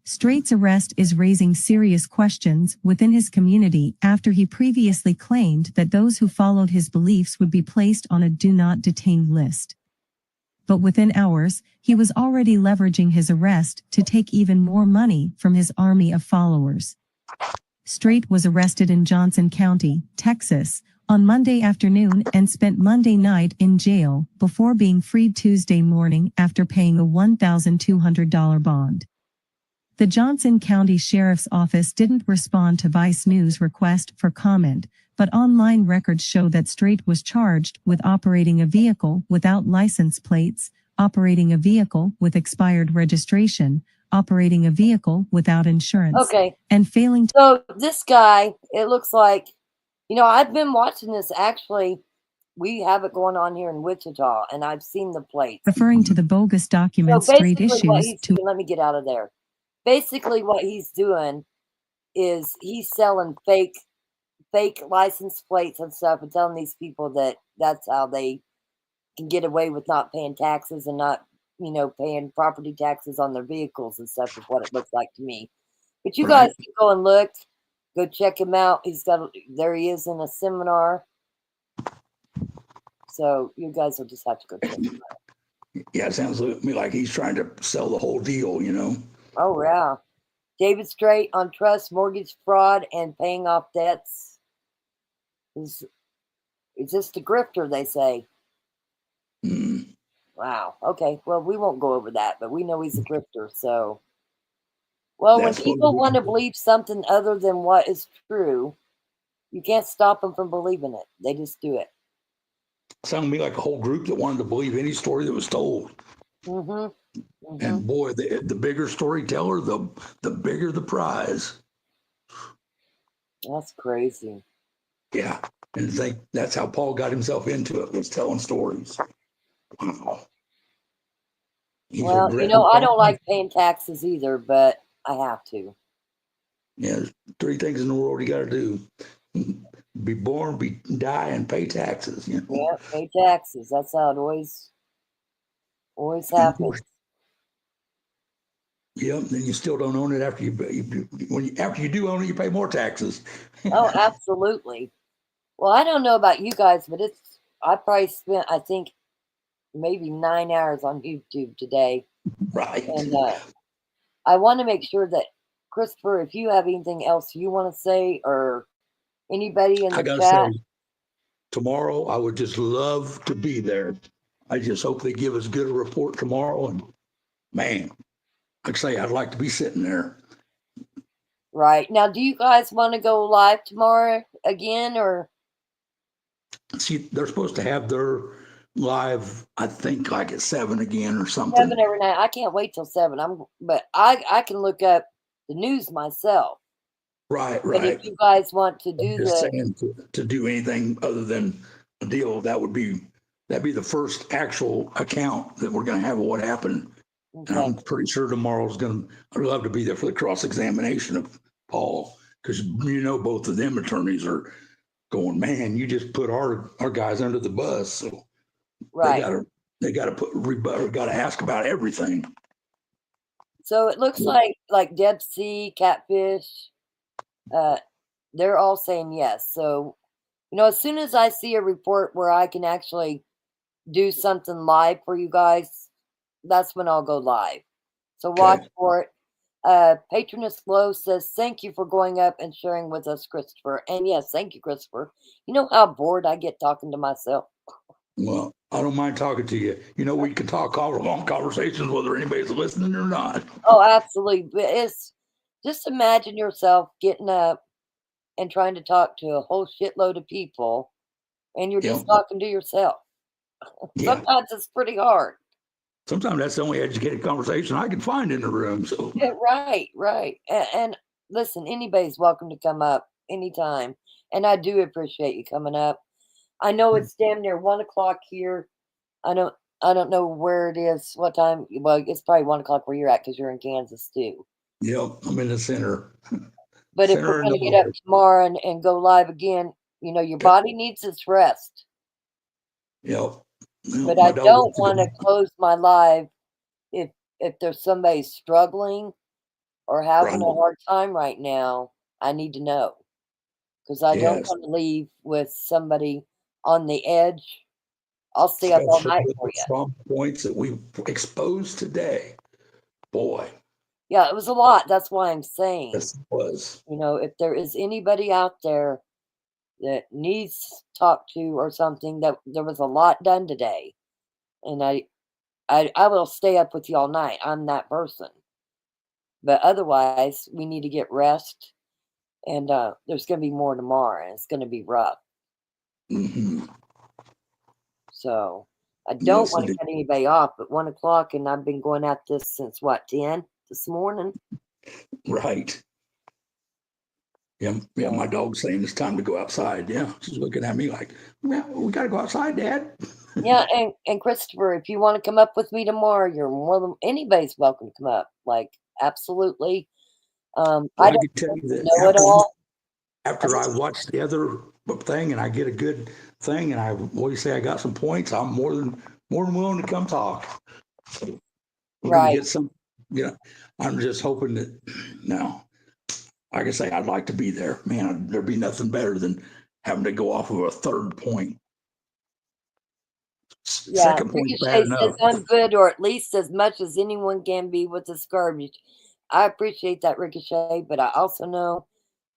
Straight's arrest is raising serious questions within his community after he previously claimed that those who followed his beliefs would be placed on a do not detain list. But within hours, he was already leveraging his arrest to take even more money from his army of followers. Straight was arrested in Johnson County, Texas, on Monday afternoon and spent Monday night in jail before being freed Tuesday morning after paying a $1,200 bond. The Johnson County Sheriff's Office didn't respond to Vice News' request for comment, but online records show that Straight was charged with operating a vehicle without license plates, operating a vehicle with expired registration, operating a vehicle without insurance, Okay. and failing to... So this guy, it looks like, I've been watching this. Actually, we have it going on here in Wichita, and I've seen the plates. Referring to the bogus documents So Straight basically what issues he's to... doing, let me get out of there. Basically what he's doing is he's selling fake license plates and stuff and telling these people that that's how they can get away with not paying taxes and not, paying property taxes on their vehicles and stuff is what it looks like to me. But you guys can go and look, go check him out. There he is in a seminar. So you guys will just have to go check him out. Yeah, it sounds to me like he's trying to sell the whole deal, Oh, yeah. David Straight on trust, mortgage fraud, and paying off debts. Is this the grifter, they say? Mm. Wow. Okay. Well, we won't go over that, but we know he's a grifter. So, well, when people want to believe something other than what is true, you can't stop them from believing it. They just do it. Sounded to me like a whole group that wanted to believe any story that was told. Mm-hmm. Mm-hmm. And boy, the bigger storyteller, the bigger the prize. That's crazy. Yeah. And I think that's how Paul got himself into it, was telling stories. Wow. Well, I don't like paying taxes either, but I have to. Yeah, there's 3 things in the world you got to do: be born, die, and pay taxes. Yeah, pay taxes. That's how it always happens. Yep. Then you still don't own it after after you do own it, you pay more taxes. Oh, absolutely. Well, I don't know about you guys, but I probably spent, I think, maybe 9 hours on YouTube today. Right. And I want to make sure that, Christopher, if you have anything else you want to say, or anybody in the chat. Say, tomorrow, I would just love to be there. I just hope they give us good a report tomorrow. And man, like I say, I'd like to be sitting there. Right. Now, do you guys want to go live tomorrow again, or? See, they're supposed to have their live, I think, like at 7 again or something. 7 every night. I can't wait till 7. But I can look up the news myself. Right. But if you guys want to do to do anything other than a deal, that'd be the first actual account that we're going to have of what happened. Okay. And I'm pretty sure tomorrow's I'd love to be there for the cross-examination of Paul, because both of them attorneys are going, man, you just put our guys under the bus. So right. They got to ask about everything. So it looks like Dead Sea, Catfish, they're all saying yes. So, as soon as I see a report where I can actually do something live for you guys, that's when I'll go live. So watch Okay. for it. Patroness Low says, thank you for going up and sharing with us, Christopher. And yes, thank you, Christopher. You know how bored I get talking to myself? Well, I don't mind talking to you. We can talk all long conversations, whether anybody's listening or not. Oh, absolutely. But it's just imagine yourself getting up and trying to talk to a whole shitload of people, and you're just Yep. talking to yourself. Yeah. Sometimes it's pretty hard. Sometimes that's the only educated conversation I can find in the room. So Yeah, right. And listen, anybody's welcome to come up anytime. And I do appreciate you coming up. I know it's damn near 1 o'clock here. I don't I don't know where it is, what time. Well, it's probably 1 o'clock where you're at because you're in Kansas too. yep, I'm in the center. But if we're Center in going the to get up north. tomorrow and go live again, your body needs its rest. Yep. But My I dog don't wants to want to go. close my live if there's somebody struggling or having a Right. hard time right now. I need to know because I don't Yes. want to leave with somebody on the edge. I'll stay up all Especially night with for the you. strong points that we exposed today. Boy, Yeah, it was a lot. That's why I'm saying, this was. if there is anybody out there that needs talked to or something, that there was a lot done today, and I will stay up with you all night. I'm that person. But otherwise, we need to get rest, and there's going to be more tomorrow, and it's going to be rough. Hmm. So I don't Yes, want to indeed. cut anybody off at 1 o'clock, and I've been going at this since 10 this morning. Right. Yeah, my dog's saying it's time to go outside. Yeah, she's looking at me like, well, we got to go outside, Dad. Yeah, and Christopher, if you want to come up with me tomorrow, you're more than anybody's welcome to come up. Like absolutely. I Well, I don't can tell you that know it all. after I watch the other thing and I get a good thing and I always say I got some points, I'm more than willing to come talk. We're gonna Right. get some. I'm just hoping that no. Like I say, I'd like to be there. Man, there'd be nothing better than having to go off of a third point. Yeah. Second point's bad Ricochet says enough. I'm good, or at least as much as anyone can be with this garbage. I appreciate that, Ricochet, but I also know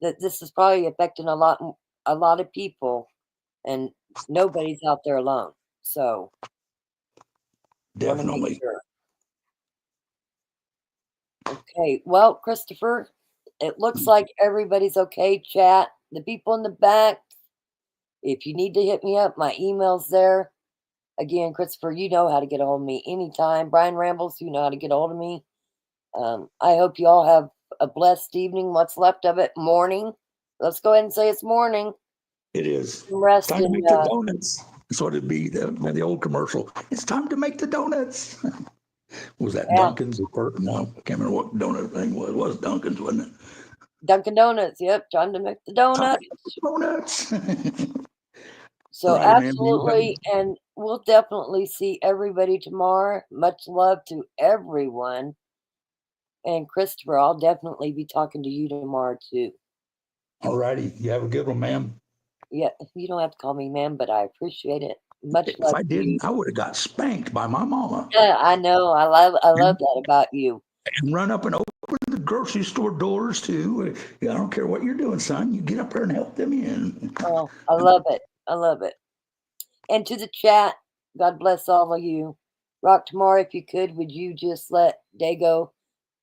that this is probably affecting a lot of people, and nobody's out there alone. So I want to make Definitely. sure. Okay. Well, Christopher, it looks like everybody's okay. Chat. The people in the back, if you need to hit me up, my email's there. Again, Christopher, you know how to get a hold of me anytime. Brian Rambles, you know how to get a hold of me. I hope you all have a blessed evening. What's left of it? Morning. Let's go ahead and say it's morning. It is. Some rest Time to and make the donuts. That's what it'd be, the old commercial. It's time to make the donuts. Was that yeah, Dunkin's or no? I can't remember what donut thing was. It was Dunkin's, wasn't it? Dunkin' Donuts. Yep, time to make the Time to donuts. make the donuts. So Right, ma'am. absolutely, and we'll definitely see everybody tomorrow. Much love to everyone. And Christopher, I'll definitely be talking to you tomorrow too. All righty. You have a good one, ma'am. Yeah, you don't have to call me ma'am, but I appreciate it. Much If love I to you. didn't, I would have got spanked by my mama Yeah, I know. I love that about you. and run up and open the grocery store doors too. I don't care what you're doing, son. You get up there and help them in. Oh, I love it. I love it. And to the chat, God bless all of you. Rock tomorrow, if you could, would you just let Dago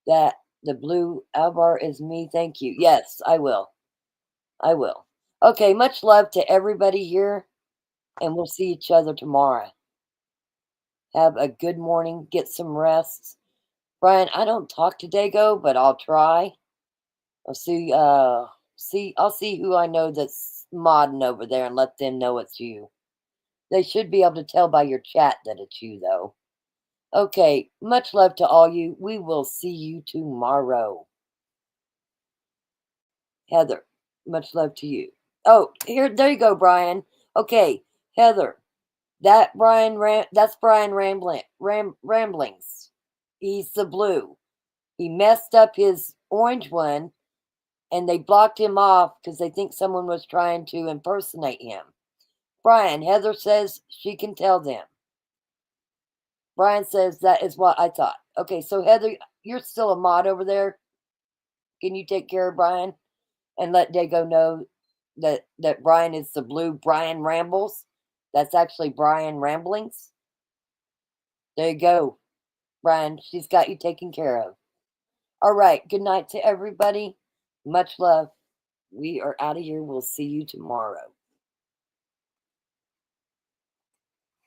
that the blue Alvar is me? Thank you. Yes, I will. I will. Okay, much love to everybody here, and we'll see each other tomorrow. Have a good morning. Get some rest. Brian, I don't talk to Dago, but I'll try. I'll I'll see who I know that's modding over there and let them know it's you. They should be able to tell by your chat that it's you, though. Okay, much love to all you. We will see you tomorrow. Heather, much love to you. Oh, there you go, Brian. Okay, Heather, that's Brian Ramblings. He's the blue. He messed up his orange one, and they blocked him off because they think someone was trying to impersonate him. Brian, Heather says she can tell them. Brian says that is what I thought. Okay, so Heather, you're still a mod over there. Can you take care of Brian and let Dago know that Brian is the blue Brian Rambles? That's actually Brian Ramblings. There you go, Brian. She's got you taken care of. All right. Good night to everybody. Much love. We are out of here. We'll see you tomorrow.